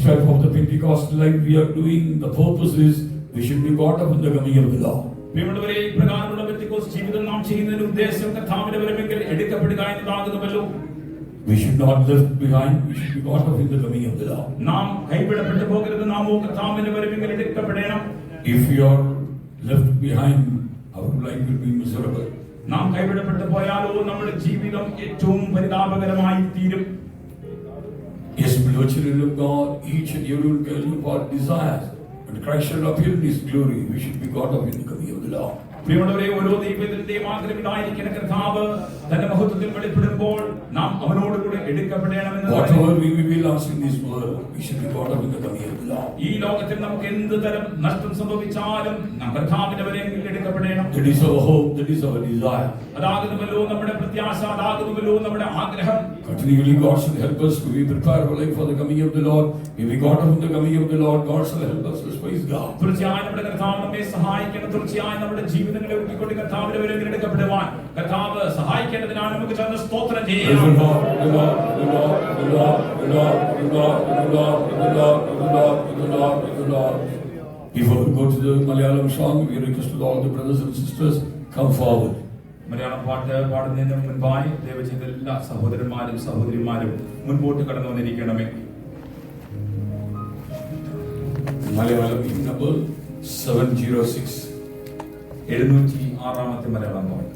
step of the Pentecostal life we are doing, the purpose is we should be caught up in the coming of the Lord. പ്രിയമുള്ളവരെ, ഈ പ്രകാരമുള്ള പെന്തക്കോസ്ത് ജീവിതം നാം ചെയ്യുന്നതിന്റെ ഉദ്ദേശം കർത്താവിന്റെ വരവെങ്കിൽ എടുക്കപ്പെടുക എന്നതാകുന്നുവല്ലോ. We should not live behind, we should be caught up in the coming of the Lord. നാം കൈവിടപ്പെട്ടു പോകരുത്, നാമോ കർത്താവിന്റെ വരവെങ്കിൽ എടുക്കപ്പെടണം. If you are left behind, our life will be miserable. നാം കൈവിടപ്പെട്ടു പോയാലോ നമ്മുടെ ജീവിതം ഏറ്റവും പരിതാപകരമായി തീരും. Yes, beloved children of God, each and every one can live our desires. When Christ shall appear in His glory, we should be caught up in the coming of the Lord. പ്രിയമുള്ളവരെ, ഓരോ ദൈവത്തിന്റെയും ആഗ്രഹം ഇതായിരിക്കുന്ന കർത്താവ് തന്റെ മഹത്വത്തിൽ വെളിപ്പെടുമ്പോൾ നാം അവനോടുകൂടെ എടുക്കപ്പെടണമെന്ന്. Whatever we will lost in this world, we should be caught up in the coming of the Lord. ഈ ലോകത്തിൽ നമുക്ക് എന്ത് തരം നഷ്ടം സംഭവിച്ചാലും നാം കർത്താവിന്റെ വരവെങ്കിൽ എടുക്കപ്പെടണം. That is our hope, that is our desire. അതാകുന്നുവല്ലോ നമ്മുടെ പ്രത്യാശ, അതാകുന്നുവല്ലോ നമ്മുടെ ആഗ്രഹം. Continually God should help us to be prepared for the coming of the Lord. If we caught up in the coming of the Lord, God shall help us. Praise God. തീർച്ചയായും നമ്മുടെ കർത്താവ് നമ്മെ സഹായിക്കണം. തീർച്ചയായും നമ്മുടെ ജീവിതങ്ങളെ ഒരുക്കിക്കൊണ്ട് കർത്താവിന്റെ വരവിൽ എടുക്കപ്പെടുവാൻ കർത്താവ് സഹായിക്കേണ്ടതിനാണ് നമുക്ക് ചേർന്ന് സ്തോത്രം ചെയ്യാം. Before we go to the Malayalam song, we request all the brothers and sisters come forward. Malayalam പാട്ട് പാടുന്നതിന് മുൻപായി ദയവചെയ്ത് എല്ലാ സഹോദരന്മാരും സഹോദരിമാരും മുൻപോട്ട് കടന്നു വന്നിരിക്കണമേ. Malayalam number 706. 706 മലയാളം പാട്ട്.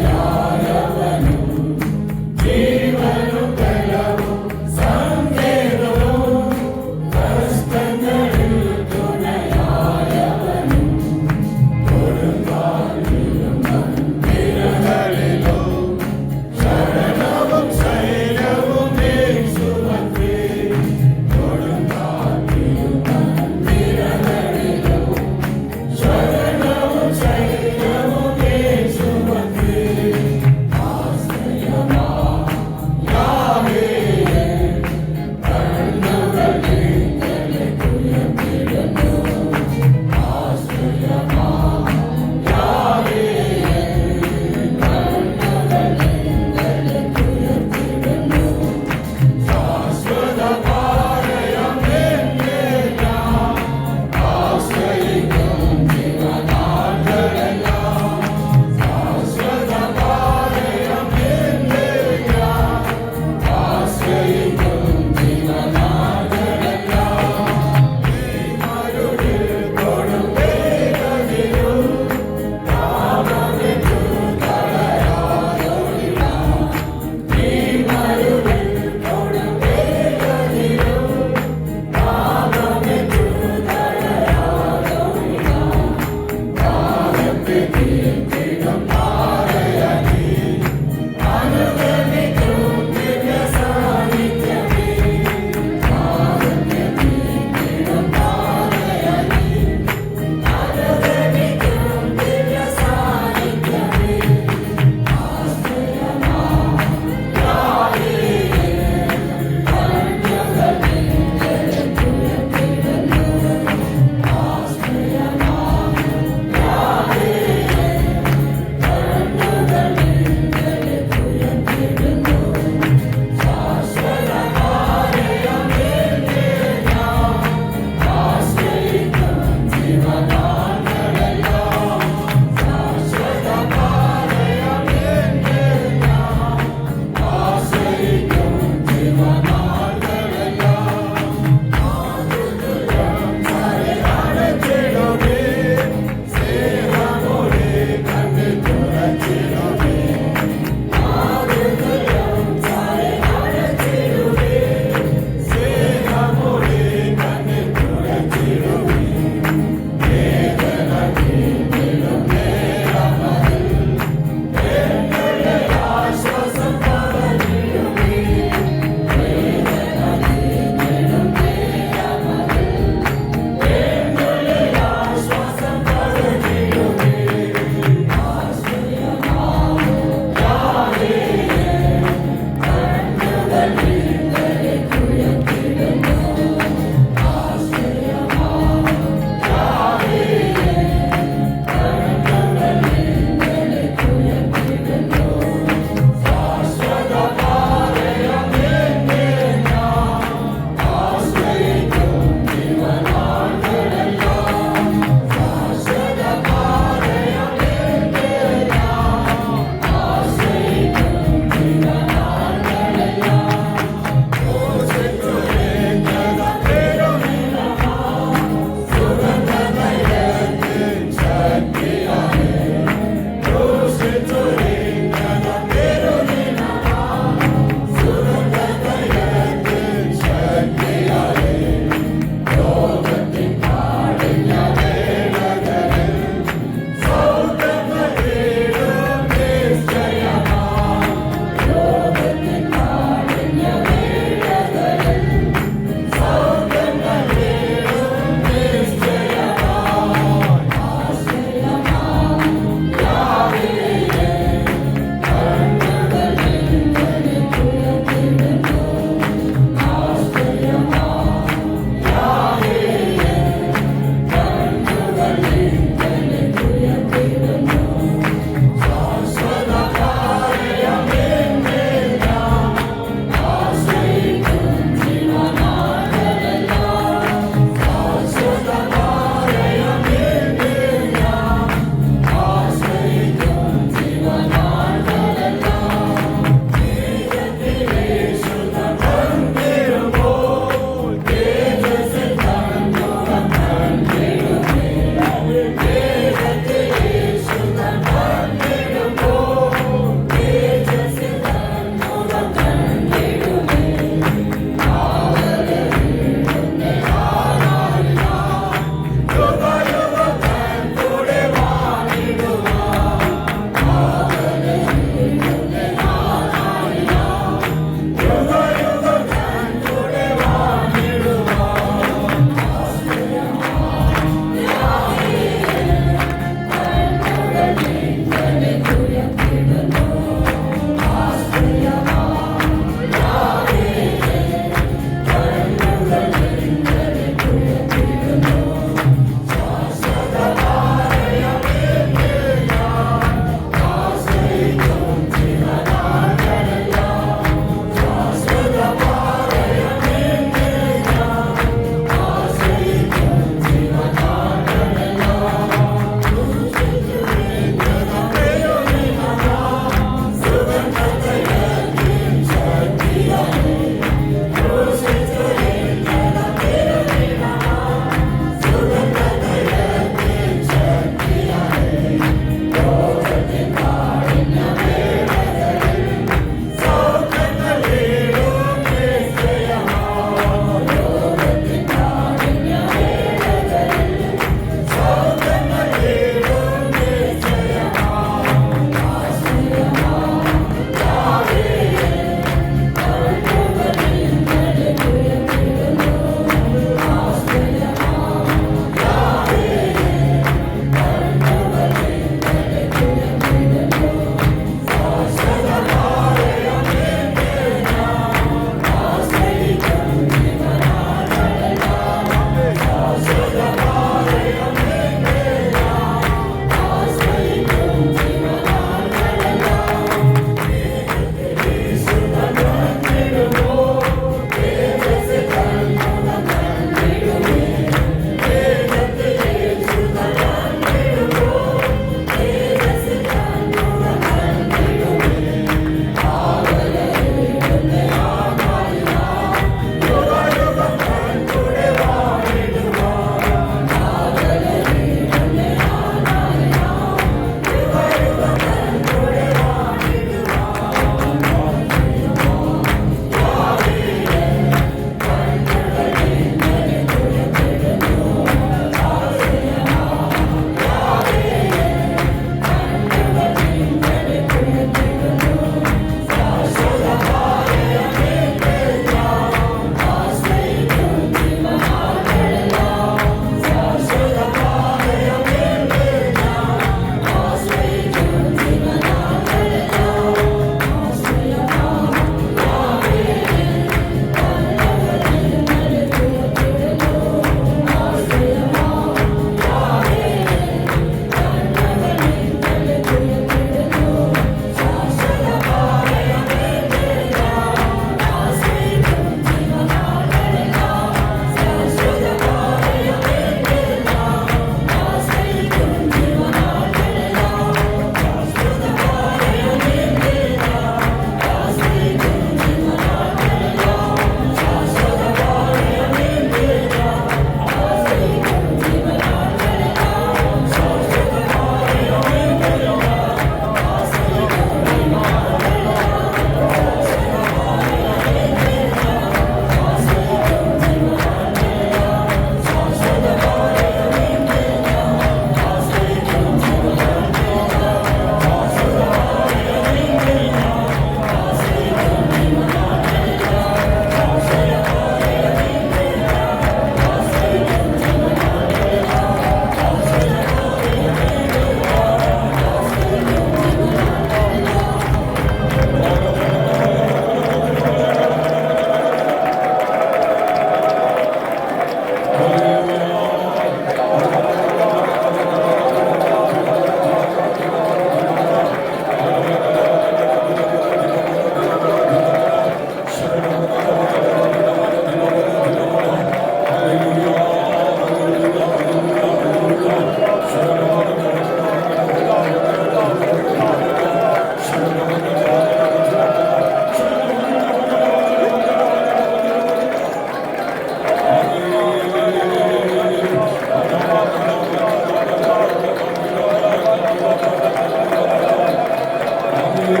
Yes,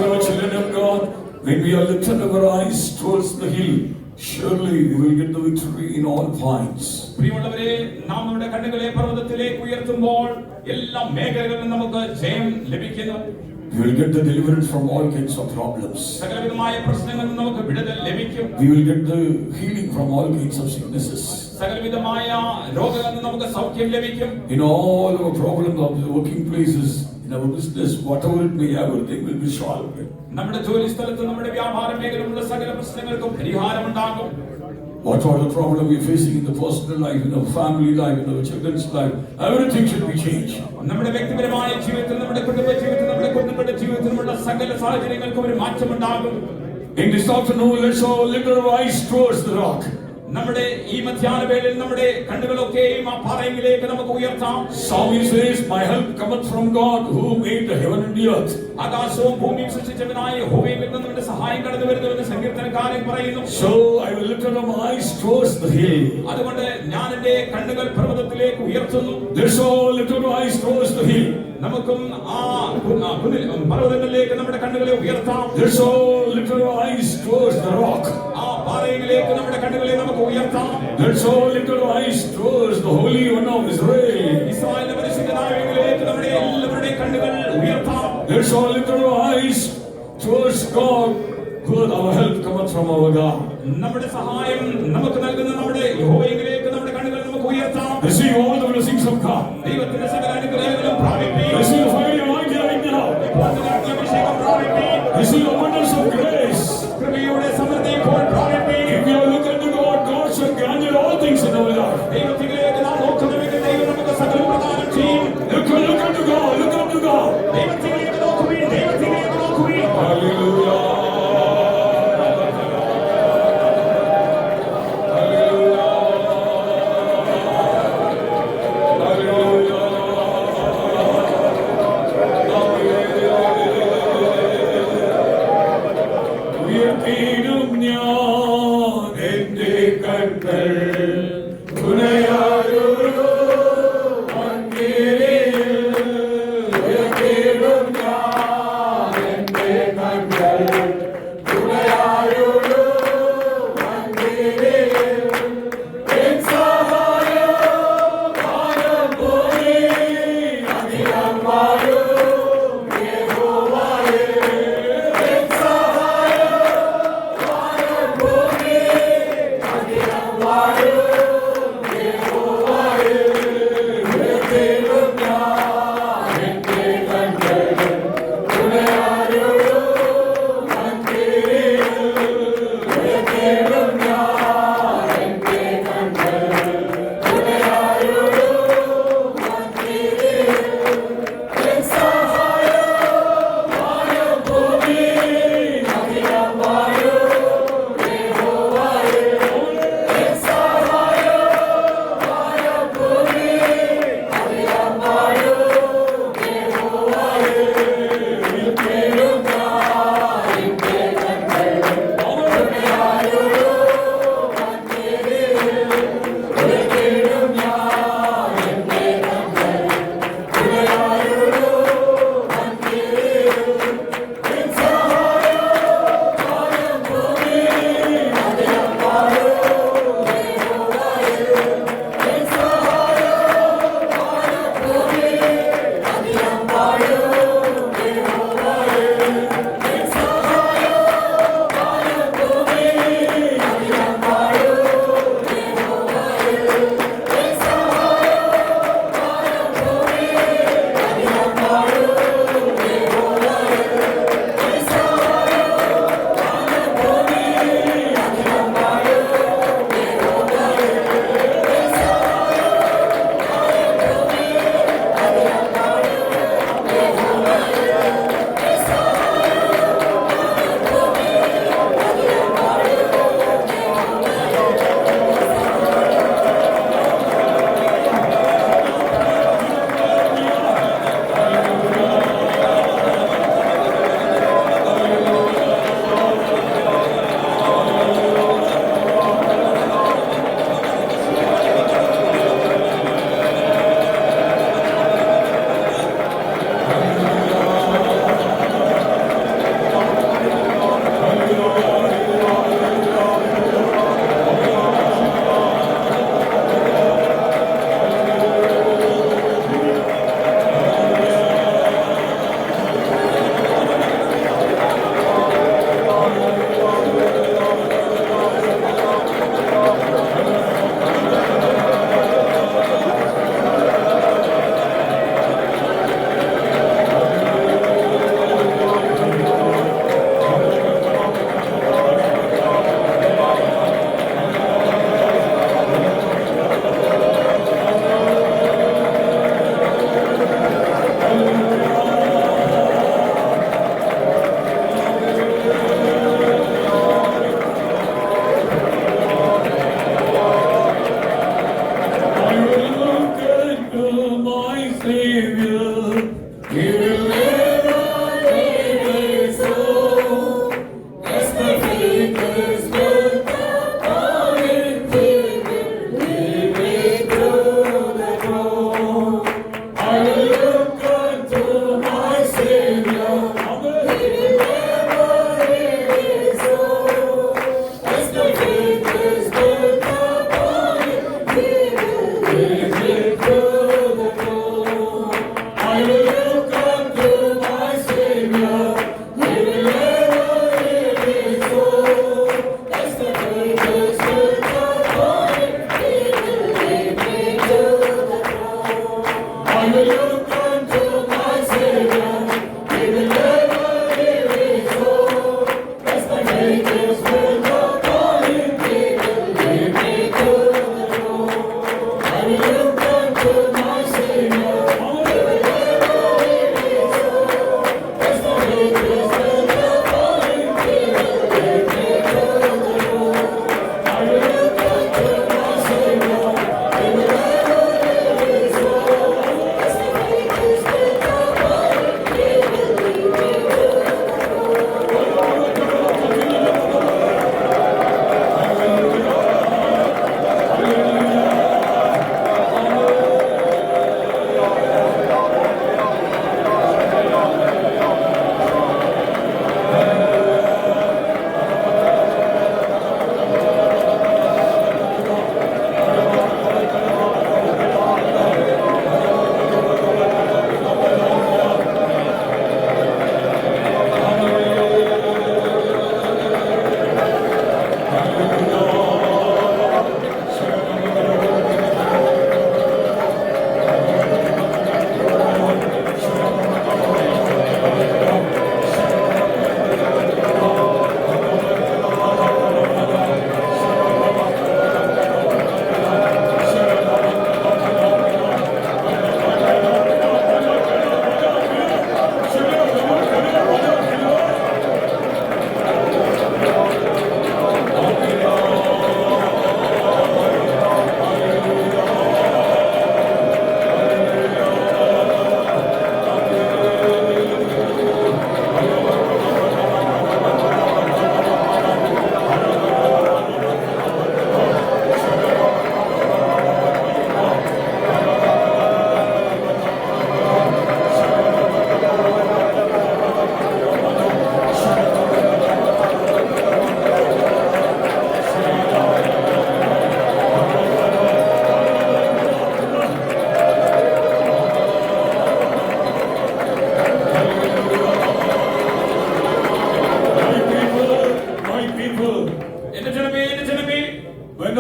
Lord, children of God, when we are lifted our eyes towards the hill, surely we will get the victory in all points. പ്രിയമുള്ളവരെ, നാം നമ്മുടെ കണ്ണുകളെ പർവ്വതത്തിലേക്ക് ഉയർത്തുമ്പോൾ എല്ലാ മേഖലകളിലും നമുക്ക് ജയം ലഭിക്കുന്നു. We will get the deliverance from all kinds of problems. സകലവിധമായ പ്രശ്നങ്ങളിൽ നിന്ന് നമുക്ക് വിടുതൽ ലഭിക്കും. We will get the healing from all kinds of sicknesses. സകലവിധമായ രോഗങ്ങളിൽ നിന്ന് നമുക്ക് സൗഖ്യം ലഭിക്കും. In all our problems of the working places, in our business, whatever it may have, everything will be solved. നമ്മുടെ ജോലി സ്ഥലത്ത്, നമ്മുടെ വ്യാപാര മേഖലയിലുള്ള സകല പ്രശ്നങ്ങൾക്കും പരിഹാരമുണ്ടാകും. What are the problem we are facing in the personal life, in our family life, in our children's life, everything should be changed. നമ്മുടെ വ്യക്തിപരമായ ജീവിതത്തിൽ, നമ്മുടെ കുടുംബ ജീവിതത്തിൽ, നമ്മുടെ കുഞ്ഞുങ്ങളുടെ ജീവിതത്തിലുള്ള സകല സാഹചര്യങ്ങൾക്കും ഒരു മാറ്റമുണ്ടാകും. In this afternoon, let's all lift our eyes towards the rock. നമ്മുടെ ഈ മധ്യാഹ്ന വേളയിൽ നമ്മുടെ കണ്ണുകളൊക്കെയും ആ പാറയിലേക്ക് നമുക്ക് ഉയർത്താം. Psalmist says, my help cometh from God who made the heaven and the earth. ആകാശവും ഭൂമിയും സൃഷ്ടിച്ചവനായ യഹോവയിൽ നിന്ന് നമ്മുടെ സഹായം കടന്നു വരുന്നുവെന്ന് സങ്കീർത്തനക്കാരൻ പറയുന്നു. So I will lift up my eyes towards the hill. അതുകൊണ്ട് ഞാൻ എന്റെ കണ്ണുകൾ പർവ്വതത്തിലേക്ക് ഉയർത്തുന്നു. Let's all lift up our eyes towards the hill. നമുക്കും ആ പർവ്വതങ്ങളിലേക്ക് നമ്മുടെ കണ്ണുകളെ ഉയർത്താം. Let's all lift up our eyes towards the rock. ആ പാറയിലേക്ക് നമ്മുടെ കണ്ണുകളെ നമുക്ക് ഉയർത്താം. Let's all lift our eyes towards the Holy One of Israel. ഇസ്രായേലിന്റെ പരിശുദ്ധനായകനിലേക്ക് നമ്മുടെ എല്ലാവരുടെയും കണ്ണുകൾ ഉയർത്താം. Let's all lift our eyes towards God, for our help cometh from our God. നമ്മുടെ സഹായം നമുക്ക് നൽകുന്ന നമ്മുടെ യഹോവയിലേക്ക് നമ്മുടെ കണ്ണുകൾ നമുക്ക് ഉയർത്താം. Receive all the blessings of God. ദൈവത്തിന്റെ സകല അനുഗ്രഹങ്ങളും പ്രാപിപ്പീൻ. Receive the fire of anointing right now. അഭിഷേകം പ്രാപിപ്പീൻ. Receive the abundance of grace. കൃപയുടെ സമൃദ്ധി ഇപ്പോൾ പ്രാപിപ്പീൻ. If you look unto God, God shall grant you all things in our life. ദൈവത്തിലേക്ക് നാം നോക്കുന്നുവെങ്കിൽ ദൈവം നമുക്ക് സകലം പ്രദാനം ചെയ്യും. Look unto God, look unto God. ദൈവത്തിലേക്ക് നോക്കുവിൻ, ദൈവത്തിലേക്ക് നോക്കുവിൻ. Hallelujah.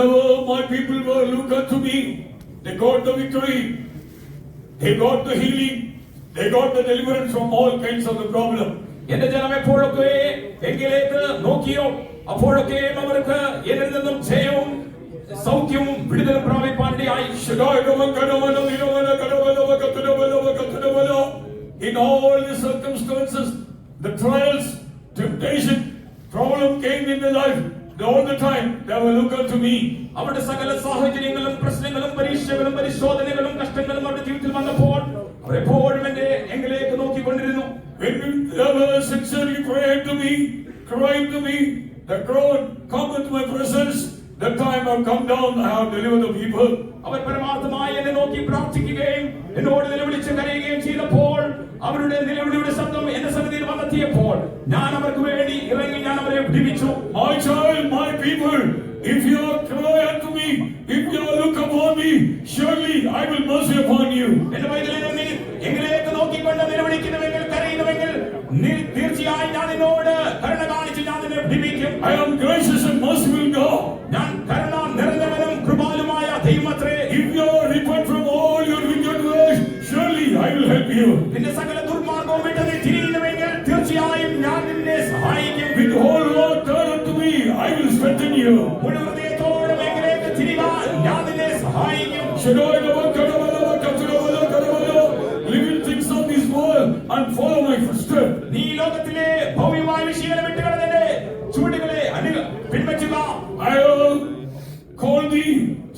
whenever my people were look unto me, they got the victory, they got the healing, they got the deliverance from all kinds of the problem. എന്റെ ജനം എപ്പോഴൊക്കെ എങ്കിലേക്ക് നോക്കിയോ അപ്പോഴൊക്കെ അവർക്ക് എന്നിൽ നിന്നും ജയവും സൗഖ്യവും വിടുതലും പ്രാപിപ്പാനിടയായി. In all the circumstances, the trials, temptation, problem came in their life. All the time they will look unto me. അവരുടെ സകല സാഹചര്യങ്ങളും പ്രശ്നങ്ങളും പരീക്ഷകളും പരിശോധനകളും കഷ്ടങ്ങളും അവരുടെ ജീവിതത്തിൽ വന്നപ്പോൾ അവർ എപ്പോഴും എങ്കിലേക്ക് നോക്കിക്കൊണ്ടിരുന്നു. When they were sincerely praying to me, crying to me, the crowd come into my presence. That time I have come down, I have delivered the people. അവർ പരമാർത്ഥമായി എന്നെ നോക്കി പ്രാർത്ഥിക്കുകയും എന്നോട് നിലവിളിച്ച് കരയുകയും ചെയ്തപ്പോൾ അവരുടെ നിലവിളിയുടെ ശബ്ദം എന്റെ സന്നിധിയിൽ വന്നെത്തിയപ്പോൾ ഞാൻ അവർക്ക് വേണ്ടി ഇറങ്ങി ഞാൻ അവരെ വിടുവിച്ചു. My child, my people, if you cry unto me, if you look upon me, surely I will mercy upon you. എന്റെ പൈതലേ, നീ എങ്കിലേക്ക് നോക്കിക്കൊണ്ട് നിലവിളിക്കുന്നുവെങ്കിൽ കരയുന്നുവെങ്കിൽ തീർച്ചയായും ഞാൻ നിന്നോട് കരുണ കാണിച്ച് ഞാൻ നിന്നെ വിടുവിക്കും. I am gracious and merciful God. ഞാൻ കരുണ നിറഞ്ഞവനും കൃപാലുമായ ദൈവമത്രേ. If you repent from all your wicked ways, surely I will help you. നിന്റെ സകല ദുർമാർഗവും വിട്ട് നീ തിരിയുന്നുവെങ്കിൽ തീർച്ചയായും ഞാൻ നിന്നെ സഹായിക്കും. With the whole world turn unto me, I will strengthen you. മുഴു ഹൃദയത്തോടെ എങ്കിലേക്ക് തിരിയുവാൻ ഞാൻ നിന്നെ സഹായിക്കും. Living things of this world and follow my footsteps. നീ ലോകത്തിലെ ഭൗമികമായ വിഷയങ്ങളെ വിട്ടുകളഞ്ഞേ ചുവടുകളെ പിൻപറ്റുക. I will call thee,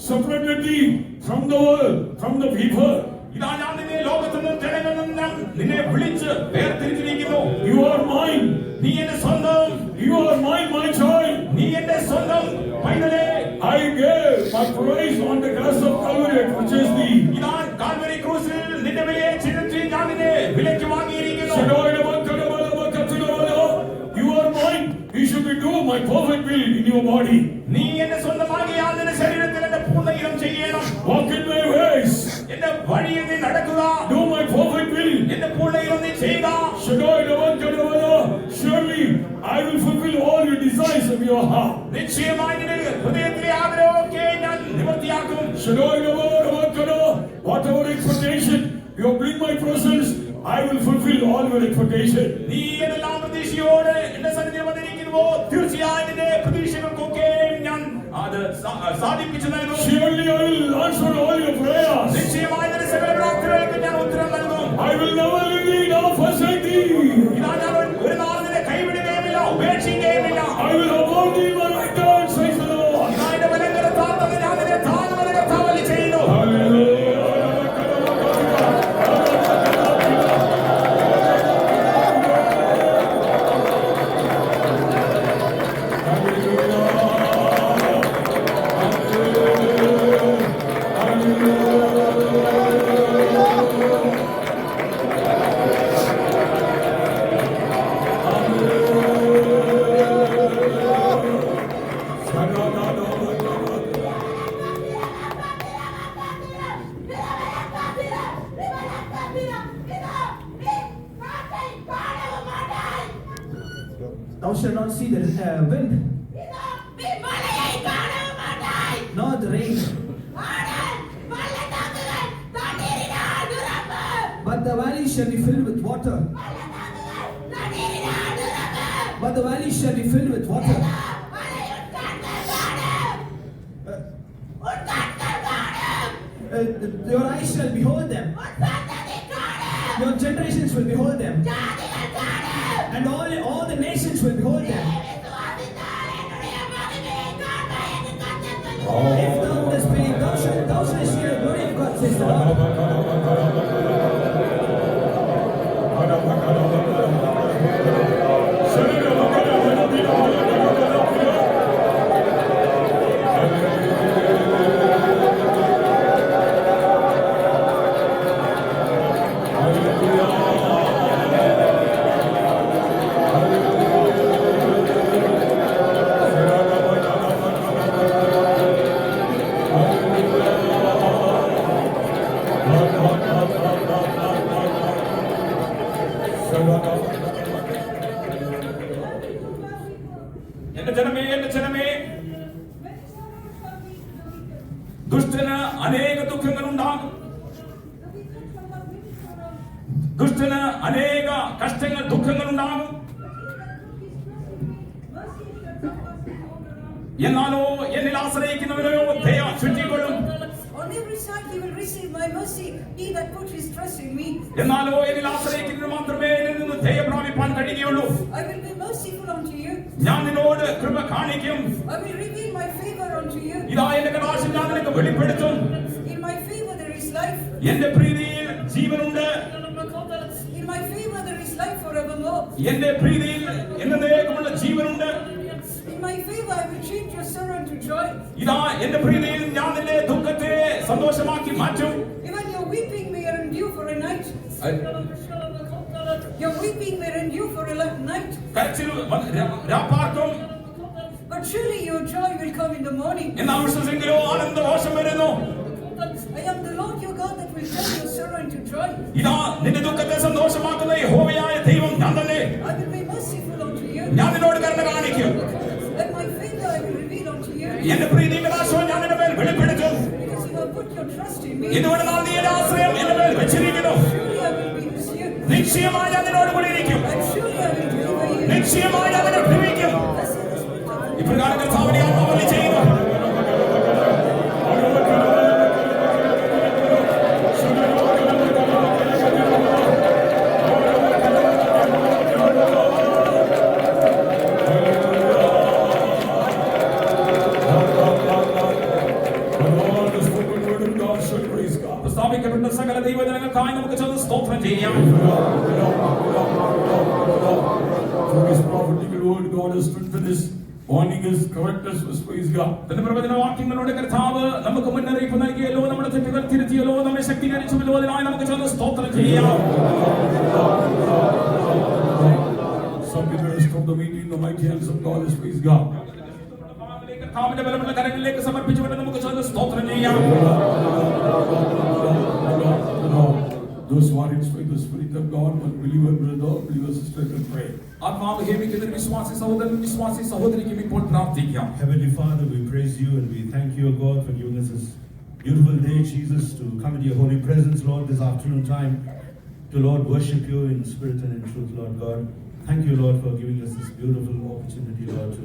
separated thee from the world, from the people. ഇതാ ഞാൻ നിന്നെ ലോകത്തിൽ നിന്നും ജനങ്ങളിൽ നിന്നും നിന്നെ വിളിച്ച് വേർതിരിച്ചിരിക്കുന്നു. You are mine. നീ എന്റെ സ്വന്തം. You are mine, my child. നീ എന്റെ സ്വന്തം പൈതലേ. I gave my price on the cross of Calvary to purchase thee. ഇതാ കാൽവരി ക്രൂസിൽ നിന്റെ വിലയെ ചിന്തിച്ച് ഞാൻ നിന്നെ വിലയ്ക്ക് വാങ്ങിയിരിക്കുന്നു. You are mine. You should be doing my perfect will in your body. നീ എന്റെ സ്വന്തമാകിയാൽ നിന്റെ ശരീരത്തിൽ എന്റെ പൂർണ്ണഹിതം ചെയ്യണം. Walk in my ways. എന്റെ വഴിയിൽ നീ നടക്കുക. Do my perfect will. എന്റെ പൂർണ്ണഹിതം നീ ചെയ്യുക. Surely I will fulfill all your desires of your heart. നിശ്ചയമായി നിന്റെ ഹൃദയത്തിലെ ആഗ്രഹമൊക്കെ ഞാൻ നിവൃത്തിയാക്കും. Whatever expectation you bring my presence, I will fulfill all your expectation. നീ ഏതെല്ലാം പ്രതീക്ഷയോടെ എന്റെ സന്നിധിയിൽ വന്നിരിക്കുന്നുവോ തീർച്ചയായും നിന്റെ പ്രതീക്ഷകൾക്കൊക്കെ ഞാൻ അത് സാധിപ്പിച്ചു നൽകും. Surely I will answer all your prayers. നിശ്ചയമായി നിന്റെ സകല പ്രാർത്ഥനകൾക്ക് ഞാൻ ഉത്തരം നൽകും. I will never leave thee nor forsake thee. ഇതാ ഞാൻ ഒരു നാൾ നിന്നെ കൈവിടുകയുമില്ല, ഉപേക്ഷിക്കുകയുമില്ല. I will uphold thee my right hand, says the Lord. ഇതാ എന്റെ വലങ്കരത്താൽ തന്നെ ഞാൻ നിന്നെ താങ്ങുമെന്ന് കർത്താവ് അരുളിച്ചെയ്യുന്നു. Hallelujah. Thou shalt not see the wind, nor the rain, but the valley shall be filled with water. But the valley shall be filled with water. Your eyes shall behold them. Your generations will behold them. And all the nations will behold them. If thou wouldest believe, thou shalt see the glory of God, says the Lord. ദുഷ്ടന് അനേക ദുഃഖങ്ങൾ ഉണ്ടാകും. ദുഷ്ടന് അനേക കഷ്ടങ്ങൾ ദുഃഖങ്ങൾ ഉണ്ടാകും. എന്നാലോ എന്നിൽ ആശ്രയിക്കുന്നവരെയോ ദയ ചുറ്റിക്കൊള്ളും. On every side he will receive my mercy, he that put his trust in me. എന്നാലോ എന്നിൽ ആശ്രയിക്കുന്നവർ മാത്രമേ എന്നിൽ നിന്ന് ദയ പ്രാപിപ്പാൻ കഴിയുകയുള്ളൂ. I will be merciful unto you. ഞാൻ നിന്നോട് കൃപ കാണിക്കും. I will reveal my favor unto you. ഇതാ എന്റെ കടാക്ഷം ഞാൻ നിനക്ക് വെളിപ്പെടുത്തും. In my favor there is life. എന്റെ പ്രീതിയിൽ ജീവനുണ്ട്. In my favor there is life forevermore. എന്റെ പ്രീതിയിൽ എന്നേക്കുമുള്ള ജീവനുണ്ട്. In my favor I will change your sorrow into joy. ഇതാ എന്റെ പ്രീതിയിൽ ഞാൻ നിന്റെ ദുഃഖത്തെ സന്തോഷമാക്കി മാറ്റും. Even your weeping may endure for a night. Your weeping may endure for a night. കരച്ചിൽ രാപ്പാർക്കും. But surely your joy will come in the morning. എന്നാൽ വിശ്വസിക്കലോ ആനന്ദഘോഷം വരുന്നു. I am the Lord your God that will turn your sorrow into joy. ഇതാ നിന്റെ ദുഃഖത്തെ സന്തോഷമാക്കുന്ന യഹോവയായ ദൈവം ഞാൻ തന്നെ. I will be merciful unto you. ഞാൻ നിന്നോട് കരുണ കാണിക്കും. And my favor I will reveal unto you. എന്റെ പ്രീതിയും കടാക്ഷവും ഞാൻ നിന്റെ മേൽ വെളിപ്പെടുത്തും. Because you have put your trust in me. ഇതുകൊണ്ട് നാം നീ എന്റെ ആശ്രയം എന്റെ മേൽ വെച്ചിരിക്കുന്നു. Surely I will be with you. നിശ്ചയമായി ഞാൻ നിന്നോട് കൂടി ഇരിക്കും. And surely I will deliver you. നിശ്ചയമായി ഞാൻ നിന്നെ വിടുവിക്കും. Blessed is the Spirit of the ഇപ്രകാരം കർത്താവിനെ ആത്മാവിൽ ചെയ്യുന്നു. സ്ഥാപിക്കപ്പെട്ട സകല ദൈവജനങ്ങൾക്കായി നമുക്ക് ചെന്ന് സ്തോത്രം ചെയ്യാം. Through his prophetical word, God has strengthened us, warning us, correct us, praise God. തന്റെ പ്രവചന വാക്യങ്ങളുടെ കർത്താവ് നമുക്ക് മുന്നറിയിപ്പ് നൽകിയല്ലോ, നമ്മുടെ തെറ്റുകൾ തിരുത്തിയല്ലോ, നമ്മെ ശക്തീകരിച്ചുവല്ലോ. അതിനായി നമുക്ക് ചെന്ന് സ്തോത്രം ചെയ്യാം. Some people have stopped the meeting in the mighty hands of God, praise God. കർത്താവിന്റെ ബലമുള്ള കരങ്ങളിലേക്ക് സമർപ്പിച്ചുകൊണ്ട് നമുക്ക് ചെന്ന് സ്തോത്രം ചെയ്യാം. Those who are inspired by the Spirit of God, one believer brother, believer sister can pray. ആത്മാവ് ഹേമിക്കുന്ന ഒരു വിശ്വാസി സഹോദരൻ വിശ്വാസി സഹോദരിക്കും ഇപ്പോൾ പ്രാർത്ഥിക്കാം. Heavenly Father, we praise you and we thank you, O God, for giving us this beautiful day, Jesus, to come into your holy presence, Lord, this afternoon time, to, Lord, worship you in spirit and in truth, Lord God. Thank you, Lord, for giving us this beautiful opportunity, Lord, to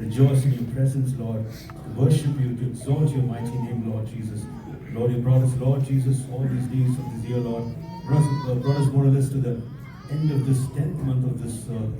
rejoice in your presence, Lord, to worship you, to exalt your mighty name, Lord Jesus. Lord, you brought us, Lord Jesus, all these days of this year, Lord, brought us more or less to the end of this 10th month of this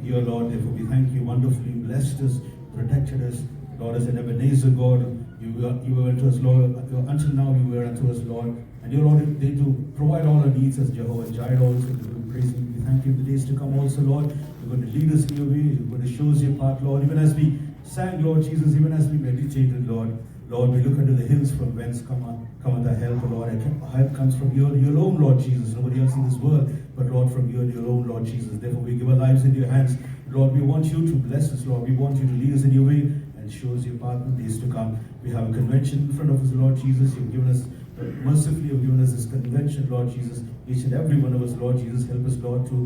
year, Lord. Therefore, we thank you wonderfully, blessed us, protected us, Lord, as an Ebenezer, God. You were unto us, Lord. Until now, you were unto us, Lord. And you, Lord, they do provide all our needs as Jehovah Jireh also. We praise you. We thank you in the days to come also, Lord. You're going to lead us in your way. You're going to show us your path, Lord. Even as we sang, Lord Jesus, even as we meditated, Lord. Lord, we look unto the hills from whence cometh our help, Lord. Our help comes from you alone, Lord Jesus. Nobody else in this world, but Lord, from you and you alone, Lord Jesus. Therefore, we give our lives into your hands. Lord, we want you to bless us, Lord. We want you to lead us in your way and show us your path in days to come. We have a convention in front of us, Lord Jesus. You've given us, mercifully, you've given us this convention, Lord Jesus. Each and every one of us, Lord Jesus, help us, Lord, to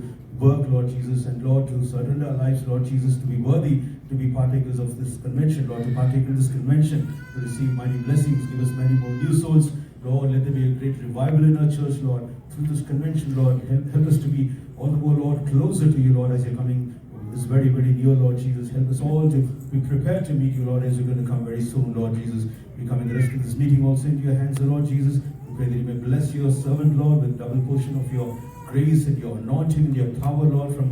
work, Lord Jesus, and Lord, to surrender our lives, Lord Jesus, to be worthy to be partakers of this convention, Lord, to partake in this convention, to receive mighty blessings, give us many more new souls. Lord, let there be a great revival in our church, Lord. Through this convention, Lord, help us to be all the more, Lord, closer to you, Lord, as you're coming this very, very near, Lord Jesus. Help us all to be prepared to meet you, Lord, as you're going to come very soon, Lord Jesus. We come in the rest of this meeting also into your hands, Lord Jesus. We pray that you may bless your servant, Lord, with double portion of your grace and your anointing and your power, Lord, from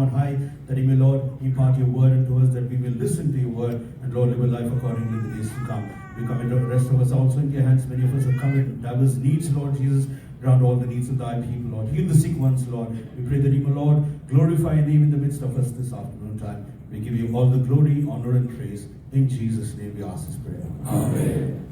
on high, that he may, Lord, impart your word unto us, that we will listen to your word and, Lord, live a life according to the days to come. We come into the rest of us also into your hands. Many of us have come with diverse needs, Lord Jesus, around all the needs of thy people, Lord. Heal the sick ones, Lord. We pray that you may, Lord, glorify your name in the midst of us this afternoon time. We give you all the glory, honor, and praise. In Jesus' name we ask this prayer. Amen.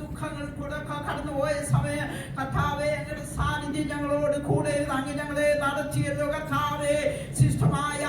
ദുഃഖങ്ങൾ കൂടെ കടന്നുപോയ സമയം കർത്താവേ അങ്ങയുടെ സാന്നിധ്യം ഞങ്ങളോട് കൂടെ അങ്ങ് ഞങ്ങളെ നടത്തിയല്ലോ കർത്താവേ ശിഷ്ടമായ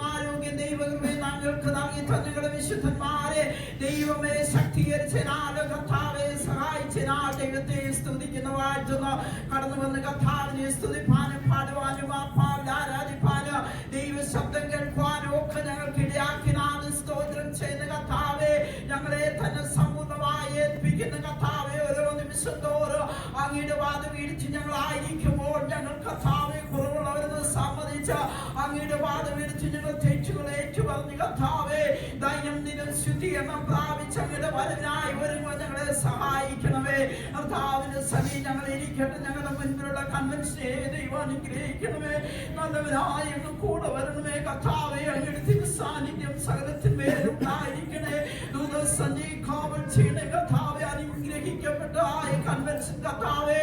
ആരോഗ്യം ദൈവം ദൈവമേ ഞങ്ങൾക്ക് നൽകി തങ്ങളുടെ വിശുദ്ധന്മാരെ ദൈവമേ ശക്തീകരിച്ചതിനാൽ കർത്താവെ സഹായിച്ചതിനാൽ ദൈവത്തെ സ്തുതിക്കുന്ന വാഴ്ത്തുന്നു. കടന്നു വന്ന് കർത്താവിനെ സ്തുതിപ്പാനും പാടുവാനും ആത്മാവിൽ ആരാധിപ്പാനും ദൈവ ശബ്ദം കേൾക്കുവാനും ഒക്കെ ഞങ്ങൾക്ക് ഇടയാക്കിനാണ്. സ്തോത്രം ചെയ്യുന്ന കർത്താവെ ഞങ്ങളെ തന്നെ സമ്പൂർണ്ണമായി ഏൽപ്പിക്കുന്ന കർത്താവെ ഓരോ നിമിഷം തോറും അങ്ങയുടെ വാദം ഇടിച്ച് ഞങ്ങളായിരിക്കുമ്പോൾ ഞങ്ങൾ കർത്താവെ കുറവുള്ളവരെന്ന് സമ്മതിച്ച് അങ്ങയുടെ വാദം ഇടിച്ച് ഞങ്ങൾ തെറ്റുകൾ ഏറ്റുപറഞ്ഞ് കർത്താവെ ദൈനംദിനം ശുദ്ധീകരണം പ്രാപിച്ച് അങ്ങയുടെ വരനായി വരുമ്പോൾ ഞങ്ങളെ സഹായിക്കണമേ. കർത്താവിന്റെ സഭ ഞങ്ങൾ ഇരിക്കട്ടെ. ഞങ്ങളുടെ മുൻപിലുള്ള കൺവെൻഷനെ ദൈവം അനുഗ്രഹിക്കണമേ. നല്ലവരായ കൂടെ വരണമേ കർത്താവെ. അങ്ങയുടെ തിരുസാന്നിധ്യം സകലത്തിന്മേലും ഉണ്ടായിരിക്കണേ. കാവൽ ചെയ്യണേ കർത്താവെ. അനുഗ്രഹിക്കപ്പെട്ട കൺവെൻഷൻ കർത്താവെ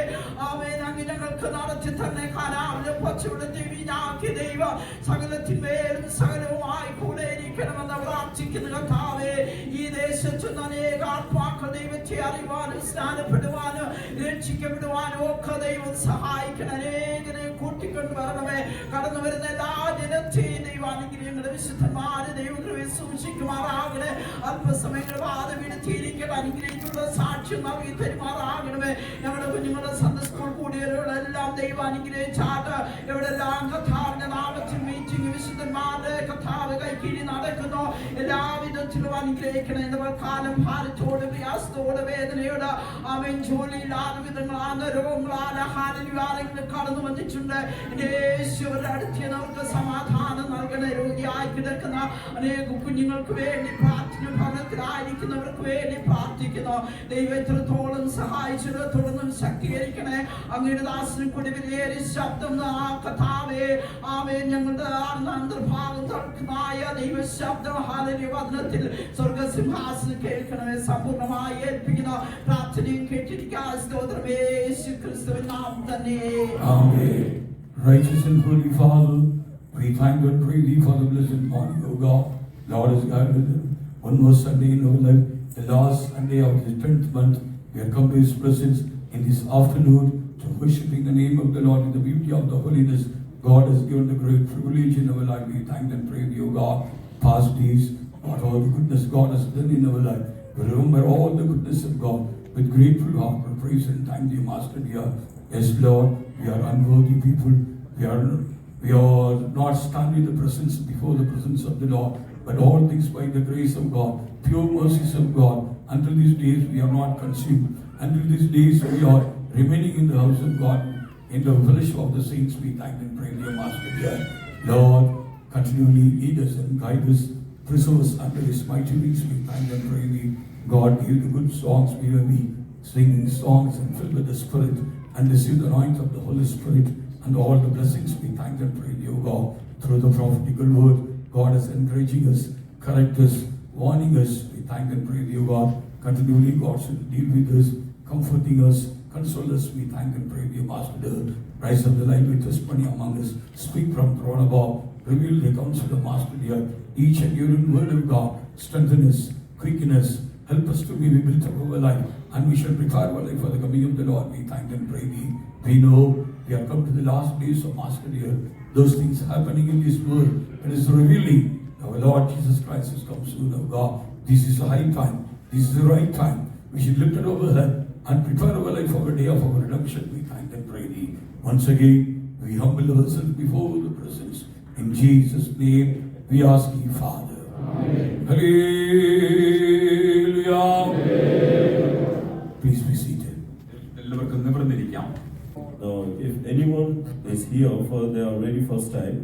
ആമേൻ അങ്ങ് ഞങ്ങൾക്ക് നടത്തി തന്നെ കാലാവിലെ പച്ചവിടത്തെ വീഞ്ഞാക്കി ദൈവ സകലത്തിന്മേലും സകലവുമായി കൂടെ ഇരിക്കണമെന്ന് പ്രാർത്ഥിക്കുന്ന കർത്താവെ. ഈ ദേശത്ത് അനേക ആത്മാക്കൾ ദൈവത്തെ അറിയുവാനും സ്നാനപ്പെടുവാനും രക്ഷിക്കപ്പെടുവാനും ഒക്കെ ദൈവം സഹായിക്കണം. അനേകരെ കൂട്ടിക്കൊണ്ട് വരണമേ. കടന്നു വരുന്ന എല്ലാ ജനത്തെയും ദൈവാനുഗ്രഹങ്ങളുടെ വിശുദ്ധന്മാരെ ദൈവങ്ങളെ സൂക്ഷിക്കുമാറാകണേ. അല്പസമയങ്ങൾ വാദമെടുത്തിരിക്കട്ടെ. അനുഗ്രഹിച്ചുള്ള സാക്ഷ്യം നൽകി തരുമാറാകണമേ. ഞങ്ങളുടെ കുഞ്ഞുങ്ങളുടെ സൺഡേ സ്കൂൾ കൂടിയവരോടെല്ലാം ദൈവം അനുഗ്രഹിച്ചാട്ട് എവിടെല്ലാം കർത്താവിന്റെ നാമത്തിൽ മീറ്റിംഗ് വിശുദ്ധന്മാരുടെ കർത്താവ് കൈക്കീഴി നടക്കുന്നു. എല്ലാവിധത്തിലും അനുഗ്രഹിക്കണം. എന്ന കാലം ഭാരത്തോട് പ്രയാസത്തോട് വേദനയോട് അവൻ ജോലിയില്ലാതെ വിധങ്ങളാണ് രോഗങ്ങളാൽ ഹാരനിവാരങ്ങളിൽ കടന്നു വന്നിട്ടുണ്ട്. യേശുവിന്റെ അടുത്തവർക്ക് സമാധാനം നൽകണ. രോഗിയായി കിടക്കുന്ന അനേക കുഞ്ഞുങ്ങൾക്ക് വേണ്ടി പ്രാർത്ഥന ഭവനത്തിലായിരിക്കുന്നവർക്ക് വേണ്ടി പ്രാർത്ഥിക്കുന്നു. ദൈവം എത്രത്തോളം സഹായിച്ചിടത്തോളം ശക്തീകരിക്കണേ. അങ്ങയുടെ ദാസനും കൂടി വലിയൊരു ശബ്ദം കർത്താവേ ആമേ ഞങ്ങളുടെ അന്തർഭാഗം തുറക്കുന്നതായ ദൈവ ശബ്ദം ഹാലരി വചനത്തിൽ സ്വർഗസിംഹാസനം കേൾക്കണമേ. സമ്പൂർണ്ണമായി ഏൽപ്പിക്കുന്ന പ്രാർത്ഥനയും കേട്ടിരിക്കാൻ സ്തോത്രം യേശു ക്രിസ്തുവിൻ നാമം തന്നെ. Amen. Righteous and holy Father, we thank and praise thee for the blessed morning, O God. Lord has guided one more Sunday in our life, the last Sunday of the 10th month. We have come to His presence in this afternoon to worshiping the name of the Lord in the beauty of the holiness. God has given the great privilege in our life. We thank and praise you, God. Past days, what all the goodness God has done in our life. We remember all the goodness of God with grateful heart. We praise and thank you, Master dear. Yes, Lord, we are unworthy people. We are not standing in the presence before the presence of the Lord, but all things by the grace of God, pure mercies of God. Until these days we are not consumed. Until these days we are remaining in the house of God, in the fellowship of the saints. We thank and praise you, Master dear. Lord, continually lead us and guide us, preserve us under His mighty wings. We thank and praise thee. God, give the good songs we may be singing songs and filled with the Spirit, and receive the anointing of the Holy Spirit and all the blessings. We thank and praise you, God. Through the prophetical word, God is encouraging us, correct us, warning us. We thank and praise you, God. Continually, God should deal with us, comforting us, console us. We thank and praise you, Master. Rise up the light with testimony among us. Speak from throne above. Reveal the counsel of Master dear. Each and every word of God. Strengthen us, quicken us, help us to be rebuilt of our life, and we shall prepare our life for the coming of the Lord. We thank and praise thee. We know we have come to the last days of Master dear. Those things happening in this world, it is revealing our Lord Jesus Christ has come soon, O God. This is the high time. This is the right time. We should lift it over head and prepare our life for the day of our redemption. We thank and praise thee. Once again, we humble ourselves before the presence. In Jesus' name, we ask thee, Father. Amen. Hallelujah. Amen. Please be seated. എല്ലാവർക്കും നിവർന്നിരിക്കാം. If anyone is here for their very first time,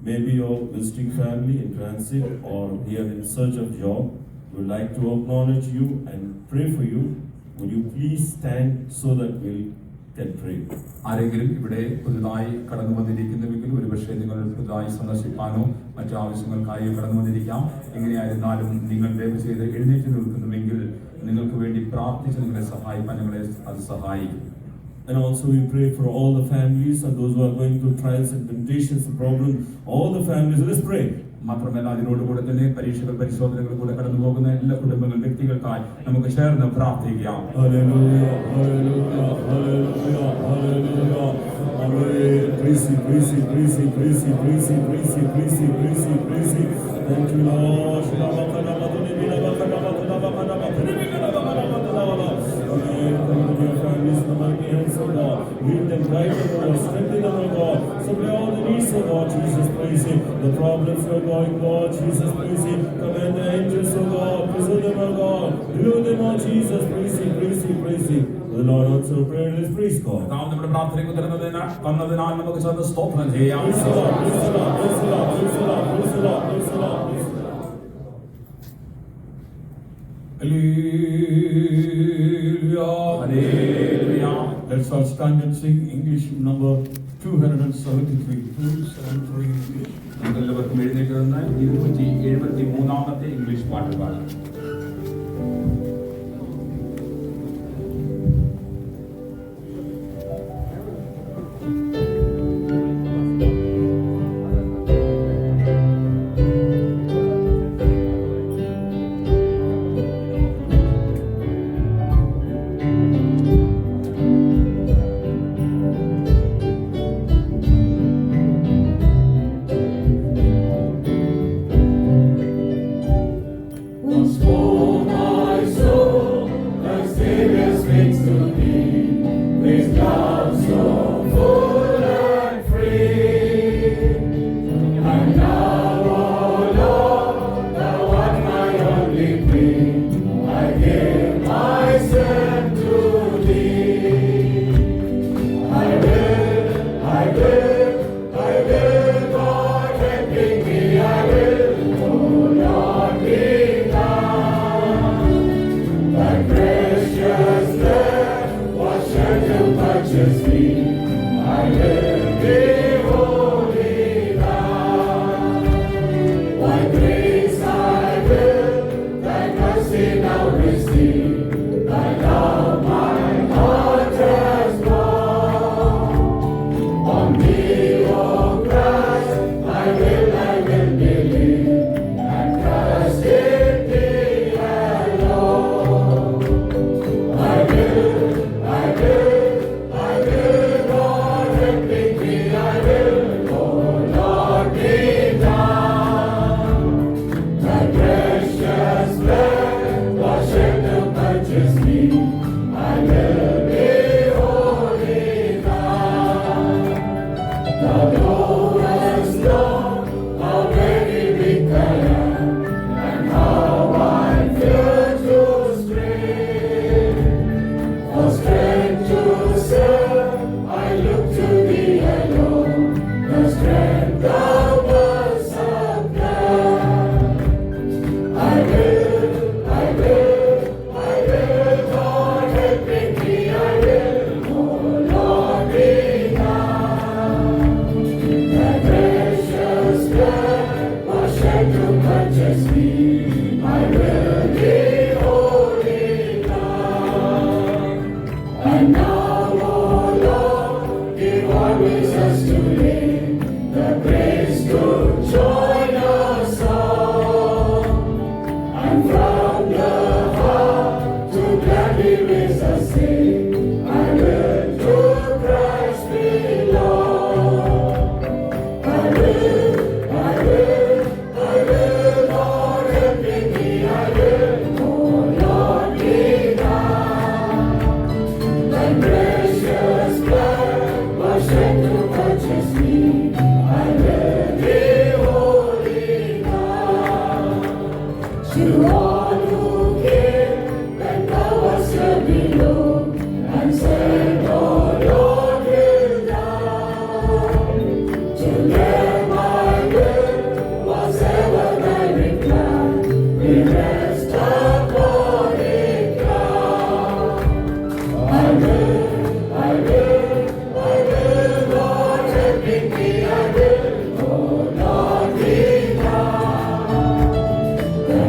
maybe you're visiting family in transit or here in search of job, we would like to acknowledge you and pray for you. Would you please stand so that we can pray? ആരെങ്കിലും ഇവിടെ പുതുതായി കടന്നു വന്നിരിക്കുന്നുവെങ്കിൽ ഒരുപക്ഷെ നിങ്ങൾ പുതുതായി സന്ദർശിക്കാനോ മറ്റു ആവശ്യങ്ങൾക്കായോ കടന്നു വന്നിരിക്കാം. എങ്ങനെയായിരുന്നാലും നിങ്ങൾ ദയവ് ചെയ്ത് എഴുന്നേറ്റ് നിൽക്കുന്നുവെങ്കിൽ നിങ്ങൾക്ക് വേണ്ടി പ്രാർത്ഥിച്ച് നിങ്ങളെ സഹായിക്കാൻ ഞങ്ങളെ അത് സഹായിക്കും. And also we pray for all the families and those who are going through trials and temptations and problems. All the families, let's pray. മാത്രമല്ല അതിനോടുകൂടെ തന്നെ പരീക്ഷകൾ പരിശോധനകൾ കൂടെ കടന്നു പോകുന്ന എല്ലാ കുടുംബങ്ങൾ വ്യക്തികൾക്കായി നമുക്ക് ചേർന്ന് പ്രാർത്ഥിക്കാം. Hallelujah, hallelujah, hallelujah, hallelujah. Hallelujah. Praise you, praise you, praise you, praise you, praise you, praise you, praise you, praise you, praise you. Thank you, Lord. Come to your families in the mighty hands of God. Lead them, guide them, Lord. Strengthen them, O God. Supply all the needs, O God. Jesus, praise you. The problems are going, Lord. Jesus, praise you. Command the angels, O God. Preserve them, O God. Deliver them, O Jesus. Praise you, praise you, praise you. The Lord answer prayer. Let's praise God. നാം നമ്മുടെ പ്രാർത്ഥനയ്ക്ക് തന്നതിനാൽ നമുക്ക് ചേർന്ന് സ്തോത്രം ചെയ്യാം. Praise the Lord, praise the Lord, praise the Lord, praise the Lord, praise the Lord, praise the Lord, praise the Lord. Hallelujah. Let's all stand and sing English number 273. 273 English. നമുക്കെല്ലാവർക്കും എഴുന്നേറ്റ് നിന്ന് 273 ഇംഗ്ലീഷ് പാട്ട് പാടാം.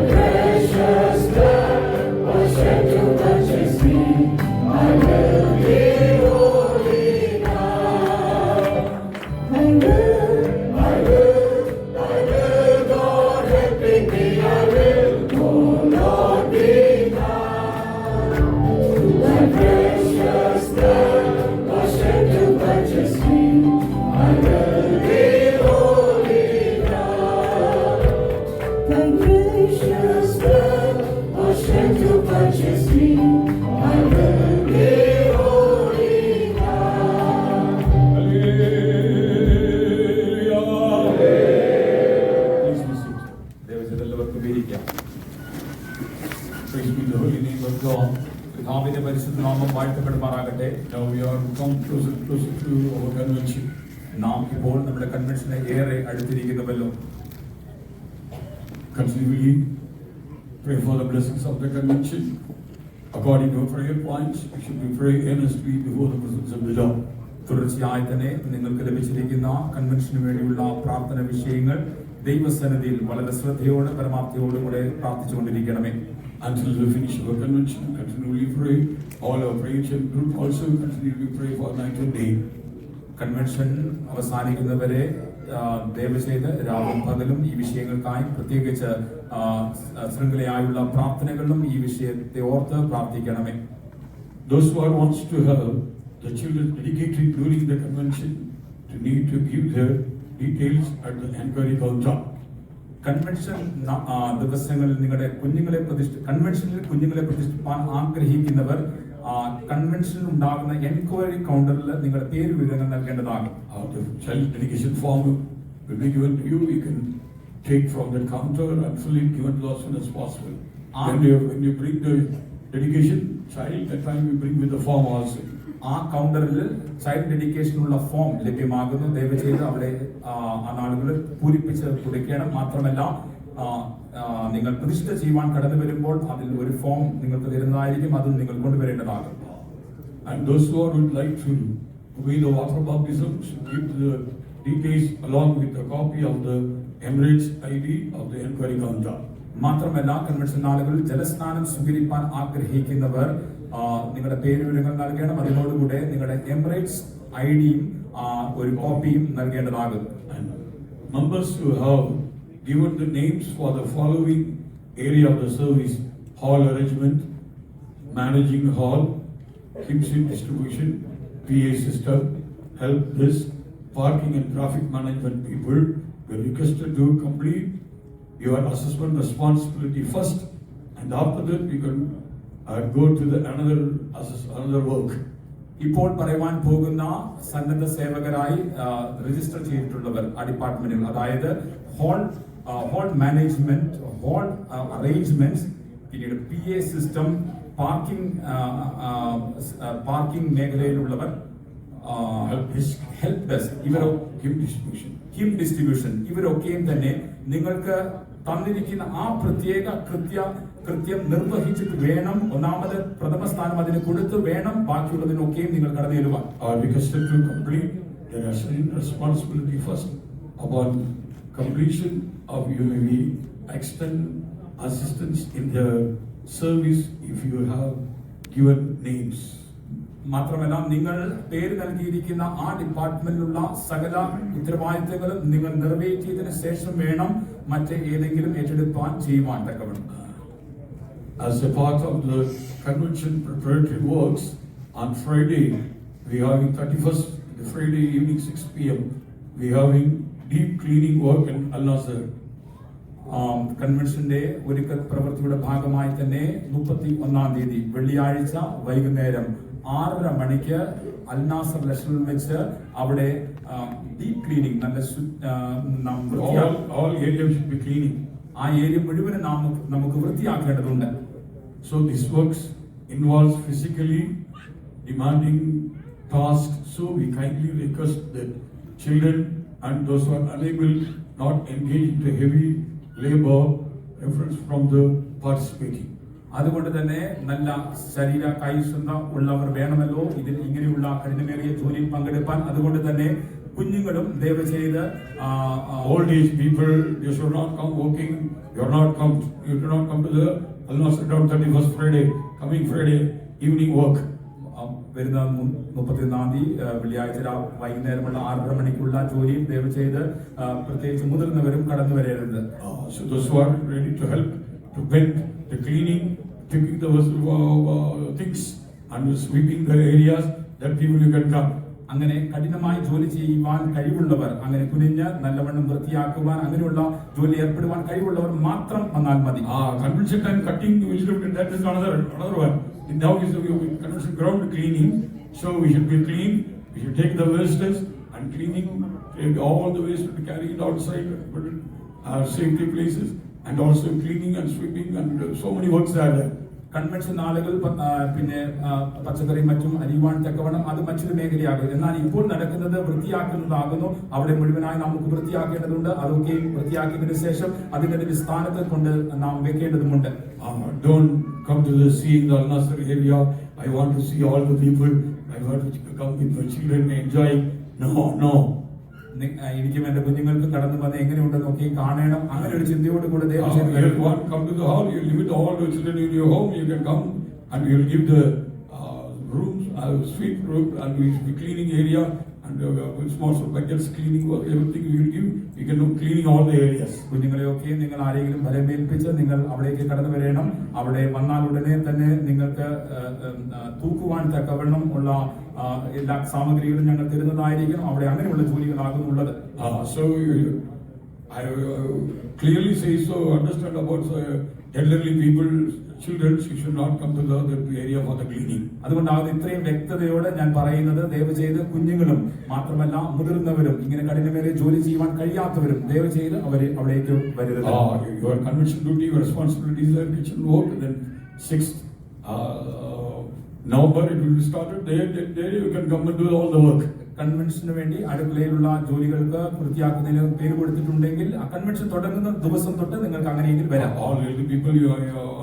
Precious blood was shed to purchase me. precious blood, or strength to purchase me, I will be holy God. Please be seated. ദൈവജനഎല്ലാവർക്കും ഇരിക്കാം. Praise be the holy name of God. പിതാവിന്റെ പരിശുദ്ധ നാമം വാഴ്ത്തപ്പെടുമാറാകട്ടെ. Now we are come closer and closer to our convention. നാം ഇപ്പോൾ നമ്മുടെ കൺവെൻഷനെ ഏറെ അടുത്തിരിക്കുന്നുവല്ലോ. Continually pray for the blessings of the convention. According to our prayer points, we should be praying earnestly before the presence of the Lord. തുടർച്ചയായി തന്നെ നിങ്ങൾക്ക് ലഭിച്ചിരിക്കുന്ന കൺവെൻഷന് വേണ്ടിയുള്ള പ്രാർത്ഥന വിഷയങ്ങൾ ദൈവസന്നിധിയിൽ വളരെ ശ്രദ്ധയോടെ പരമാർത്ഥയോടുകൂടെ പ്രാർത്ഥിച്ചുകൊണ്ടിരിക്കണമേ. Until we finish our convention, continually pray. All our prayers and group also continually pray for night and day. Convention അവസാനിക്കുന്നവരെ ദയവ് ചെയ്ത് രാവും പകലും ഈ വിഷയങ്ങൾക്കായി പ്രത്യേകിച്ച് ശൃംഖലയായുള്ള പ്രാർത്ഥനകളിലും ഈ വിഷയത്തെ ഓർത്ത് പ്രാർത്ഥിക്കണമേ. Those who wants to have the children dedicated during the convention to need to give their details at the enquiry counter. Convention ദിവസങ്ങളിൽ നിങ്ങളുടെ കൺവെൻഷനിൽ കുഞ്ഞുങ്ങളെ പ്രതിഷ്ഠിപ്പാൻ ആഗ്രഹിക്കുന്നവർ കൺവെൻഷനിൽ ഉണ്ടാകുന്ന എൻക്വയറി കൗണ്ടറിൽ നിങ്ങളുടെ പേര് വിവരങ്ങൾ നൽകേണ്ടതാണ്. The child dedication form will be given to you. You can take from the counter and fill it given to us as soon as possible. When you bring the dedication child, that time you bring with the form also. ആ കൗണ്ടറിൽ child ഡെഡിക്കേഷനുള്ള form ലഭ്യമാകുന്നു. ദയവ് ചെയ്ത് അവിടെ ആ നാളുകൾ പൂരിപ്പിച്ച് കൊടുക്കണം. മാത്രമല്ല നിങ്ങൾ പ്രതിഷ്ഠ ചെയ്യുവാൻ കടന്നു വരുമ്പോൾ അതിൽ ഒരു ഫോം നിങ്ങൾക്ക് തരുന്നതായിരിക്കും. അതും നിങ്ങൾ കൊണ്ടുവരേണ്ടതാണ്. And those who would like to obey the water baptism should give the details along with a copy of the Emirates ID of the enquiry counter. മാത്രമല്ല കൺവെൻഷൻ നാളുകളിൽ ജലസ്നാനം സ്വീകരിക്കാൻ ആഗ്രഹിക്കുന്നവർ നിങ്ങളുടെ പേര് വിവരങ്ങൾ നൽകണം. അതിനോടുകൂടെ നിങ്ങളുടെ എമിറേറ്റ്സ് ഐഡിയും ഒരു കോപ്പിയും നൽകേണ്ടതാകും. Members who have given the names for the following area of the service: hall arrangement, managing hall, hymn distribution, PA system, help desk, parking and traffic management people, were requested to complete your assessment responsibility first, and after that you can go to the another work. ഇപ്പോൾ പറയുവാൻ പോകുന്ന സന്നദ്ധ സേവകരായി register ചെയ്തിട്ടുള്ളവർ ആ ഡിപ്പാർട്ട്മെന്റിൽ, അതായത് whole management, whole arrangements, പിന്നീട് PA system, parking മേഖലയിലുള്ളവർ, help desk, hymn distribution, ഇവരൊക്കെയും തന്നെ നിങ്ങൾക്ക് തന്നിരിക്കുന്ന ആ പ്രത്യേക കൃത്യം നിർവഹിച്ചിട്ട് വേണം. ഒന്നാമത് പ്രഥമ സ്ഥാനം അതിന് കൊടുത്ത് വേണം ബാക്കിയുള്ളതിനൊക്കെയും നിങ്ങൾ കടന്നു ചെല്ലുവാൻ. Responsibility first. Upon completion of UAV, extend assistance in the service if you have given names. മാത്രമല്ല നിങ്ങൾ പേര് നൽകിയിരിക്കുന്ന ആ ഡിപ്പാർട്ട്മെന്റിലുള്ള സകല ഉത്തരവാദിത്തങ്ങളും നിങ്ങൾ നിറവേറ്റിയതിനു ശേഷം വേണം മറ്റേതെങ്കിലും ഏറ്റെടുപ്പാൻ ചെയ്യുവാൻ തക്കവണ്ണം. As a part of the convention preparatory works, on Friday we are having 31st, the Friday evening 6 p.m. we are having deep cleaning work in Al Nasser. കൺവെൻഷന്റെ ഒരുക്കൽ പ്രവൃത്തിയുടെ ഭാഗമായി തന്നെ 31-ാം തീയതി വെള്ളിയാഴ്ച വൈകുന്നേരം 6:30 മണിക്ക് അൽ നാസർ ലക്ഷണിൽ വെച്ച് അവിടെ deep cleaning, all areas should be cleaning. ആ ഏരിയ മുഴുവനും നമുക്ക് വൃത്തിയാക്കേണ്ടതുണ്ട്. So this works involves physically demanding tasks. So we kindly request that children and those who are unable not engage into heavy labor reference from the participating. അതുകൊണ്ട് തന്നെ നല്ല ശരീര കായികക്ഷമത ഉള്ളവർ വേണമല്ലോ ഇതിൽ ഇങ്ങനെയുള്ള കഠിനമേറിയ ജോലിയിൽ പങ്കെടുപ്പാൻ. അതുകൊണ്ട് തന്നെ കുഞ്ഞുങ്ങളും ദയവ് ചെയ്ത് old age people, you should not come working. You do not come to the Al Nasr 31st Friday, coming Friday evening work. വരുന്ന 31-ാം തീയതി വെള്ളിയാഴ്ച വൈകുന്നേരമുള്ള 6:30 മണിക്കുള്ള ജോലിയിൽ ദയവ് ചെയ്ത് പ്രത്യേകിച്ച് മുതിർന്നവരും കടന്നു വരരുത്. So those who are ready to help to bend the cleaning, taking the things and sweeping the areas, that people you can come. അങ്ങനെ കഠിനമായി ജോലി ചെയ്യുവാൻ കഴിവുള്ളവർ, അങ്ങനെ കുനിഞ്ഞ് നല്ലവണ്ണം വൃത്തിയാക്കുവാൻ അങ്ങനെയുള്ള ജോലി ഏർപ്പെടുവാൻ കഴിവുള്ളവർ മാത്രം വന്നാൽ മതി. Convention time cutting, we should have, that is another one. Now is the convention ground cleaning, so we should be clean. We should take the wastes and cleaning, take all the waste to carry it outside, put it safety places, and also cleaning and sweeping, and so many works are there. Convention ആളുകൾ പിന്നെ പച്ചക്കറിയും മറ്റും അരിയുവാൻ തക്കവണ്ണം അത് മറ്റൊരു മേഖലയാകും. എന്നാൽ ഇപ്പോൾ നടക്കുന്നത് വൃത്തിയാക്കുന്നതാകുന്നു. അവിടെ മുഴുവനായി നമുക്ക് വൃത്തിയാക്കേണ്ടതുണ്ട്. അതൊക്കെ വൃത്തിയാക്കിയതിനു ശേഷം അതിന്റെ സ്ഥാനത്ത് കൊണ്ട് നാം വെക്കേണ്ടതുണ്ട്. Don't come to the seeing the Al Nasr area. I want to see all the people. I want to come with my children enjoying. No. എനിക്കും എന്റെ കുഞ്ഞുങ്ങൾക്ക് കടന്നു വന്ന് എങ്ങനെയുണ്ടെന്ന് ഒക്കെ കാണണം. അങ്ങനെ ഒരു ചിന്തയോട് കൂടെ you want to come to the hall, you leave it all the children in your home, you can come and we will give the rooms, sweep room, and we will be cleaning area, and small buckets cleaning work, everything we will give. You can do cleaning all the areas. കുഞ്ഞുങ്ങളെയൊക്കെ നിങ്ങൾ ആരെങ്കിലും ഫലമേൽപ്പിച്ച് നിങ്ങൾ അവിടേക്ക് കടന്നു വരണം. അവിടെ വന്നാൽ ഉടനെ തന്നെ നിങ്ങൾക്ക് തൂക്കുവാൻ തക്കവണ്ണം ഉള്ള എല്ലാ സാമഗ്രികളും ഞങ്ങൾ തരുന്നതായിരിക്കും. അവിടെ അങ്ങനെയുള്ള ജോലികളാകുന്നുള്ളത്. So I clearly say so, understand about elderly people, children, you should not come to the area for the cleaning. അതുകൊണ്ടാണ് ഇത്രയും വ്യക്തതയോടെ ഞാൻ പറയുന്നത്. ദയവ് ചെയ്ത് കുഞ്ഞുങ്ങളും മാത്രമല്ല മുതിർന്നവരും ഇങ്ങനെ കഠിനമേറിയ ജോലി ചെയ്യുവാൻ കഴിയാത്തവരും ദയവ് ചെയ്ത് അവിടേക്ക് വരരുത്. Your convention duty, your responsibilities are kitchen work. Then 6th November it will be started. There you can come and do all the work. കൺവെൻഷന് വേണ്ടി അടുക്കളയിലുള്ള ജോലികൾക്ക് വൃത്തിയാക്കുന്നതിന് പേര് കൊടുത്തിട്ടുണ്ടെങ്കിൽ ആ കൺവെൻഷൻ തുടങ്ങുന്ന ദിവസം തൊട്ട് നിങ്ങൾക്ക് അങ്ങനെയെങ്കിൽ വരാം. All the people you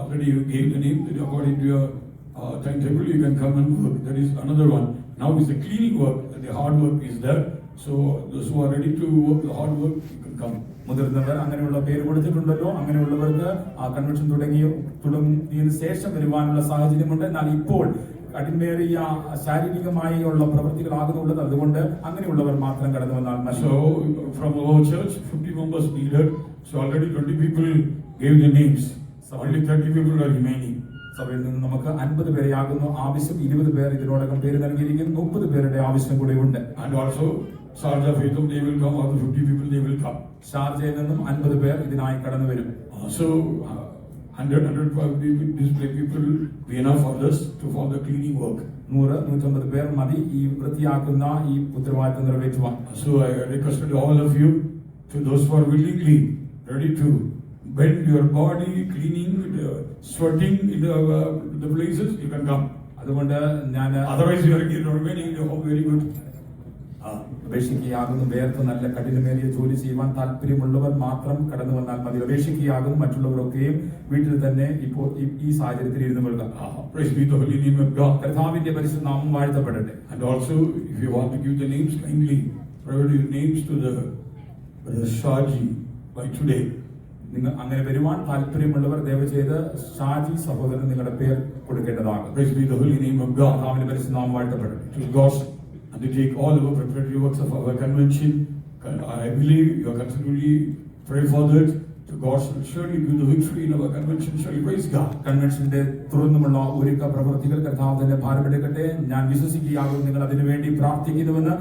already gave the name, according to your timetable you can come and work. That is another one. Now is the cleaning work, the hard work is there. So those who are ready to work the hard work, you can come. മുതിർന്നവർ അങ്ങനെയുള്ള പേര് കൊടുത്തിട്ടുണ്ടല്ലോ. അങ്ങനെയുള്ളവർക്ക് ആ convention തുടങ്ങിയതിനു ശേഷം വരുവാനുള്ള സാഹചര്യമുണ്ട്. എന്നാൽ ഇപ്പോൾ കഠിനമേറിയ ശാരീരികമായി ഉള്ള പ്രവൃത്തികളാകുന്നുള്ളത്. അതുകൊണ്ട് അങ്ങനെയുള്ളവർ മാത്രം കടന്നു വന്നാൽ മതി. So from our church 50 members needed, so already 20 people gave the names, so only 30 people are remaining. സഭയിൽ നിന്ന് നമുക്ക് 50 പേരെയാകുന്നു ആവശ്യം. 20 പേർ ഇതിനോടകം പേര് നൽകിയിരിക്കുന്നു. 30 പേരുടെ ആവശ്യം കൂടെ ഉണ്ട്. And also Sharjah Faithum, they will come, other 50 people they will come. ഷാർജയിൽ നിന്നും 50 പേർ ഇതിനായി കടന്നു വരും. So 100-150 people be enough for us to for the cleaning work. 100-150 പേർ മതി ഈ വൃത്തിയാക്കുന്ന ഈ ഉത്തരവാദിത്തം നിറവേറ്റുവാൻ. So I requested all of you, to those who are willingly ready to bend your body, cleaning, sweating in the places, you can come. അതുകൊണ്ട് ഞാൻ Otherwise you are remaining in your home very good. അപേക്ഷിക്കുകയാകുന്നു വേർത്ത് നല്ല കഠിനമേറിയ ജോലി ചെയ്യുവാൻ താല്പര്യമുള്ളവർ മാത്രം കടന്നു വന്നാൽ മതി. അപേക്ഷിക്കുകയാകുന്നു മറ്റുള്ളവരൊക്കെയും വീട്ടിൽ തന്നെ ഇപ്പോൾ ഈ സാഹചര്യത്തിൽ ഇരുന്നു കൊള്ളുക. Praise be the holy name of God. കർത്താവിന്റെ പരിശുദ്ധ നാമം വാഴ്ത്തപ്പെടട്ടെ. And also, if you want to give the names, kindly provide your names to the Shaji by today. നിങ്ങൾ അങ്ങനെ വരുവാൻ താല്പര്യമുള്ളവർ ദയവ് ചെയ്ത് ഷാജി സഹോദരൻ നിങ്ങളുടെ പേർ കൊടുക്കേണ്ടതാണ്. Praise be the holy name of God. കർത്താവിന്റെ പരിശുദ്ധ നാമം വാഴ്ത്തപ്പെടട്ടെ. To God, and to take all the preparatory works of our convention. I believe you are continually pray for that. To God shall surely give the victory in our convention. Shall we praise God? കൺവെൻഷന്റെ തുടർന്നുമുള്ള ഒരുക്ക പ്രവൃത്തികൾ കർത്താവ് തന്നെ ഭാരമെടുക്കട്ടെ. ഞാൻ വിശ്വസിക്കുകയാകും നിങ്ങൾ അതിനുവേണ്ടി പ്രാർത്ഥിക്കുന്നുവെന്ന്.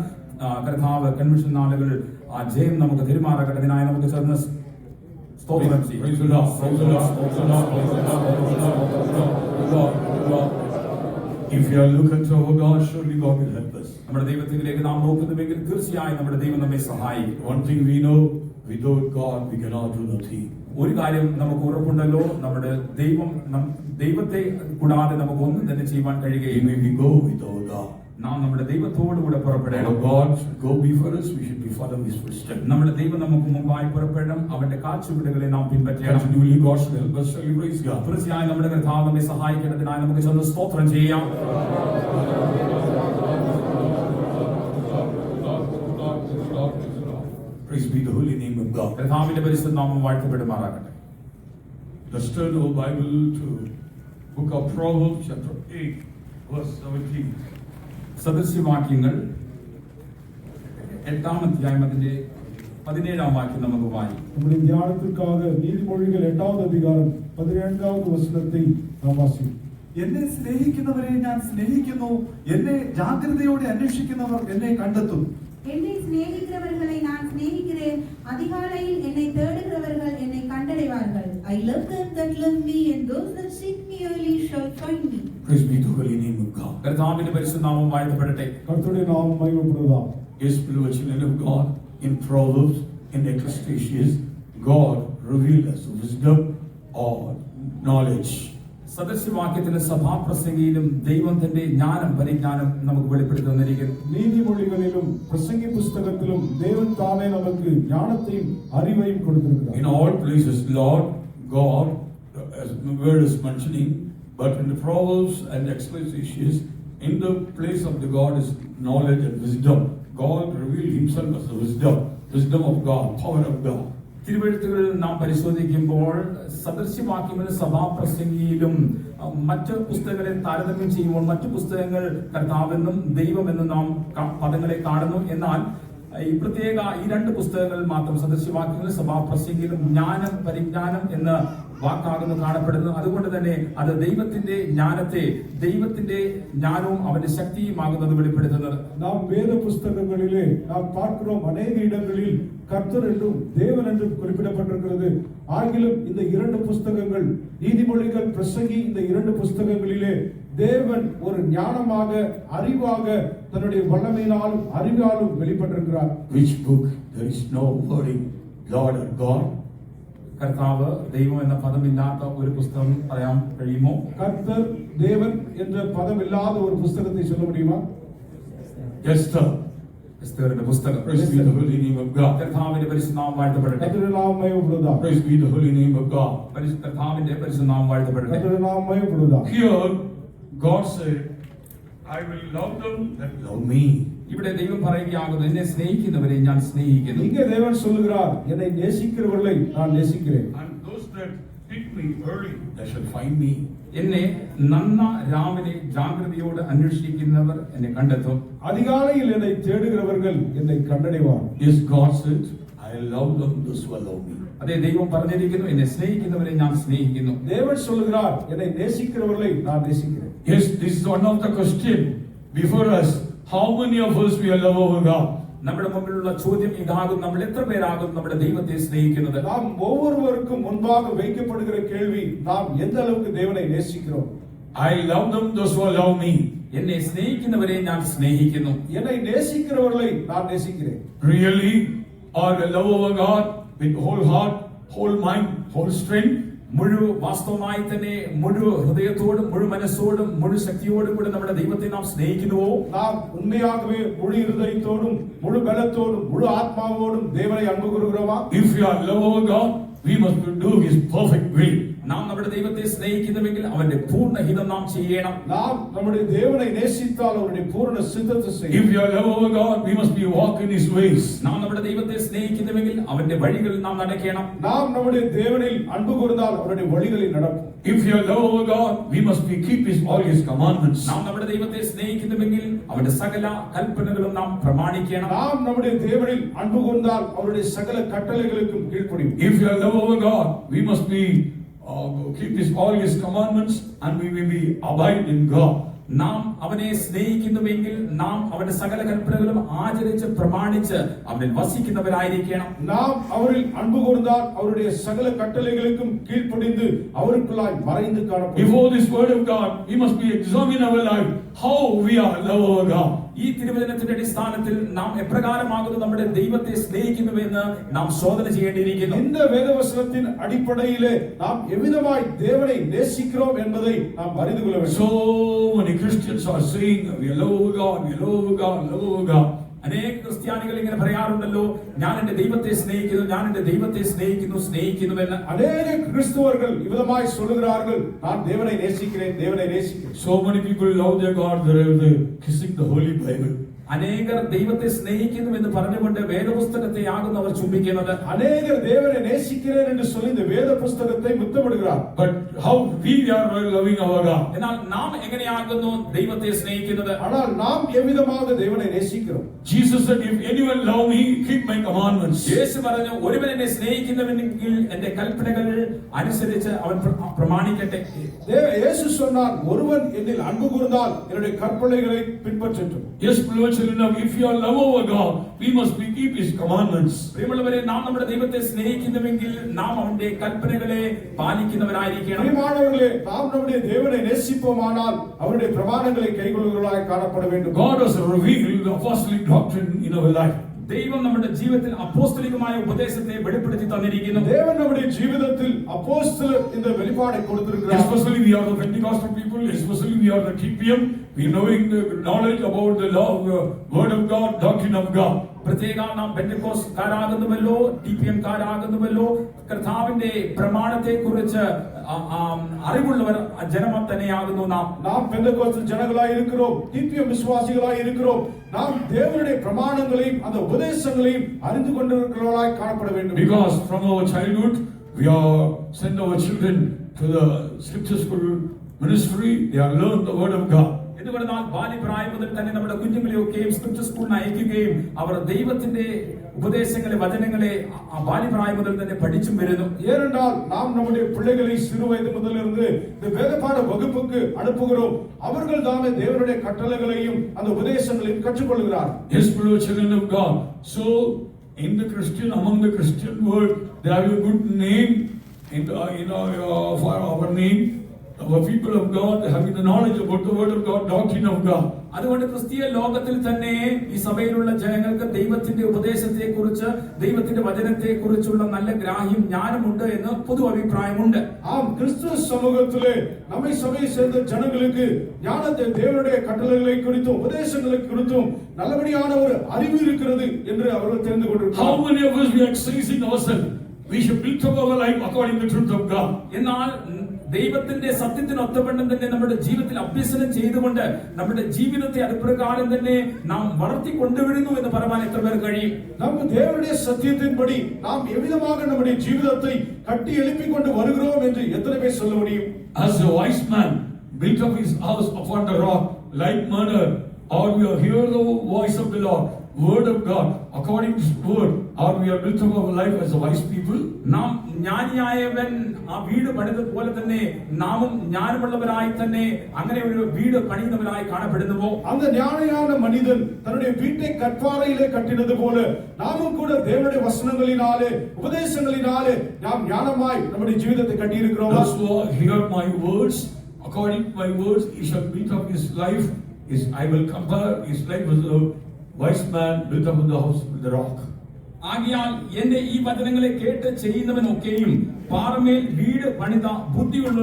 കർത്താവ് convention നാളുകൾ ആ ജയം നമുക്ക് തെരുമാറാകട്ടെ. അതിനായി നമുക്ക് ചേർന്ന് സ്തോത്രം ചെയ്യാം. Praise the Lord. Praise the Lord. Praise the Lord. Praise the Lord. Praise the Lord. Praise the Lord. If you are looking to our God, surely God will help us. നമ്മുടെ ദൈവത്തിലേക്ക് നാം നോക്കുന്നുവെങ്കിൽ തീർച്ചയായും നമ്മുടെ ദൈവം നമ്മെ സഹായിക്കും. One thing we know, without God we cannot do nothing. ഒരു കാര്യം നമുക്ക് ഉറപ്പുണ്ടല്ലോ, നമ്മുടെ ദൈവത്തെ കൂടാതെ നമുക്ക് ഒന്നും തന്നെ ചെയ്യുവാൻ കഴിയുകയില്ല. May we go with our God. നാം നമ്മുടെ ദൈവത്തോടുകൂടെ പുറപ്പെടണം. God should go before us, we should be following His footsteps. നമ്മുടെ ദൈവം നമുക്ക് മുമ്പായി പുറപ്പെടണം. അവന്റെ കാൽച്ചുവടുകളെ നാം പിൻപറ്റണം. Continually God should help us. Shall we praise God? തീർച്ചയായും നമ്മുടെ കർത്താവ് നമ്മെ സഹായിക്കേണ്ടതിനായി നമുക്ക് ചെന്ന് സ്തോത്രം ചെയ്യാം. Praise be the holy name of God. കർത്താവിന്റെ പരിശുദ്ധ നാമം വാഴ്ത്തപ്പെടുമാറാകട്ടെ. Let's turn our Bible to book of Proverbs chapter 8 verse 17. സദൃശ്യവാക്യങ്ങൾ 8-ാം അധ്യായം അതിന്റെ 17-ാം വാക്യം നമുക്ക് വായിക്കാം. நம்முடைய தியானத்திற்காக நீதிமொழிகள் 8வது அதிகாரம் 17வது வசனத்தை நாம் வாசிப்போம். എന്നെ സ്നേഹിക്കുന്നവരെ ഞാൻ സ്നേഹിക്കുന്നു, എന്നെ ജാഗ്രതയോടെ അന്വേഷിക്കുന്നവർ എന്നെ കണ്ടെത്തും. என்னை சிநேகிக்கிறவர்களை நான் சிநேகிக்கிறேன், அதிகாலையில் என்னை தேடுகிறவர்கள் என்னை கண்டடைவார்கள். I love them that love me, and those that seek me early shall find me. Praise be the holy name of God. കർത്താവിന്റെ പരിശുദ്ധനാമം വാഴ്ത്തപ്പെടട്ടെ. കർത്താവിന്റെ നാമം മഹിമപ്പെടുക. Yes, beloved children of God, in Proverbs, in Ecclesiastes, God revealed us wisdom or knowledge. സദൃശവാക്യത്തിലെ സഭാപ്രസംഗിയിലും ദൈവം തന്റെ ജ്ഞാനം പരിജ്ഞാനം നമുക്ക് വെളിപ്പെടുത്തി തന്നിരിക്കുന്നു. നീതിമൊഴികളിലും പ്രസംഗി പുസ്തകത്തിലും ദൈവം താമേ നമുക്ക് ജ്ഞാനത്തെയും അറിവൈയും കൊടുത്തിരിക്കുന്നു. In all places, Lord God, as the word is mentioning, but in the Proverbs and Ecclesiastes, in the place of the God is knowledge and wisdom. God revealed Himself as the wisdom of God, power of God. തിരുവെഴുത്തുകളിൽ നാം പരിശോധിക്കുമ്പോൾ സദൃശവാക്യങ്ങളിലും സഭാപ്രസംഗിയിലും മറ്റ് പുസ്തകങ്ങളെ താരതമ്യം ചെയ്യുമ്പോൾ മറ്റു പുസ്തകങ്ങൾ കർത്താവെന്നും ദൈവമെന്നും നാം പദങ്ങളെ കാണുന്നു. എന്നാൽ ഈ പ്രത്യേക ഈ രണ്ട് പുസ്തകങ്ങൾ മാത്രം സദൃശവാക്യങ്ങളിലും സഭാപ്രസംഗിയിലും ജ്ഞാനം പരിജ്ഞാനം എന്ന വാക്കാകുന്നു കാണപ്പെടുന്നത്. അതുകൊണ്ട് തന്നെ അത് ദൈവത്തിന്റെ ജ്ഞാനത്തെ, ദൈവത്തിന്റെ ജ്ഞാനവും അവന്റെ ശക്തിയുമാകുന്നത് വെളിപ്പെടുത്തുന്നത്. നാം വേദപുസ്തകങ്ങളിലെ നാം பார்க்கிறோம் அநேக இடங்களில் கர்த்தர் என்றும் தேவன் என்றும் குறிப்பிடப்பட்டிருக்கிறது. ஆகிலும் இந்த இரண்டு புஸ்தகங்கள் நீதிமொழிகள் பிரசங்கி இந்த இரண்டு புஸ்தகங்களிலே தேவன் ஒரு ஞானமாக அறிவாக தன்னுடைய வல்லமையினாலும் அறிவாலும் வெளிப்பட்டிருக்கிறார். Which book there is no wording Lord or God? കർത്താവ് ദൈവം എന്ന പദമില്ലാത്ത ഒരു പുസ്തകം പറയാൻ കഴിയുമോ? கர்த்தர் தேவன் என்ற பதம் இல்லாத ஒரு புஸ்தகத்தை சொல்ல முடியுமா? എസ്തേറിന്റെ പുസ്തകം. Praise be the holy name of God. കർത്താവിന്റെ പരിശുദ്ധനാമം വാഴ്ത്തപ്പെടട്ടെ. கர்த்தருடைய நாமம் மகிமைப்படுவதாக. Praise be the holy name of God. കർത്താവിന്റെ പരിശുദ്ധനാമം വാഴ്ത്തപ്പെടട്ടെ. கர்த்தருடைய நாமம் மகிமைப்படுவதாக. Here God said, I will love them that love me. ഇവിടെ ദൈവം പറയുകയാകുന്നു, എന്നെ സ്നേഹിക്കുന്നവരെ ഞാൻ സ്നേഹിക്കുന്നു. இங்கே தேவன் சொல்லுகிறார், என்னை நேசிக்கிறவர்களை நான் நேசிக்கிறேன். And those that seek me early, they shall find me. എന്നെ നന്ന രാവിലെ ജാഗ്രതയോട് അന്വേഷിക്കുന്നവർ എന്നെ കണ്ടെത്തും. அதிகாலையில் என்னை தேடுகிறவர்கள் என்னை கண்டடைவார். Yes, God said, I love them those who love me. അതേ ദൈവം പറഞ്ഞിരിക്കുന്നു, എന്നെ സ്നേഹിക്കുന്നവരെ ഞാൻ സ്നേഹിക്കുന്നു. தேவன் சொல்லுகிறார், என்னை நேசிக்கிறவர்களை நான் நேசிக்கிறேன். Yes, this is one of the question before us. How many of us we are love over God? നമ്മുടെ മുമ്പിലുള്ള ചോദ്യം ഇതാകും, നമ്മൾ എത്ര പേരാകും നമ്മുടെ ദൈവത്തെ സ്നേഹിക്കുന്നത്? நாம் ஒவ்வொருவருக்கும் முன்பாக வைக்கப்படுகிற கேள்வி, நாம் எந்த அளவுக்கு தேவனை நேசிக்கிறோம்? I love them those who love me. എന്നെ സ്നേഹിക്കുന്നവരെ ഞാൻ സ്നേഹിക്കുന്നു. என்னை நேசிக்கிறவர்களை நான் நேசிக்கிறேன். Really, or a love over God with whole heart, whole mind, whole strength? മുഴു വാസ്തവമായി തന്നെ മുഴു ഹൃദയത്തോടും മുഴു മനസ്സോടും മുഴു ശക്തിയോടും കൂടെ നമ്മുടെ ദൈവത്തെ നാം സ്നേഹിക്കുന്നുവോ? நாம் உண்மையாகவே முழு இருதயத்தோடும் முழு பலத்தோடும் முழு ஆத்மாவோடும் தேவனை அன்பு கூறுகிறோமா? If we are love over God, we must do His perfect will. നാം നമ്മുടെ ദൈവത്തെ സ്നേഹിക്കുന്നുവെങ്കിൽ അവന്റെ പൂർണ്ണ ഹിതം നാം ചെയ്യണം. நாம் நம்முடைய தேவனை நேசித்தால் அவருடைய பூரண சித்தத்தை If செய்யணும். we are love over God, we must be walk in His ways. നാം നമ്മുടെ ദൈവത്തെ സ്നേഹിക്കുന്നുവെങ്കിൽ അവന്റെ വഴികളിൽ നാം നടക്കണം. நாம் நம்முடைய தேவனில் அன்பு கூர்ந்தால் அவருடைய வழிகளில் நடப்போம். If we are love over God, we must be keep all His commandments. നാം നമ്മുടെ ദൈവത്തെ സ്നേഹിക്കുന്നുവെങ്കിൽ അവന്റെ സകല കൽപ്പനകളും നാം പ്രമാണിക്കണം. நாம் நம்முடைய தேவனில் அன்பு கூர்ந்தால் அவருடைய சகல கட்டளைகளுக்கும் கீழ்ப்படிவோம். If we are love over God, we must be keep all His commandments and we will be abide in God. നാം അവനെ സ്നേഹിക്കുന്നുവെങ്കിൽ നാം അവന്റെ സകല കൽപ്പനകളും ആചരിച്ച് പ്രമാണിച്ച് അവനിൽ വസിക്കുന്നവരായിരിക്കണം. நாம் அவரில் அன்பு கூர்ந்தால் அவருடைய சகல கட்டளைகளுக்கும் கீழ்ப்படிந்து அவருக்குள்ளாய் மறைந்து காணப்படுவோம். Before this word of God, we must be examine our life how we are love over God. ഈ തിരുവചനത്തിന്റെ അടിസ്ഥാനത്തിൽ നാം എപ്രകാരമാകുന്നു നമ്മുടെ ദൈവത്തെ സ്നേഹിക്കുന്നുവെന്ന് നാം ശോധന ചെയ്യേണ്ടിയിരിക്കുന്നു. இந்த வேதவசனத்தின் அடிப்படையிலே நாம் எவ்விதமாய் தேவனை நேசிக்கிறோம் என்பதை நாம் அறிந்து கொள்ள வேண்டும். So many Christians are saying we love over God, we love over God, love over God. അനേക ക്രിസ്ത്യാനികൾ ഇങ്ങനെ പറയാറുണ്ടല്ലോ, ഞാൻ എന്റെ ദൈവത്തെ സ്നേഹിക്കുന്നു, ഞാൻ എന്റെ ദൈവത്തെ സ്നേഹിക്കുന്നുവെന്ന്. അനേക ക്രിസ്തുവர்கள் ഇവതമായി சொல்லுகிறார்கள், நான் தேவனை நேசிக்கிறேன், தேவனை நேசிக்கிறேன். So many people love their God, they are kissing the Holy Bible. അനേകർ ദൈവത്തെ സ്നേഹിക്കുന്നു എന്ന് പറഞ്ഞുകൊണ്ട് വേദപുസ്തകത്തെ ആകുന്നു അവർ ചുംബിക്കുന്നത്. அநேகர் தேவனை நேசிக்கிறேன் என்று சொல்லி இந்த வேத புஸ்தகத்தை முத்தமிடுகிறார். But how we are loving our God? എന്നാൽ നാം എങ്ങനെയാകുന്നു ദൈവത്തെ സ്നേഹിക്കുന്നത്? ஆனால் நாம் எவ்விதமாக தேவனை நேசிக்கிறோம்? Jesus said, if anyone love me, keep my commandments. യേശു പറഞ്ഞു, ഒരുവൻ എന്നെ സ്നേഹിക്കുന്നവനെങ്കിൽ എന്റെ കൽപ്പനകൾ അനുസരിച്ച് അവൻ പ്രമാണിക്കട്ടെ. இயேசு சொன்னார், ஒருவன் என்னில் அன்பு கூர்ந்தால் என்னுடைய கற்பனைகளை பின்பற்றட்டும். Yes, beloved children, if you are love our God, we must keep His commandments. പ്രിയമുള്ളവരെ, നാം നമ്മുടെ ദൈവത്തെ സ്നേഹിക്കുന്നുവെങ്കിൽ നാം അവന്റെ കൽപ്പനകളെ പാലിക്കുന്നവരായിരിക്കണം. பிரியமானவர்களே, நாம் நம்முடைய தேவனை நேசிப்போமானால் அவருடைய பிரமாணங்களை கைக்கொள்கிறவர்களாய் காணப்பட வேண்டும். God has revealed the apostolic doctrine in our life. ദൈവം നമ്മുടെ ജീവിതത്തിൽ അപ്പോസ്തലികമായ ഉപദേശത്തെ വെളിപ്പെടുത്തി തന്നിരിക്കുന്നു. தேவன் நம்முடைய ஜீவிதத்தில் அப்போஸ்தலர் இந்த வெளிப்பாடை கொடுத்திருக்கிறார். Especially we are the Pentecostal people, especially we are the TPM, we knowing the knowledge about the law, word of God, doctrine of God. പ്രത്യേക നാം പെന്തക്കോസ്തകാരാകുന്നുവല്ലോ, TPM കാരാകുന്നുവല്ലോ, കർത്താവിന്റെ പ്രമാണത്തെ കുറിച്ച് അറിവുള്ളവർ ജനമം തന്നെയാകുന്നു നാം. நாம் பெந்தகோஸ்து ஜனங்களாய் இருக்கிறோம், TPM விசுவாசிகளாய் இருக்கிறோம். நாம் தேவனுடைய பிரமாணங்களையும் அந்த உபதேசங்களையும் அறிந்து கொண்டிருக்கிறவர்களாய் காணப்பட வேண்டும். Because from our childhood we are send our children to the scripture school ministry, they have learned the word of God. എന്തുകൊണ്ട് നാം ബാല്യപ്രായം മുതൽ തന്നെ നമ്മുടെ കുഞ്ഞുങ്ങളെയൊക്കെയും സ്ക്രിപ്ചർ സ്കൂളിന് അയക്കുകയും അവർ ദൈവത്തിന്റെ ഉപദേശങ്ങളെ വചനങ്ങളെ ബാല്യപ്രായം മുതൽ തന്നെ പഠിച്ചും വരുന്നു. ஏனென்றால் நாம் நம்முடைய பிள்ளைகளை சிறு வயது முதலிருந்து இந்த வேதபாட வகுப்புக்கு அனுப்புகிறோம். அவர்கள் தாமே தேவனுடைய கட்டளைகளையும் அந்த உபதேசங்களையும் கற்றுக்கொள்கிறார். Yes, beloved children of God. So in the Christian, among the Christian world, they have a good name in for our name. Our people of God having the knowledge about the word of God, doctrine of God. അതുകൊണ്ട് ക്രിസ്തീയ ലോകത്തിൽ തന്നെ ഈ സഭയിലുള്ള ജനങ്ങൾക്ക് ദൈവത്തിന്റെ ഉപദേശത്തെ കുറിച്ച്, ദൈവത്തിന്റെ വചനത്തെ കുറിച്ചുള്ള നല്ല ഗ്രാഹ്യം ജ്ഞാനമുണ്ട് എന്ന് പൊതു അഭിപ്രായമുണ്ട്. ஆம், கிறிஸ்துவ சமூகத்திலே நம்மை சபையை சேர்ந்த ஜனங்களுக்கு ஞானத்தை, தேவனுடைய கட்டளைகளை குறித்தும் உபதேசங்களை குறித்தும் நல்லபடியான ஒரு அறிவு இருக்கிறது என்று அவர்கள் தெரிந்து கொண்டிருக்கிறார்கள். How many of us we are exercising ourselves? We should build up our life according to the truth of God. എന്നാൽ ദൈവത്തിന്റെ സത്യത്തിന് ഒത്തവണ്ണം തന്നെ നമ്മുടെ ജീവിതത്തിൽ അഭ്യസനം ചെയ്തുകൊണ്ട് നമ്മുടെ ജീവിതത്തെ അതുപ്രകാരം തന്നെ നാം വളർത്തി കൊണ്ടുവരുന്നു എന്ന് പറയാൻ എത്ര പേർ കഴിയും? நம்ம தேவனுடைய சத்தியத்தின்படி நாம் எவ்விதமாக நம்முடைய ஜீவிதத்தை கட்டி எழுப்பிக் கொண்டு வருகிறோம் என்று எத்தனை பேர் சொல்ல முடியும்? As a wise man built up his house upon the rock, like manner, or we hear the voice of the Lord, word of God, according to His word, or we are built up our life as a wise people. നാം ജ്ഞാനിയായവൻ ആ വീട് പണിതതുപോലെ തന്നെ നാമും ജ്ഞാനമുള്ളവരായി തന്നെ അങ്ങനെ ഒരു വീട് പണിയുന്നവരായി കാണപ്പെടുന്നുവോ? அந்த ஞானியான மனிதன் தன்னுடைய வீட்டை கற்பாறையிலே கட்டினது போல நாமும் கூட தேவனுடைய வசனங்களினாலே, உபதேசங்களினாலே நாம் ஞானமாய் நம்முடைய ஜீவிதத்தை கட்டி இருக்கிறோம். Those who hear my words, according to my words, he shall build up his life. I will compare his life with a wise man built up in the house with the rock. ആകിയാൽ എന്റെ ഈ വചനങ്ങളെ കേട്ട് ചെയ്യുന്നവനൊക്കെയും പാറമേൽ വീട് പണിത ബുദ്ധിയുള്ള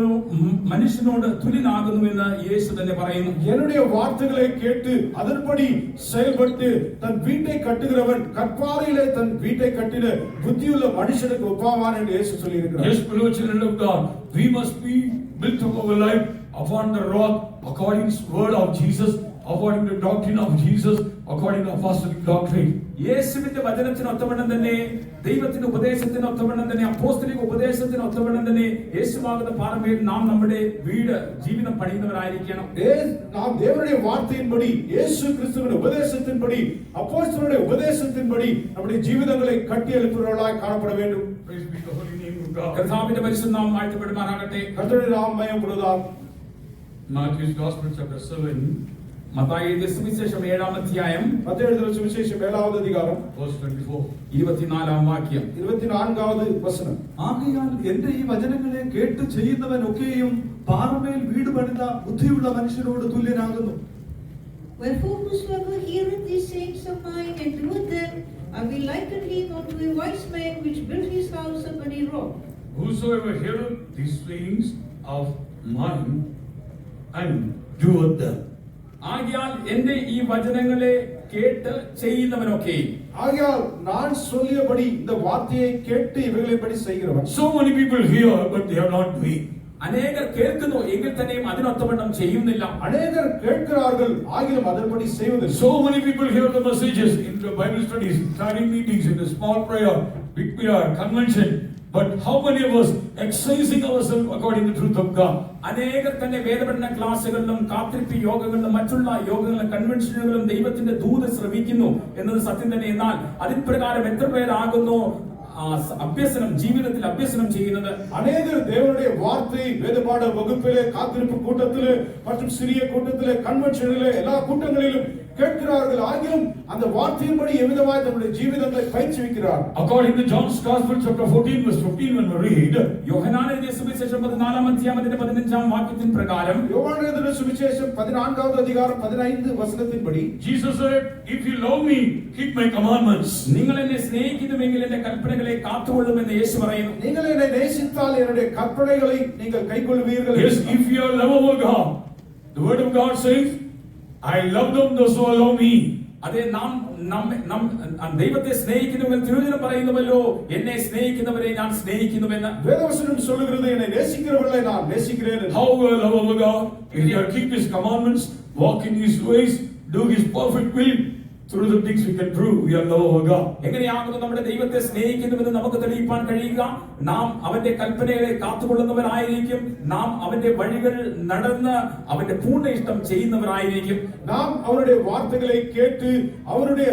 മനുഷ്യനോട് തുല്യനാകുന്നുവെന്ന് യേശു തന്നെ പറയുന്നു. என்னுடைய வார்த்தைகளை கேட்டு அதன்படி செயல்பட்டு தன் வீட்டை கட்டுகிறவன் கற்பாறையிலே தன் வீட்டை கட்டின புத்தியுள்ள மனுஷனுக்கு ஒப்பாவான் என்று இயேசு சொல்லியிருக்கிறார். Yes, beloved children of God, we must be built up our life upon the rock, according to the word of Jesus, according to the doctrine of Jesus, according to apostolic doctrine. യേശുവിന്റെ വചനത്തിന് ഒത്തവണ്ണം തന്നെ, ദൈവത്തിന്റെ ഉപദേശത്തിന് ഒത്തവണ്ണം തന്നെ, അപ്പോസ്തലിക ഉപദേശത്തിന് ഒത്തവണ്ണം തന്നെ യേശുവാകുന്ന പാറമേൽ നാം നമ്മുടെ വീട് ജീവിതം പണിയുന്നവരായിരിക്കണം. நாம் தேவனுடைய வார்த்தையின்படி, இயேசு கிறிஸ்துவின் உபதேசத்தின்படி, அப்போஸ்தலருடைய உபதேசத்தின்படி நம்முடைய ஜீவிதங்களை கட்டி எழுப்புகிறவர்களாய் காணப்பட வேண்டும். Praise be the holy name of God. കർത്താവിന്റെ പരിശുദ്ധ നാമം വാഴ്ത്തപ്പെടുമാറാകട്ടെ. கர்த்தருடைய நாமம் மகிமைப்படுவதாக. Matthew's Gospel chapter 7, മത്തായി എഴുതിയ സുവിശേഷം 7-ാം അധ്യായം மத்தேயு எழுதின சுவிசேஷம் 7வது அதிகாரம் verse 24. 24-ാം വാക്യം. 24வது வசனம். ആകയാൽ എന്റെ ഈ വചനങ്ങളെ കേട്ട് ചെയ്യുന്നവൻ ഒക്കെയും പാറമേൽ വീട് പണിത ബുദ്ധിയുള്ള മനുഷ്യനോട് തുല്യനാകുന്നു. Wherefore whosoever heareth these sayings of mine and doeth them, I will liken him unto a wise man which built his house upon a rock. Whosoever heareth these things of mine and doeth them. ആകിയാൽ എന്റെ ഈ വചനങ്ങളെ കേട്ട് ചെയ്യുന്നവനൊക്കെ, ஆகையால் நான் சொல்லியபடி இந்த வார்த்தையை கேட்டு இவைகளின்படி செய்கிறவன். So many people hear but they are not doing. അനേകർ കേൾക്കുന്നു എങ്കിൽ തന്നെയും അതിനൊത്തവണ്ണം ചെയ്യുന്നില്ല. അനേകർ കേൾக்கிறார்கள் ஆகிலும் அதன்படி செய்வதில்லை. So many people hear the messages in the Bible studies, study meetings, in the small prayer, big prayer, convention. But how many of us exercising ourselves according to the truth of God? അനേകർ തന്നെ വേദപഠന ക്ലാസുകളിലും കാത്തിരിപ്പ് യോഗങ്ങളിലും മറ്റുള്ള യോഗങ്ങളിലും കൺവെൻഷനുകളിലും ദൈവത്തിന്റെ ദൂത് ശ്രവിക്കുന്നു എന്നത് സത്യം തന്നെ. എന്നാൽ അതിൻ പ്രകാരം എത്ര പേരാകുന്നു അഭ്യസനം ജീവിതത്തിൽ അഭ്യസനം ചെയ്യുന്നത്? அநேகர் தேவனுடைய வார்த்தை வேதபாட வகுப்பிலே காத்திருப்பு கூட்டத்திலே மற்றும் சிறிய கூட்டத்திலே கன்வென்ஷனிலே எல்லா கூட்டங்களிலும் கேட்கிறார்கள் ஆகிலும் அந்த வார்த்தையின்படி எவ்விதமாய் தன்னுடைய ஜீவிதத்தை பயிற்சிவிக்கிறார். According to John's Gospel chapter 14 verse 15 when we read, യോഹന്നാൻ എഴുതിയ സുവിശേഷം 14-ാം അധ്യായത്തിന്റെ 15-ാം വാക്യത്തിൻ പ്രകാരം, യോഹന്നാൻ എഴുതിയ സുവിശേഷം 14ാം അധ്യായം 15 വചനത്തിൻപടി Jesus said, if you love me, keep my commandments. നിങ്ങൾ എന്നെ സ്നേഹിക്കുന്നുവെങ്കിൽ എന്റെ കൽപ്പനകളെ കാത്തുകൊള്ളുമെന്ന് യേശു പറയുന്നു. നിങ്ങൾ എന്നെ നേസിത്താൽ என்னுடைய கற்பனைகளை நீங்கள் கைக்கொள்வீர்கள். Yes, if you are love of God, the word of God says, I love them those who love me. അതെ, നാം ദൈവത്തെ സ്നേഹിക്കുന്നുവെങ്കിൽ തിരുവചനം പറയുന്നുവല്ലോ, എന്നെ സ്നേഹിക്കുന്നവരെ ഞാൻ സ്നേഹിക്കുന്നുവെന്ന്. വേദവചനം சொல்லுகிறது, என்னை நேசிக்கிறவர்களை நான் நேசிக்கிறேன். How we love of God? If you keep his commandments, walk in his ways, do his perfect will, through the things we can prove we are love of God. എങ്ങനെയാകുന്നു നമ്മുടെ ദൈവത്തെ സ്നേഹിക്കുന്നുവെന്ന് നമുക്ക് തെളിയിക്കാൻ കഴിയുക? നാം അവന്റെ കൽപ്പനകളെ കാത്തുകൊള്ളുന്നവരായിരിക്കും. നാം അവന്റെ വഴികൾ നടന്ന് അവന്റെ പൂർണ്ണ ഇഷ്ടം ചെയ്യുന്നവരായിരിക്കും. നാം അവരുടെ വാർത്തകളെ കേട്ട് അവരുടെ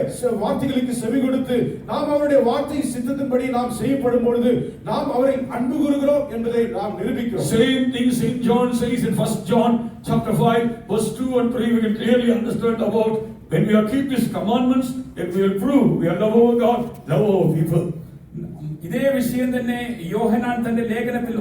വാർത്തகளுக்கு செவி கொடுத்து நாம் அவருடைய வார்த்தை சித்தத்தின்படி நாம் செய்யப்படும் பொழுது நாம் அவரை அன்பு கூறுகிறோம் என்பதை நாம் நிரூபிக்கிறோம். Same thing St. John says in 1 John chapter 5 verse 2 and 3 we can clearly understand about when we are keep his commandments, it will prove we are love of God, love of people. ഇതേ വിഷയം തന്നെ യോഹന്നാൻ തന്റെ ലേഖനത്തിൽ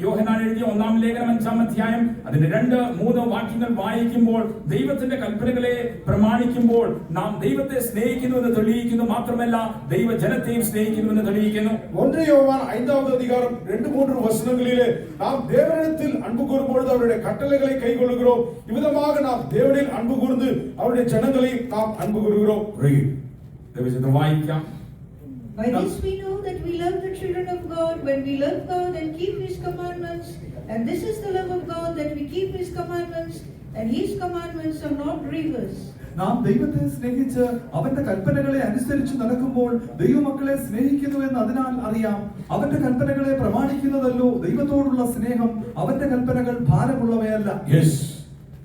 യോഹന്നാൻ എഴുതിയ 1-ാം ലേഖനം 5-ാം അധ്യായം അതിന്റെ 2-3 വാക്യങ്ങൾ വായിക്കുമ്പോൾ ദൈവത്തിന്റെ കൽപ്പനകളെ പ്രമാണിക്കുമ്പോൾ നാം ദൈവത്തെ സ്നേഹിക്കുന്നുവെന്ന് തെളിയിക്കുന്നു. മാത്രമല്ല ദൈവജനത്തെയും സ്നേഹിക്കുന്നുവെന്ന് തെളിയിക്കുന്നു. 1 യോഹന്നാൻ 5-ാം അധ്യായം 2-3 വചനങ്ങളിലെ നാം தேவனிடத்தில் அன்பு கூறும்போது அவருடைய கட்டளைகளை கைக்கொள்கிறோம். இவ்விதமாக நாம் தேவனில் அன்பு கூர்ந்து அவருடைய ஜனங்களை நாம் அன்பு கூறுகிறோம். Read. ദൈവജനം വായിക്കാം. By this we know that we love the children of God when we love God and keep his commandments. And this is the love of God, that we keep his commandments, and his commandments are not grievous. നാം ദൈവത്തെ സ്നേഹിച്ച് അവന്റെ കൽപ്പനകളെ അനുസരിച്ച് നടക്കുമ്പോൾ ദൈവമക്കളെ സ്നേഹിക്കുന്നുവെന്ന് അതിനാൽ അറിയാം. അവന്റെ കൽപ്പനകളെ പ്രമാണിക്കുന്നതല്ലോ ദൈവത്തോടുള്ള സ്നേഹം. അവന്റെ കൽപ്പനകൾ ഭാരമുള്ളവയല്ല. Yes,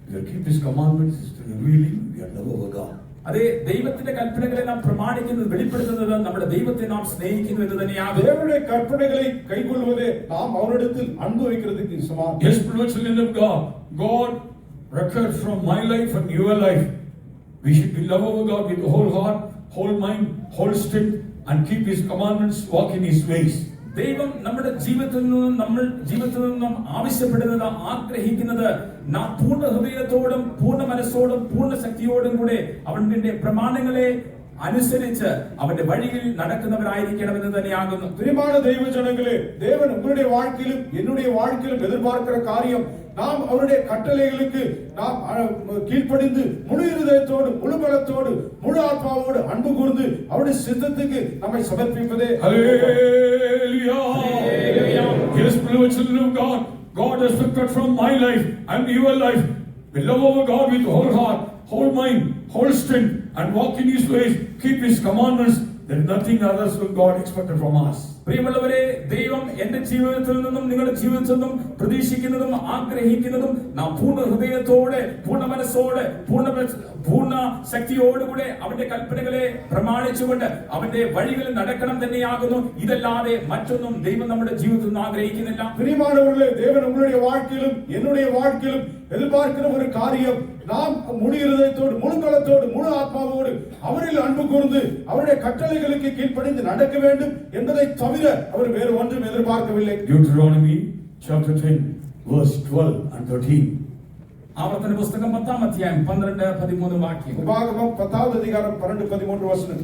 if you keep his commandments, really we are love of God. അതെ, ദൈവത്തിന്റെ കൽപ്പനകളെ നാം പ്രമാണിക്കുന്നത് വെളിപ്പെടുത്തുന്നത് നമ്മുടെ ദൈവത്തെ നാം സ്നേഹിക്കുന്നു എന്ന് തന്നെയാണ്. தேவனுடைய கற்பனைகளை கைக்கொள்வதே நாம் அவரிடத்தில் அன்பு வைக்கிறதுக்கு சமானம். Yes, children of God, God records from my life and your life. We should be love of God with the whole heart, whole mind, whole strength, and keep his commandments, walk in his ways. ദൈവം നമ്മുടെ ജീവിതത്തിൽ നിന്നും ആവശ്യപ്പെടുന്നത്, ആഗ്രഹിക്കുന്നത് നാം പൂർണ്ണ ഹൃദയത്തോടും പൂർണ്ണ മനസ്സോടും പൂർണ്ണ ശക്തിയോടും കൂടെ അവന്റെ പ്രമാണങ്ങളെ അനുസരിച്ച് അവന്റെ വഴിയിൽ നടക്കുന്നവരായിരിക്കണമെന്ന് തന്നെയാകുന്നു. பிரியமான தெய்வ ஜனங்களே, தேவன் உங்களுடைய வாழ்க்கையிலும் என்னுடைய வாழ்க்கையிலும் எதிர்பார்க்கிற காரியம் நாம் அவருடைய கட்டளைகளுக்கு நாம் கீழ்ப்படிந்து முழு இருதயத்தோடு முழு பலத்தோடு முழு ஆத்மாவோடு அன்பு கூர்ந்து அவருடைய சித்தத்துக்கு நம்மை சமர்ப்பிப்பதே. Hallelujah. Yes, beloved children of God, God has expected from my life and your life, we love our God with whole heart, whole mind, whole strength, and walk in his ways, keep his commandments. There is nothing others will God expected from us. പ്രിയമുള്ളവരെ, ദൈവം എന്റെ ജീവിതത്തിൽ നിന്നും നിങ്ങളുടെ ജീവിതത്തിൽ നിന്നും പ്രതീക്ഷിക്കുന്നതും ആഗ്രഹിക്കുന്നതും നാം പൂർണ്ണ ഹൃദയത്തോടെ പൂർണ്ണ മനസ്സോടെ പൂർണ്ണ ശക്തിയോടുകൂടെ അവന്റെ കൽപ്പനകളെ പ്രമാണിച്ചുകൊണ്ട് അവന്റെ വഴികളിൽ നടക്കണം തന്നെയാകുന്നു. ഇതല്ലാതെ മറ്റൊന്നും ദൈവം നമ്മുടെ ജീവിതത്തിൽ നിന്ന് ആഗ്രഹിക്കുന്നില്ല. பிரியமானவர்களே, தேவன் உங்களுடைய வாழ்க்கையிலும் என்னுடைய வாழ்க்கையிலும் எதிர்பார்க்கிற ஒரு காரியம் நாம் முழு இருதயத்தோடு முழு பலத்தோடு முழு ஆத்மாவோடு அவரில் அன்பு கூர்ந்து அவருடைய கட்டளைகளுக்கு கீழ்ப்படிந்து நடக்க வேண்டும் என்பதை தவிர அவர் வேறு ஒன்றும் எதிர்பார்க்கவில்லை. Deuteronomy chapter 10 verse 12 and 13. ആവർത്തന പുസ്തകം 10-ാം അധ്യായം 12-13 വാക്യം. ഉപാഗമം 10-ാം അധ്യായം 12-13 വചനം.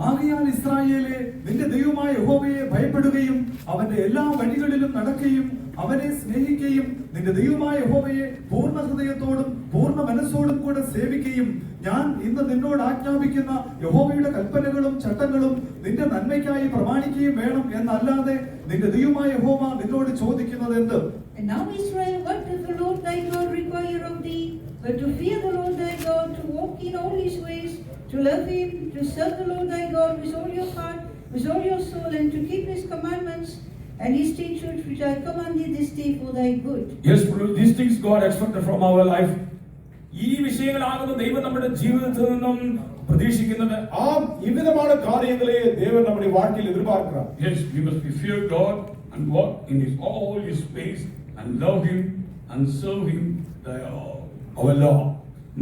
ആകയാൽ ഇസ്രായേലേ, നിന്റെ ദൈവമായ യഹോവയെ ഭയപ്പെടുകയും അവന്റെ എല്ലാ വഴികളിലും നടക്കുകയും അവനെ സ്നേഹിക്കുകയും നിന്റെ നിന്റെ ദൈവമായ യഹോവയെ പൂർണ്ണ ഹൃദയത്തോടും പൂർണ്ണ മനസ്സോടും കൂടെ സേവിക്കുകയും ഞാൻ ഇന്ന് നിന്നോട് ആജ്ഞാപിക്കുന്ന യഹോവയുടെ കൽപ്പനകളും ചട്ടങ്ങളും നിന്റെ നന്മയ്ക്കായി പ്രമാണിക്കുകയും വേണം എന്നല്ലാതെ നിന്റെ ദൈവമായ യഹോവ നിന്നോട് ചോദിക്കുന്നത് എന്ത്? And now Israel, what does the Lord thy God require of thee, but to fear the Lord thy God, to walk in all his ways, to love him, to serve the Lord thy God with all your heart, with all your soul, and to keep his commandments and his statutes which I command thee this day for thy good. Yes, these things God expected from our life. ഈ വിഷയങ്ങളാകുന്ന ദൈവം നമ്മുടെ ജീവിതത്തിൽ നിന്നും പ്രതീക്ഷിക്കുന്നത്. ഇവിധமான காரியங்களே தேவன் நம்முடைய வாழ்க்கையில் எதிர்பார்க்கிறார். Yes, we must be fear God and walk in his all his ways and love him and serve him our Lord.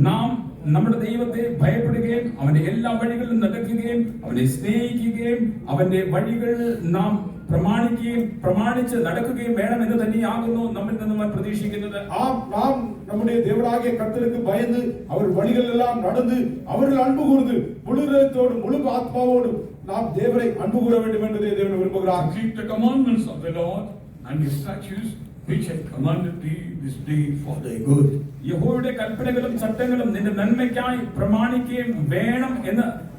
നാം നമ്മുടെ ദൈവത്തെ ഭയപ്പെടുകയും അവന്റെ എല്ലാ വഴികളിലും നടക്കുകയും അവനെ സ്നേഹിക്കുകയും അവന്റെ വഴികൾ നാം പ്രമാണിച്ച് നടക്കുകയും വേണമെന്ന് തന്നെയാകുന്നു നമ്മിൽ നിന്ന് പ്രതീക്ഷിക്കുന്നത്. நாம் நம்முடைய தேவனாகிய கர்த்தருக்கு பயந்து அவர் வழிகள் எல்லாம் நடந்து அவரில் அன்பு கூர்ந்து முழு இதயத்தோடு முழு ஆத்மாவோடு நாம் தேவனை அன்பு கூற வேண்டும் என்பதை தேவன் விரும்புகிறார். Keep the commandments of the Lord and his statutes which I commanded thee this day for thy good. യഹോവയുടെ കൽപ്പനകളും ചട്ടങ്ങളും നിന്റെ നന്മയ്ക്കായി പ്രമാണിക്കുകയും വേണം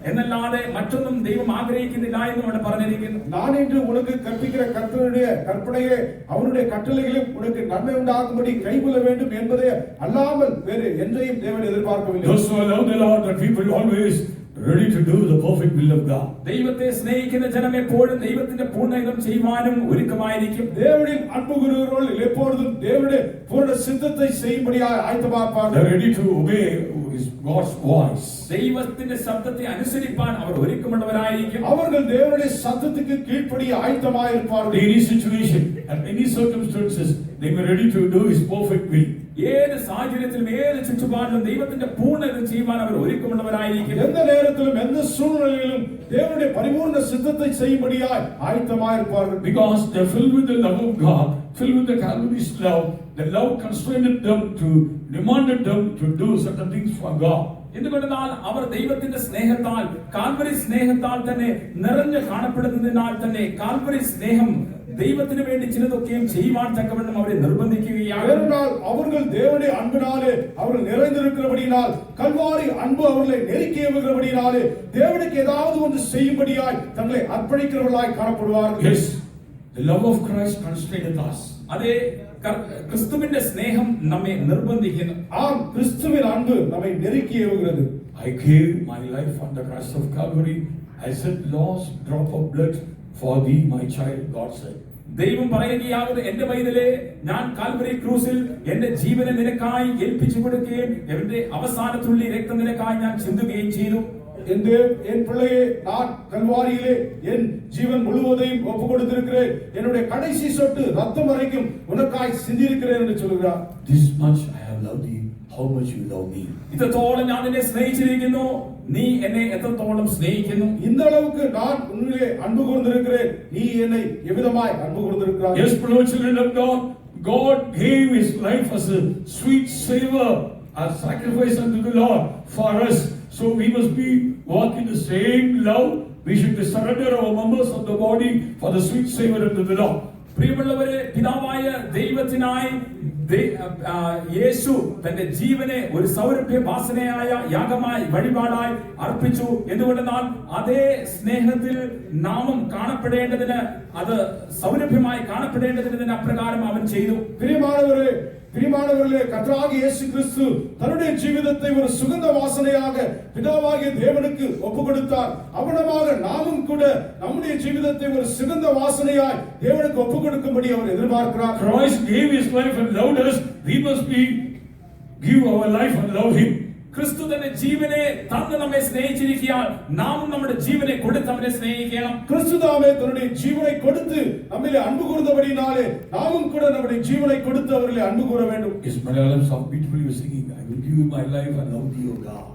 എന്നല്ലാതെ മറ്റൊന്നും ദൈവം ആഗ്രഹിക്കുന്നില്ല എന്ന് അവിടെ പറഞ്ഞിരിക്കുന്നു. நான் இன்று உனக்கு கற்பிக்கிற கர்த்தருடைய கற்பனையே அவருடைய கட்டளைகளும் உனக்கு நன்மை உண்டாகும்படி கைக்கொள்ள வேண்டும் என்பதே அல்லாமல் வேறு எதையும் தேவன் எதிர்பார்க்கவில்லை. Those who love the Lord, the people always ready to do the perfect will of God. ദൈവത്തെ സ്നേഹിക്കുന്ന ജനം എപ്പോഴും ദൈവത്തിന്റെ പൂർണ്ണഹിതം ചെയ്യുവാനും ഒരുക്കമായിരിക്കും. தேவனில் அன்பு கூறுகிறவர்கள் எப்பொழுதும் தேவனுடைய பூரண சித்தத்தை செய்யும்படியாக ஆயத்தமாயிருப்பார்கள். They are ready to obey God's voice. ദൈവത്തിന്റെ ശബ്ദത്തെ അനുസരിപ്പാൻ അവർ ഒരുക്കമുള്ളവരായിരിക്കും. அவர்கள் தேவனுடைய சத்தத்துக்கு கீழ்ப்படிய ஆயத்தமாயிருப்பார்கள். In any situation and any circumstances they are ready to do his perfect will. ഏത് സാഹചര്യത്തിലും ഏത് ചുറ്റുപാടിലും ദൈവത്തിന്റെ പൂർണ്ണത ചെയ്യുവാൻ അവർ ഒരുക്കമുള്ളവരായിരിക്കും. எந்த நேரத்திலும் எந்த சூழ்நிலையிலும் தேவனுடைய பரிபூர்ண சித்தத்தை செய்யும்படியாய் ஆயத்தமாயிருப்பார்கள். Because they are filled with the love of God, filled with the Calvary's love. The love constrained them to demanded them to do certain things for God. എന്തുകൊണ്ടെന്നാൽ അവർ ദൈവത്തിന്റെ സ്നേഹത്താൽ കാൽവരി സ്നേഹത്താൽ തന്നെ നിറഞ്ഞു കാണപ്പെടുന്നതിനാൽ തന്നെ കാൽവരി സ്നേഹം ദൈവത്തിന് വേണ്ടി ചിലതൊക്കെയും ചെയ്യുവാൻ തക്കവണ്ണം അവരെ നിർബന്ധിക്കുകയാണ്. அவர்கள் தேவனுடைய அன்பினாலே அவர்கள் நிறைந்திருக்கிறபடியினால் கல்வாரி அன்பு அவர்களை நெருக்கி ஏவுகிறபடியினாலே தேவனுக்கு ஏதாவது ஒன்று செய்யும்படியாய் தங்களை அர்ப்பணிக்கிறவர்களாய் காணப்படுவார்கள். Yes, the love of Christ constrained us. அதே கிறிஸ்துவிന്റെ സ്നേഹം നമ്മെ നിർബന്ധിക്കുന്നു. ஆம், கிறிஸ்துவின் அன்பு நம்மை நெருக்கி ஏவுகிறது. I gave my life on the cross of Calvary. I said, last drop of blood for thee, my child, God said. ദൈവം പറയുകയാകുന്നു, എന്റെ പൈതലേ, ഞാൻ കാൽവരി ക്രൂസിൽ എന്റെ ജീവനെ നിനക്കായി ഏൽപ്പിച്ചു കൊടുക്കുകയും എന്റെ അവസാന തുള്ളി രക്തം നിനക്കായി ഞാൻ ചിന്തുകയും ചെയ്തു. என் பிள்ளையே, நான் கல்வாரியிலே என் ஜீவன் முழுவதையும் ஒப்பு கொடுத்திருக்கிறேன். என்னுடைய கடைசி சொட்டு ரத்தம் வரைக்கும் உனக்காய் சிந்தியிருக்கிறேன் என்று சொல்கிறார். This much I have loved thee, how much you love me. ഇത്രത്തോളം ഞാൻ നിന്നെ സ്നേഹിച്ചിരിക്കുന്നു, നീ എന്നെ എത്രത്തോളം സ്നേഹിക്കുന്നു. இந்த அளவுக்கு நான் உன்னிலே அன்பு கூர்ந்திருக்கிறேன், நீ என்னை எவ்விதமாய் அன்பு கூர்ந்திருக்கிறாய். Yes, beloved children of God, God gave his life as a sweet savor, a sacrifice unto the Lord for us. So we must be walking the same love. We should surrender our members of the body for the sweet savor unto the Lord. പ്രിയമുള്ളവരെ, പിതാവായ ദൈവത്തിനായി യേശു തന്റെ ജീവനെ ഒരു സൗരഭ്യ വാസനയായ യാഗമായി വഴിപാടായി അർപ്പിച്ചു. എന്തുകൊണ്ടെന്നാൽ അതേ സ്നേഹത്തിൽ നാമം കാണപ്പെടേണ്ടതിന്, അത് സൗരഭ്യമായി കാണപ്പെടേണ്ടതിന് അപ്രകാരം അവൻ ചെയ്തു. பிரியமானவர்களே, கர்த்தராகிய இயேசு கிறிஸ்து தன்னுடைய ஜீவிதத்தை ஒரு சுகந்த வாசனையாக பிதாவாகிய தேவனுக்கு ஒப்பு கொடுத்தார். அவனமாக நாமும் கூட நம்முடைய ஜீவிதத்தை ஒரு சுகந்த வாசனையாய் தேவனுக்கு ஒப்பு கொடுக்கும்படி அவர் எதிர்பார்க்கிறார். Christ gave his life and loved us. We must give our life and love him. ക്രിസ്തു തന്റെ ജീവനെ തന്ന് നമ്മെ സ്നേഹിച്ചിരിക്കുകയാൽ നാമും നമ്മുടെ ജീവനെ കൊടുത്ത് അവനെ സ്നേഹിക്കണം. ക്രിസ്തു താമേ തന്റെ ജീവനെ കൊടുത്ത് നമ്മിലെ അൻപു കൂറുന്നതിനാലേ നാമും കൂടെ നമ്മുടെ ജീവനെ കൊടുത്ത് അവരിലെ അൻപു കൂറ വേണം. Is Malayalam song beautifully singing, I will give you my life and love thee, O God.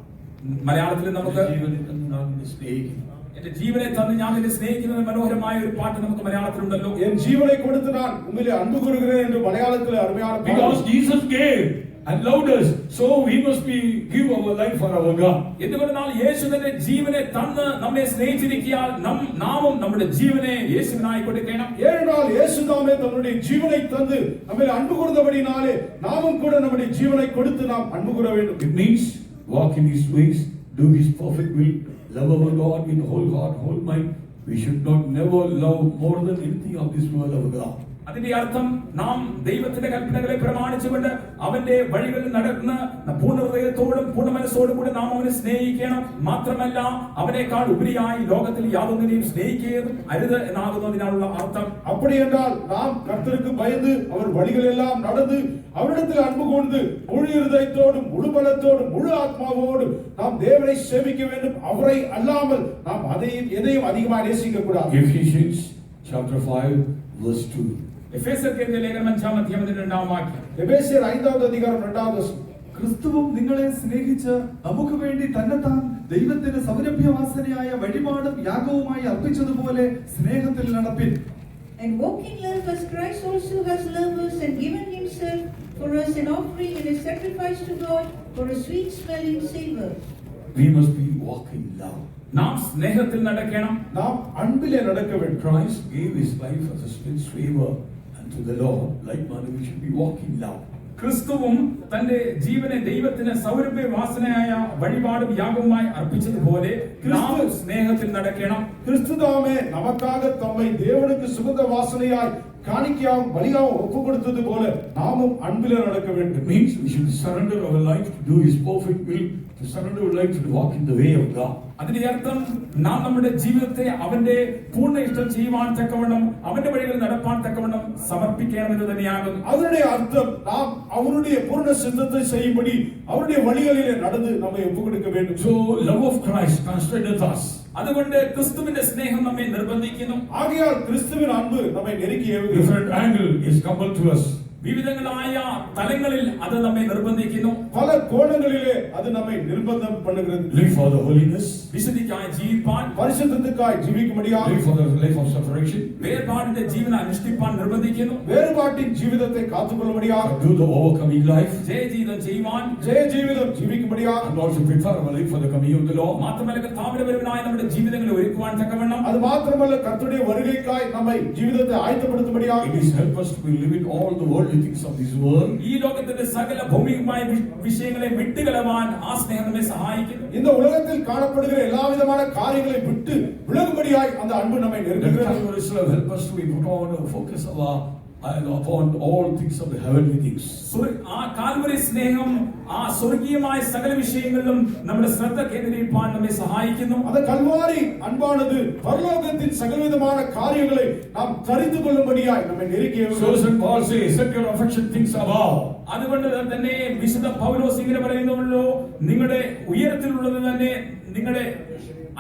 മലയാളത്തിൽ നമുക്ക് ജീവനെ തന്ന് നാം സ്നേഹിക്കണം. എന്റെ ജീവനെ തന്ന് ഞാൻ നിന്നെ സ്നേഹിക്കുന്ന മനോഹരമായ ഒരു പാട്ട് നമുക്ക് മലയാളത്തിലുണ്ടല്ലോ. என் ஜீவனை கொடுத்து நான் உம்மிலே அன்பு கூறுகிறேன் என்று மலையாளத்தில் அருமையான பாடல். Because Jesus gave and loved us, so we must be give our life for our God. എന്തുകൊണ്ടെന്നാൽ യേശു തന്റെ ജീവനെ തന്ന് നമ്മെ സ്നേഹിച്ചിരിക്കാൻ നാമും നമ്മുടെ ജീവനെ യേശുവിനായി കൊടുക്കണം. ஏனென்றால் இயேசு தாமே தம்முடைய ஜீவனை தந்து நம்மில் அன்பு கூர்ந்தபடினாலே நாமும் கூட நம்முடைய ஜீவனை கொடுத்து நாம் அன்பு கூற வேண்டும். It means walk in His ways, do His perfect will, love our God in whole heart, whole mind. We should not never love more than anything of this world our God. അതിന്റെ അർത്ഥം നാം ദൈവത്തിന്റെ കൽപ്പനകളെ പ്രമാണിച്ചുകൊണ്ട് അവന്റെ വഴികളിൽ നടക്കുന്ന പൂർണ്ണ ഹൃദയത്തോടും പൂർണ്ണ മനസ്സോടും കൂടി നാം അവനെ സ്നേഹിക്കണം. മാത്രമല്ല അവനേക്കാൾ ഉപരിയായി ലോകത്തിൽ യാതൊന്നിനെയും സ്നേഹിക്കുകയും അരുത് എന്നാകുന്നതിനാലുള്ള അർത്ഥം. அப்படி என்றால் நாம் கர்த்தருக்கு பயந்து அவர் வழிகளெல்லாம் நடந்து அவரிடத்தில் அன்பு கூர்ந்து முழு இருதயத்தோடும் முழு பலத்தோடும் முழு ஆத்மாவோடும் நாம் தேவனை சேவிக்க வேண்டும். அவரை அல்லாமல் நாம் எதையும் அதிகமாக நேசிக்க கூடாது. Ephesians chapter 5 verse 2. എഫേസ്യർക്കെഴുതിയ ലേഖനം 5-ാം അധ്യായം 2-ാം വാക്യം. എഫേസ്യർ 5-ാം അധികാരം 2-ാം വചനം. ക്രിസ്തുവും നിങ്ങളെ സ്നേഹിച്ച് നമുക്ക് വേണ്ടി തന്നെത്താൻ ദൈവത്തിന് സൗരഭ്യവാസനയായ വഴിപാടും യാഗവുമായി അർപ്പിച്ചതുപോലെ സ്നേഹത്തിൽ നടപ്പിൻ. And walk in love as Christ also has loved us and given himself for us an offering and a sacrifice to God for a sweet smelling savor. We must be walking love. നാം സ്നേഹത്തിൽ നടക്കണം. நாம் അൻപിலே നടக்க வேண்டும். Christ gave His life as a sweet savor unto the Lord. Like manner we should be walking love. ക്രിസ്തുവും തന്റെ ജീവനെ ദൈവത്തിന് സൗരഭ്യവാസനയായ വഴിപാടും യാഗവുമായി അർപ്പിച്ചതുപോലെ നാം സ്നേഹത്തിൽ നടക്കണം. கிறிஸ்துதாமே நமக்காக தம்மை தேவனுக்கு சுகந்த வாசனையாய் காணிக்கையாகவும் பலியாகவும் ஒப்பு கொடுத்தது போல நாமும் அன்பிலே நடக்க வேண்டும். It means we should surrender our life to do His perfect will, to surrender our life to walk in the way of God. അതിന്റെ അർത്ഥം നാം നമ്മുടെ ജീവിതത്തെ അവന്റെ പൂർണ്ണ ഇഷ്ടം ചെയ്യുവാൻ തക്കവണ്ണം അവന്റെ വഴികൾ നടപ്പാൻ തക്കവണ്ണം സമർപ്പിക്കണമെന്ന് തന്നെയാകും. அதனுடைய அர்த்தம் நாம் அவருடைய பூர்ண சித்தத்தை செய்யும்படி அவருடைய வழிகளிலே நடந்து நம்மை ஒப்பு கொடுக்க வேண்டும். So love of Christ constraineth us. അതുകൊണ്ട് ക്രിസ്തുവിന്റെ സ്നേഹം നമ്മെ നിർബന്ധിക്കുന്നു. ஆகையால் கிறிஸ்துவின் அன்பு நம்மை நெருக்கி ஏவுகிறது. Different angle is coupled to us. വിവിധങ്ങളായ തലങ്ങളിൽ അത് നമ്മെ നിർബന്ധിക്കുന്നു. பல கோணங்களிலே அது நம்மை நிர்பந்தம் பண்ணுகிறது. Live for the holiness, വിശുദ്ധിക്കായി ജീവിപ്പാൻ, பரிசுத்தத்துக்காய் ஜீவிக்கும்படியாக, live for the life of separation, വേർപാടിന്റെ ജീവൻ അനുഷ്ഠിപ്പാൻ നിർബന്ധിക്കുന്നു. வேறுபாட்டின் ஜீவிதத்தை காத்துக்கொள்ளும்படியாக, do the overcoming life, ജയജീവിതം ചെയ്യുവാൻ, ஜெய Jeevitham ஜீவிக்கும்படியாக, and also prepare our life for the coming of the Lord. മാത്രമല്ല കർത്താവിന്റെ വരവിനായി നമ്മുടെ ജീവിതങ്ങളെ ഒരുക്കുവാൻ തക്കവണ്ണം, அது மாத்திரமல்ல கர்த்தருடைய வருகைக்காய் நம்மை ஜீவிதத்தை ஆயத்தப்படுத்தும்படியாக, It is help us to live in all the worldly things of this world. ഈ ലോകത്തിന്റെ സകല ഭൗമികമായ വിഷയങ്ങളെ വിട്ടുകളവാൻ ആ സ്നേഹം നമ്മെ സഹായിക്കുന്നു. இந்த உலகத்தில் காணப்படுகிற எல்லா விதமான காரியங்களை விட்டு விலகும்படியாய் அந்த அன்பு நம்மை நெருக்குகிறது. Help us to be put on focus upon all things of the heavenly things. ആ കാൽവരി സ്നേഹം ആ സ്വർഗീയമായ സകല വിഷയങ്ങളിലും നമ്മുടെ ശ്രദ്ധ കേന്ദ്രീകരിക്കാൻ നമ്മെ സഹായിക്കുന്നു. அந்த கல்வாரி அன்பானது பரலோகத்தின் சகலவிதமான காரியங்களை நாம் தரித்து கொள்ளும்படியாய் நம்மை நெருக்கியது. So St. Paul says, set your affection things above. അതുകൊണ്ട് തന്നെ വിശുദ്ധ പൗലോസ് ഇങ്ങനെ പറയുന്നുള്ളൂ, നിങ്ങളുടെ ഉയരത്തിലുള്ളത് തന്നെ നിങ്ങളെ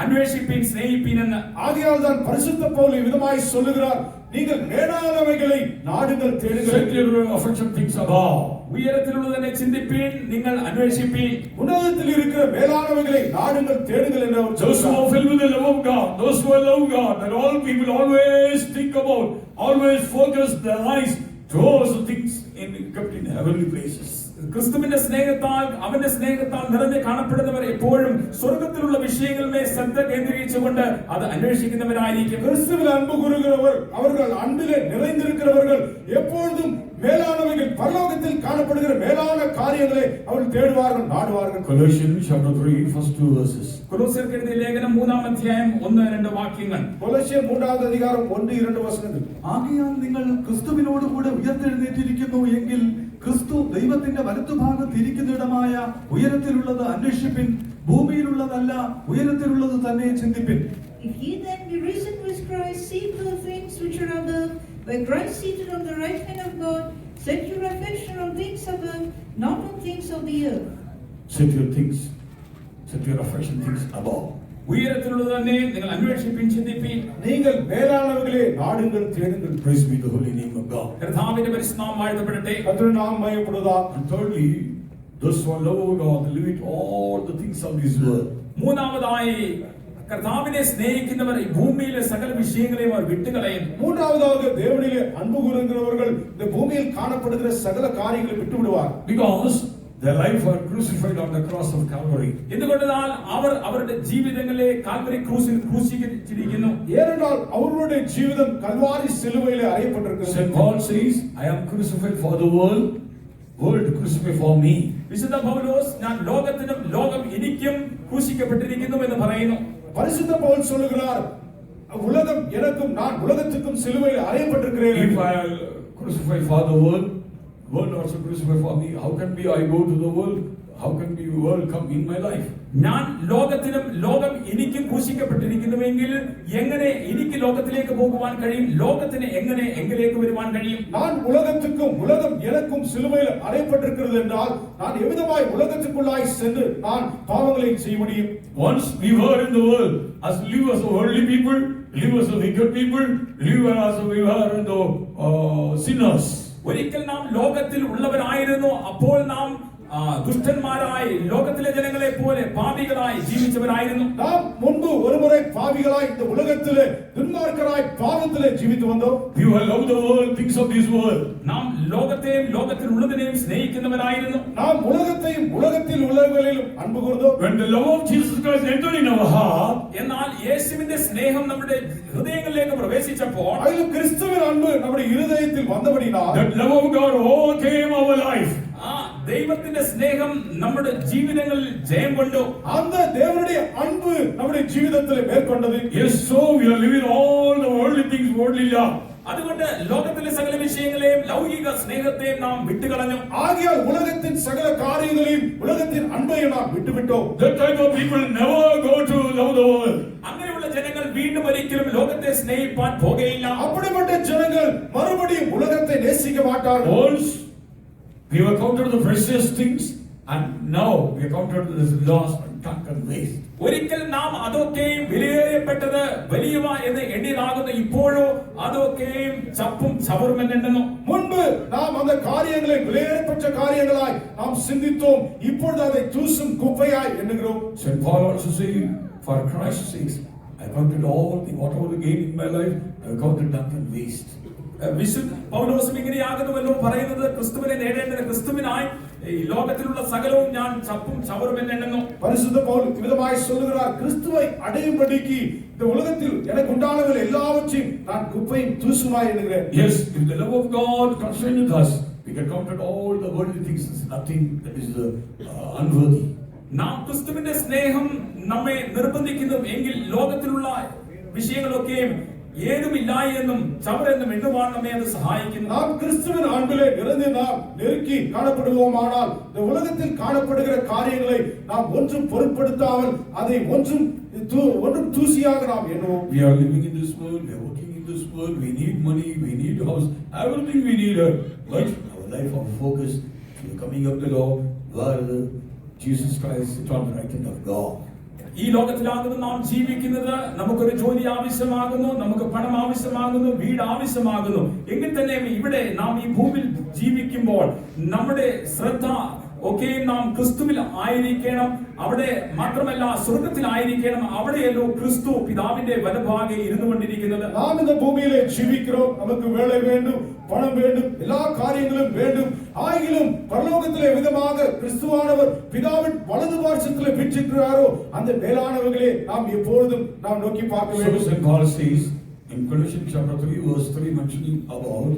അന്വേഷിപ്പീൻ സ്നേഹിപ്പീൻ എന്ന്. ஆகையால் தான் பரிசுத்த பவுல் விதமாய் சொல்லுகிறார், நீங்கள் மேலானவைகளை நாடுங்கள் தேடுங்கள். Set your affection things above. ഉയരത്തിലുള്ളത് തന്നെ ചിന്തിപ്പീൻ, നിങ്ങൾ അന്വേഷിപ്പീൻ. உன்னதத்தில் இருக்கிற மேலானவைகளை நாடுங்கள் தேடுங்கள் என்று அவர் Those who are filled with the love of God, those who love God, that all people always think about, always focus their eyes towards the things kept in heavenly places. ക്രിസ്തുവിന്റെ സ്നേഹത്താൽ അവന്റെ സ്നേഹത്താൽ നിറഞ്ഞു കാണപ്പെടുന്നവർ എപ്പോഴും സ്വർഗത്തിലുള്ള വിഷയങ്ങളിലെ ശ്രദ്ധ കേന്ദ്രീകരിച്ചുകൊണ്ട് അത് അന്വേഷിക്കുന്നവരായിരിക്കും. கிறிஸ்துவில் அன்பு கூறுகிறவர், அவர்கள் அன்பிலே நிறைந்திருக்கிறவர்கள் எப்பொழுதும் மேலானவைகள் பரலோகத்தில் காணப்படுகிற மேலான காரியங்களை அவர்கள் தேடுவார்கள், நாடுவார்கள். Colossians chapter 3 first 2 verses. കൊലോസ്യർക്ക് എഴുതിയ ലേഖനം 3-ാം അധ്യായം 1-2 വാക്യങ്ങൾ. കൊലോസ്യർ 3-ാം അധികാരം 1-2 വചനങ്ങൾ. ആകയാൽ നിങ്ങൾ ക്രിസ്തുവിനോടുകൂടെ ഉയർത്തെഴുന്നേറ്റിരിക്കുന്നു എങ്കിൽ ക്രിസ്തു ദൈവത്തിന്റെ വലത്തുഭാഗത്ത് ഇരിക്കുന്നിടമായ ഉയരത്തിലുള്ളത് അന്വേഷിപ്പിൻ, ഭൂമിയിലുള്ളതല്ല ഉയരത്തിലുള്ളത് തന്നെ ചിന്തിപ്പിൻ. If ye then be risen with Christ, seek those things which are above, where Christ seated on the right hand of God. Set your affection on things above, not on things of the earth. Set your affection things above. ഉയരത്തിലുള്ളത് തന്നെ നിങ്ങൾ അന്വേഷിപ്പിൻ, ചിന്തിപ്പിൻ. நீங்கள் மேலானவைகளை நாடுங்கள் தேடுங்கள். Praise be the holy name of God. കർത്താവിന്റെ പരിശുദ്ധനാമം വാഴ്ത്തപ്പെടട്ടെ. கர்த்தருடைய நாமம் மகிமைப்படுவதாக. And thirdly, those who love God live with all the things of this world. മൂന്നാമതായി കർത്താവിനെ സ്നേഹിക്കുന്നവർ ഈ ഭൂമിയിലെ സകല വിഷയങ്ങളെയും അവർ വിട്ടുകളയുന്നു. மூன்றாவதாக தேவனிலே அன்பு கூறுகிறவர்கள் இந்த பூமியில் காணப்படுகிற சகல காரியங்களை விட்டு விடுவார். Because their life were crucified on the cross of Calvary. എന്തുകൊണ്ടെന്നാൽ അവർ അവരുടെ ജീവിതങ്ങളെ കാൽവരി ക്രൂസിൽ ക്രൂശീകരിച്ചിരിക്കുന്നു. ஏனென்றால் அவர்களுடைய ஜீவிதம் கல்வாரி சிலுவையிலே அறையப்பட்டிருக்கிறது. St. Paul says, I am crucified for the world, world crucified for me. വിശുദ്ധ പൗലോസ് ഞാൻ ലോകത്തിനും ലോകം എനിക്കും ക്രൂശിക്കപ്പെട്ടിരിക്കുന്നു എന്ന് പറയുന്നു. பரிசுத்த பவுல் சொல்லுகிறார், உலகம் எனக்கும் நான் உலகத்துக்கும் சிலுவையில் அறையப்பட்டிருக்கிறேன். If I am crucified for the world, world also crucified for me. How can be I go to the world? How can the world come in my life? ഞാൻ ലോകത്തിനും ലോകം എനിക്കും ക്രൂശിക്കപ്പെട്ടിരിക്കുന്നുവെങ്കിൽ എങ്ങനെ എനിക്ക് ലോകത്തിലേക്ക് പോകുവാൻ കഴിയും? ലോകത്തിന് എങ്ങനെ എങ്കിലേക്ക് വരുവാൻ കഴിയും? நான் உலகத்துக்கும் உலகம் எனக்கும் சிலுவையில் அறையப்பட்டிருக்கிறது என்றால் நான் எவ்விதமாய் உலகத்துக்குள்ளாய் சென்று நான் பாவங்களை செய்ய முடியும்? Once we were in the world, as live as worldly people, live as wicked people, live as we were in the sinners. ഒരിക്കൽ നാം ലോകത്തിൽ ഉള്ളവരായിരുന്നു. അപ്പോൾ നാം ദുഷ്ടന്മാരായി ലോകത്തിലെ ജനങ്ങളെ പോലെ പാപികളായി ജീവിച്ചവരായിരുന്നു. நாம் முன்பு ஒருமுறை பாவிகளாய் இந்த உலகத்திலே துன்மார்க்கராய் பாவத்திலே ജീവിച്ചു வந்தோம். We will love the world, things of this world. നാം ലോകത്തെയും ലോകത്തിൽ ഉള്ളതിനെയും സ്നേഹിക്കുന്നവരായിരുന്നു. நாம் உலகத்தையும் உலகத்தில் உள்ளவைகளிலும் அன்பு கூர்ந்தோம். When the love of Jesus Christ entered in our heart, എന്നാൽ യേശുവിന്റെ സ്നേഹം നമ്മുടെ ഹൃദയങ്ങളിലേക്ക് പ്രവേശിച്ചപ്പോൾ அதிலும் கிறிஸ்துவின் அன்பு நம்முடைய இருதயத்தில் வந்தபடியால் that love of God overcame our life. ദൈവത്തിന്റെ സ്നേഹം നമ്മുടെ ജീവിതങ്ങളിൽ ജയം കൊണ്ടു. அந்த தேவனுடைய அன்பு நம்முடைய ജീവിതത്തിൽ மேற்கொண்டது. Yes, so we are living all the worldly things, worldly love. അതുകൊണ്ട് ലോകത്തിലെ സകല വിഷയങ്ങളെയും ലൗകിക സ്നേഹത്തെയും നാം വിട്ടുകളഞ്ഞു. ஆகையால் உலகத்தின் சகல காரியங்களையும் உலகத்தின் அன்பையும் நாம் விட்டுவிட்டோம். That type of people never go to love the world. അങ്ങനെയുള്ള ജനങ്ങൾ വീണ്ടും ഒരിക്കലും ലോകത്തെ സ്നേഹിപ്പാൻ പോകുകയില്ല. அப்படிப்பட்ட ஜனங்கள் மறுபடியும் உலகத்தை நேசிக்க மாட்டார்கள். Once we were counted the precious things, and now we are counted this lost and drunken waste. ഒരിക്കൽ നാം അതൊക്കെയും വിലയേറിയപ്പെട്ടത് വലിയവ എന്ന് എണ്ണിയതാകുന്നു. ഇപ്പോഴോ അതൊക്കെയും ചപ്പും ചവറും എന്നെണ്ണുന്നു. முன்பு நாம் அந்த காரியங்களை விலையேறப்பட்ட காரியங்களாய் நாம் சிந்தித்தோம். இப்பொழுது அதை தூசும் குப்பையாய் எண்ணுகிறோம். St. Paul also says, for Christ's sake, I counted all the whatever gain in my life, I counted drunken waste. വിശുദ്ധ പൗലോസും ഇങ്ങനെയാകുന്നുവല്ലോ പറയുന്നത്, ക്രിസ്തുവിനെ നേടേണ്ടത് ക്രിസ്തുവിനായി ഈ ലോകത്തിലുള്ള സകലവും ഞാൻ ചപ്പും ചവറും എന്നെണ്ണുന്നു. பரிசுத்த பவுல் விதமாய் சொல்லுகிறார், கிறிஸ்துவை அடையும்படிக்கு இந்த உலகத்தில் எனக்கு உண்டானவர்கள் எல்லாவற்றையும் நான் குப்பையும் தூசுமாய் எண்ணுகிறேன். Yes, if the love of God constrained us, we can count all the worldly things as nothing that is unworthy. നാം ക്രിസ്തുവിന്റെ സ്നേഹം നമ്മെ നിർബന്ധിക്കുന്നു എങ്കിൽ ലോകത്തിലുള്ള വിഷയങ്ങളൊക്കെയും ഏതുമില്ല എന്നും ചവറെന്നും എണ്ണുവാൻ നമ്മെ അത് സഹായിക്കുന്നു. நாம் கிறிஸ்துவின் அன்பிலே நிறைந்து நாம் நெருக்கி காணப்படுவோமானால் இந்த உலகத்தில் காணப்படுகிற காரியங்களை நாம் ஒன்றும் பொருட்படுத்தாமல் அதை ஒன்றும் தூசியாக நாம் எண்ணுவோம். We are living in this world, we are working in this world, we need money, we need house, everything we need. But our life of focus to the coming of the Lord, where Jesus Christ is on the right hand of God. ഈ ലോകത്തിലാകുന്നു നാം ജീവിക്കുന്നത്. നമുക്കൊരു ജോലി ആവശ്യമാകുന്നു, നമുക്ക് പണം ആവശ്യമാകുന്നു, വീട് ആവശ്യമാകുന്നു. എങ്കിൽ തന്നെ ഇവിടെ നാം ഈ ഭൂമിയിൽ ജീവിക്കുമ്പോൾ നമ്മുടെ ശ്രദ്ധ ഒക്കെയും നാം ക്രിസ്തുവിൽ ആയിരിക്കണം. അവിടെ മാത്രമല്ല സ്വർഗത്തിലായിരിക്കണം. അവിടെയല്ലോ ക്രിസ്തു പിതാവിന്റെ വലഭാഗെ ഇരുന്നു കൊണ്ടിരിക്കുന്നത്. நாம் இந்த பூமியிலே ஜீவிக்கிறோம். நமக்கு வேலை வேண்டும், பணம் வேண்டும், எல்லா காரியங்களும் வேண்டும். ஆகிலும் பரலோகத்திலே விதமாக கிறிஸ்துவானவர் பிதாவின் வலது பார்சத்திலே வீற்றிருக்கிறாரோ அந்த மேலானவர்களே நாம் எப்பொழுதும் நாம் நோக்கி பார்க்க So வேண்டும். St. Paul says in Colossians chapter 3 verse 3, mentioning about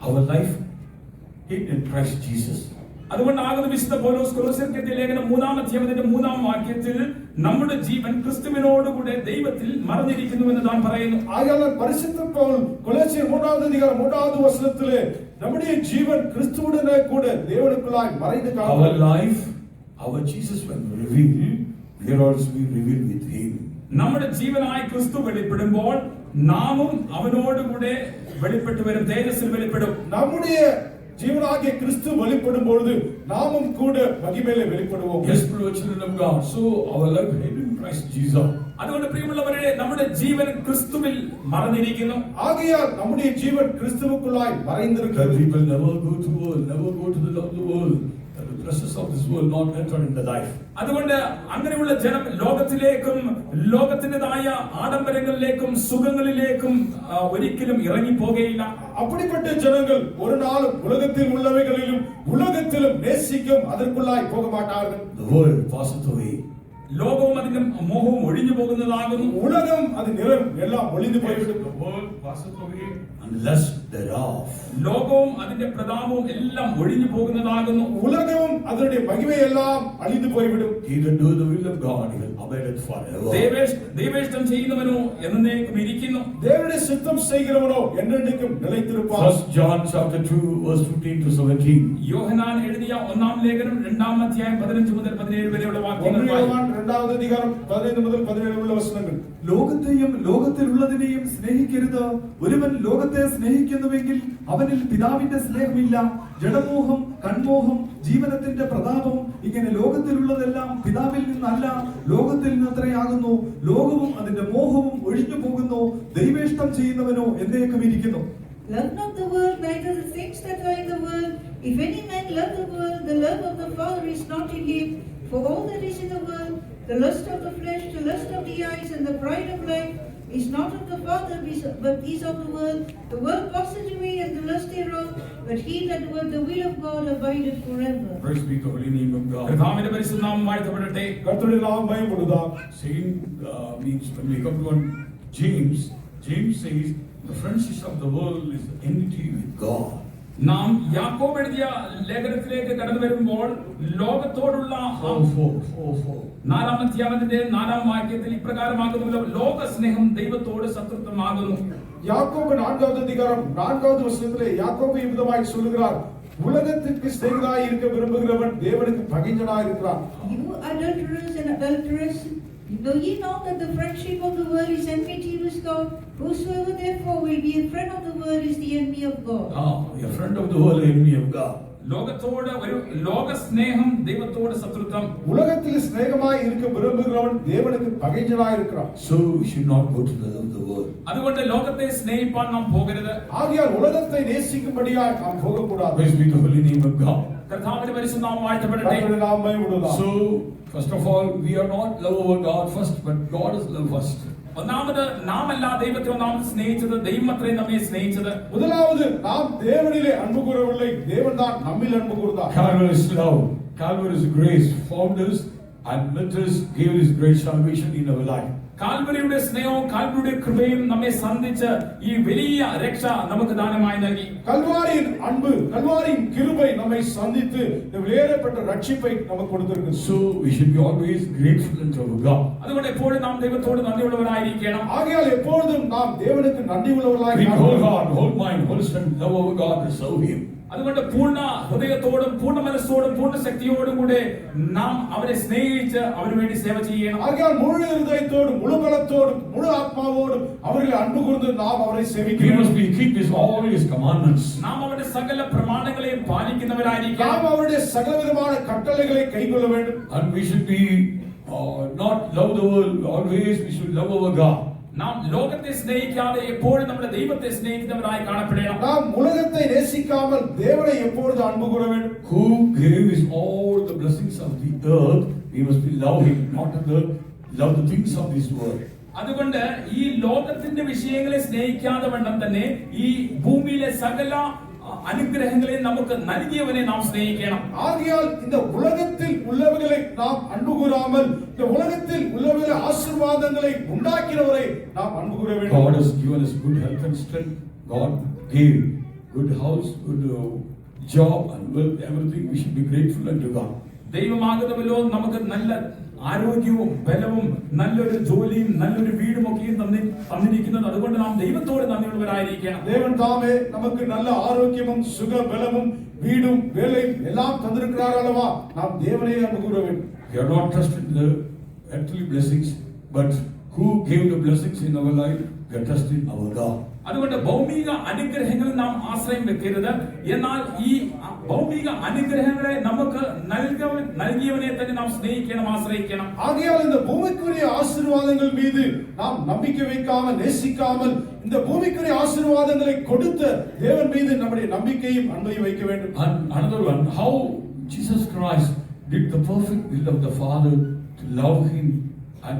our life hid in Christ Jesus. അതുകൊണ്ടാകുന്നു വിശുദ്ധ പൗലോസ് കൊലോസ്യർക്കെഴുതിയ ലേഖനം 3-ാം അധ്യായത്തിന്റെ 3-ാം വാക്യത്തിൽ നമ്മുടെ ജീവൻ ക്രിസ്തുവിനോടുകൂടെ ദൈവത്തിൽ മറഞ്ഞിരിക്കുന്നു എന്ന് താൻ പറയുന്നു. ஆகையால் பரிசுத்த பவுல் கொலோசியர் 3-வது அதிகாரம் 3-வது வசனத்திலே நம்முடைய ஜீவன் கிறிஸ்துவுடனே கூட தேவனுக்குள்ளாய் மறைந்து Our காணப்படுகிறது. life, our Jesus when revealed, we are also revealed with Him. നമ്മുടെ ജീവനായി ക്രിസ്തു വെളിപ്പെടുമ്പോൾ നാമും അവനോടുകൂടെ വെളിപ്പെട്ടു വരും, തേജസ്സിൽ വെളിപ്പെടും. நம்முடைய ஜீவனாகிய கிறிஸ்து வெளிப்படும் பொழுது நாமும் கூட மகிமையிலே வெளிப்படுவோம். Yes, children of God. So our life hid in Christ Jesus. അതുകൊണ്ട് പ്രിയമുള്ളവരെ, നമ്മുടെ ജീവൻ ക്രിസ്തുവിൽ മറഞ്ഞിരിക്കുന്നു. ஆகையால் நம்முடைய ஜீவன் கிறிஸ்துவுக்குள்ளாய் That மறைந்திருக்கிறது. people never go to world, never go to the love of the world. That the pleasures of this world not enter in the life. അതുകൊണ്ട് അങ്ങനെയുള്ള ജനം ലോകത്തിലേക്കും ലോകത്തിൻ്റെതായ ആഡംബരങ്ങളിലേക്കും സുഖങ്ങളിലേക്കും ഒരിക്കലും ഇറങ്ങിപ്പോകുകയില്ല. அப்படிப்பட்ட ஜனங்கள் ஒரு நாளும் உலகத்தில் உள்ளவைகளிலும் உலகத்திலும் நேசிக்கும் அதற்குள்ளாய் போக மாட்டார்கள். The world passeth away. ലോകവും അതിന്റെ മോഹവും ഒഴിഞ്ഞു പോകുന്നതാകുന്നു. உலகம் அது நிறம் எல்லாம் ஒளிந்து போய்விடும். The world passeth away and the lust thereof. ലോകവും അതിന്റെ പ്രതാപവും എല്ലാം ഒഴിഞ്ഞു പോകുന്നതാകുന്നു. உலகமும் அதனுடைய மகிமை எல்லாம் அழிந்து போய்விடும். He that doeth the will of God, he will abide forever. ദൈവേഷ്ടം ചെയ്യുന്നവനോ എന്നേക്കും ഇരിക്കുന്നു. தேவனுடைய சித்தம் செய்கிறவனோ என்றென்றைக்கும் நிலைத்திருப்பான். 1 John chapter 2 verse 15 to 17. യോഹന്നാൻ എഴുതിയ ഒന്നാം ലേഖനം 2-ാം അധ്യായം 15 മുതൽ 17 വരെയുള്ള വാക്യങ്ങൾ. രണ്ടാമത് അധികാരം 15 മുതൽ 17 ഉള്ള വചനങ്ങൾ. ലോകത്തെയും ലോകത്തിലുള്ളതിനെയും സ്നേഹിക്കരുത്. ഒരുവൻ ലോകത്തെ സ്നേഹിക്കുന്നുവെങ്കിൽ അവനിൽ പിതാവിന്റെ സ്നേഹമില്ല. ജഡമോഹം, കൺമോഹം, ജീവനത്തിന്റെ പ്രതാപം, ഇങ്ങനെ ലോകത്തിലുള്ളതെല്ലാം പിതാവിൽ നിന്നല്ല, ലോകത്തിൽ നിന്നത്രയാകുന്നു. ലോകവും അതിന്റെ മോഹവും ഒഴിഞ്ഞു പോകുന്നു. ദൈവേഷ്ടം ചെയ്യുന്നവനോ എന്നേക്കും ഇരിക്കുന്നു. Love not the world, neither the things that are in the world. If any man love the world, the love of the Father is not in him. For all that is in the world, the lust of the flesh, the lust of the eyes, and the pride of life, is not of the Father, but is of the world. The world passes away, and the lust thereof, but he that doeth the will of God abideth forever. Praise be the holy name of God. കർത്താവിന്റെ പരിശുദ്ധ നാമം വാഴ്ത്തപ്പെടട്ടെ. കർത്തരുടെ നാമം ഭയപ്പെടുക. Saying means when we come to one James says the friendship of the world is enmity with God. നാം യാക്കോബ് എഴുതിയ ലേഖനത്തിലേക്ക് കടന്നു വരുമ്പോൾ ലോകത്തോടുള്ള 4 അധ്യായത്തിന്റെ 4-ാം വാക്യത്തിൽ ഇപ്രകാരമാകുന്നു: ലോക സ്നേഹം ദൈവത്തോട് ശത്രുത്വമാകുന്നു. யாக்கோபு 4வது அதிகாரம் 4வது வசனத்திலே யாக்கோபு இவ்விதமாய் சொல்லுகிறார், உலகத்துக்கு சிநேகிதனாய் இருக்க விரும்புகிறவன் தேவனுக்கு பகைஞனாய் இருக்கிறான். You adulterers and adulteress, know ye not that the friendship of the world is enmity with God? Whosoever therefore will be a friend of the world is the enemy of God. A friend of the world, enemy of God. ലോകത്തോട് ഒരു ലോക സ്നേഹം ദൈവത്തോട് ശത്രുത്വം. உலகத்தில் சிநேகமாய் இருக்க விரும்புகிறவன் தேவனுக்கு பகைஞனாய் இருக்கிறான். So we should not go to the world. അതുകൊണ്ട് ലോകത്തെ സ്നേഹിപ്പാൻ നാം പോകരുത്. ஆகையால் உலகத்தை நேசிக்கும்படியாய் நாம் போகக்கூடாது. Praise be the holy name of God. കർത്താവിന്റെ പരിശുദ്ധ നാമം വാഴ്ത്തപ്പെടട്ടെ. കർത്തരുടെ നാമം ഭയപ്പെടുക. So first of all, we are not love over God first, but God is love first. ഒന്നാമത് നാം അല്ല ദൈവത്തെ ഒന്നാമത് സ്നേഹിച്ചത്, ദൈവം അത്രയും നമ്മെ സ്നേഹിച്ചത്. முதலாவது நாம் தேவனிலே அன்பு கூறவில்லை, தேவன் தான் நம்மில் அன்பு கூர்ந்தார். Calvary's love, Calvary's grace found us and met us, gave us great salvation in our life. കാൽവരിയുടെ സ്നേഹവും കാൽവരിയുടെ കൃപയും നമ്മെ സന്ധിച്ച് ഈ വലിയ രക്ഷ നമുക്ക് ദാനമായി നൽകി. கல்வாரியின் அன்பு, கல்வாரியின் கிருபை நம்மை சந்தித்து இந்த விலையேறப்பட்ட ரட்சிப்பை நமக்கு கொடுத்திருக்கு. So we should be always grateful unto God. അതുകൊണ്ട് എപ്പോഴും നാം ദൈവത്തോട് നന്ദിയുള്ളവരായിരിക്കണം. ஆகையால் எப்பொழுதும் நாம் தேவனுக்கு நன்றி உள்ளவர்களாய் With whole heart, whole mind, whole strength, love our God and serve Him. അതുകൊണ്ട് പൂർണ്ണ ഹൃദയത്തോടും പൂർണ്ണ മനസ്സോടും പൂർണ്ണ ശക്തിയോടും കൂടെ നാം അവരെ സ്നേഹിച്ച് അവന് വേണ്ടി സേവ ചെയ്യണം. ஆகையால் முழு இதயத்தோடும் முழு பலத்தோடும் முழு ஆத்மாவோடும் அவர்களை அன்பு கூர்ந்து நாம் அவரை சேவிக்க We வேண்டும். must be keep all His commandments. നാം അവരുടെ സകല പ്രമാണങ്ങളെയും പാലിക്കുന്നവരായിരിക്കണം. நாம் அவருடைய சகலவிதமான கட்டளைகளை கைக்கொள்ள வேண்டும். And we should be not love the world, always we should love our God. നാം ലോകത്തെ സ്നേഹിക്കാതെ എപ്പോഴും നമ്മുടെ ദൈവത്തെ സ്നേഹിക്കുന്നവരായി കാണപ്പെടണം. நாம் உலகத்தை நேசிக்காமல் தேவனை எப்பொழுது அன்பு கூற வேண்டும். Who gave us all the blessings of the earth, we must be love Him, not love the things of this world. അതുകൊണ്ട് ഈ ലോകത്തിന്റെ വിഷയങ്ങളെ സ്നേഹിക്കാതെ വണ്ണം തന്നെ ഈ ഭൂമിയിലെ സകല അനുഗ്രഹങ്ങളെ നമുക്ക് നൽകിയവനെ നാം സ്നേഹിക്കണം. ஆகையால் இந்த உலகத்தில் உள்ளவர்களை நாம் அன்பு கூறாமல் இந்த உலகத்தில் உள்ளவர்களை ஆசீர்வாதங்களை உண்டாக்கினவரை நாம் அன்பு கூற வேண்டும். God has given us good health and strength. God gave good house, good job and wealth, everything. We should be grateful unto God. ദൈവമാകുന്നവല്ലോ നമുക്ക് നല്ല ആരോഗ്യവും ബലവും നല്ലൊരു ജോലിയും നല്ലൊരു വീടും ഒക്കെയും തന്നിരിക്കുന്നത്. അതുകൊണ്ട് നാം ദൈവത്തോട് നന്ദിയുള്ളവരായിരിക്കണം. தேவன் தாமே நமக்கு நல்ல ஆரோக்கியமும் சுக பலமும் வீடும் வேலையும் எல்லாம் தந்திருக்கிறார் அல்லவா? நாம் தேவனை அன்பு கூற வேண்டும். We are not trusted the earthly blessings, but who gave the blessings in our life? We are trusting our God. അതുകൊണ്ട് ഭൗമിക അനുഗ്രഹങ്ങളിൽ നാം ആശ്രയം വെക്കരുത്. എന്നാൽ ഈ ഭൗമിക അനുഗ്രഹങ്ങളെ നമുക്ക് നൽകിയവനെ തന്നെ നാം സ്നേഹിക്കണം, ആശ്രയിക്കണം. ஆகையால் இந்த பூமிக்குரிய ஆசீர்வாதங்கள் மீது நாம் நம்பிக்கை வைக்காமல் நேசிக்காமல் இந்த பூமிக்குரிய ஆசீர்வாதங்களை கொடுத்த தேவன் மீது நம்முடைய நம்பிக்கையும் அன்பையும் வைக்க வேண்டும். And another one, how Jesus Christ did the perfect will of the Father to love Him and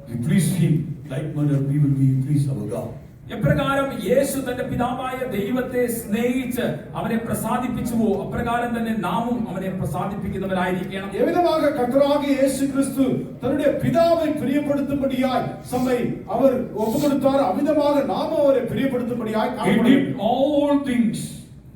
we please Him, like manner we will be pleased our God. എപ്രകാരം യേശു തന്റെ പിതാവായ ദൈവത്തെ സ്നേഹിച്ച് അവനെ പ്രസാദിപ്പിച്ചുവോ അപ്രകാരം തന്നെ നാമും അവനെ പ്രസാദിപ്പിക്കുന്നവരായിരിക്കണം. ఏ విధంగా కర్తరాగి యేసుక్రీస్తు తన్నుடைய పితాவை ప్రియపడుతుம்படியாய் நம்மை அவர் ஒப்புக்கொடுத்தார் அவ்விதமாக நாமும் அவரை பிரியப்படுத்தும்படியாய் He did all things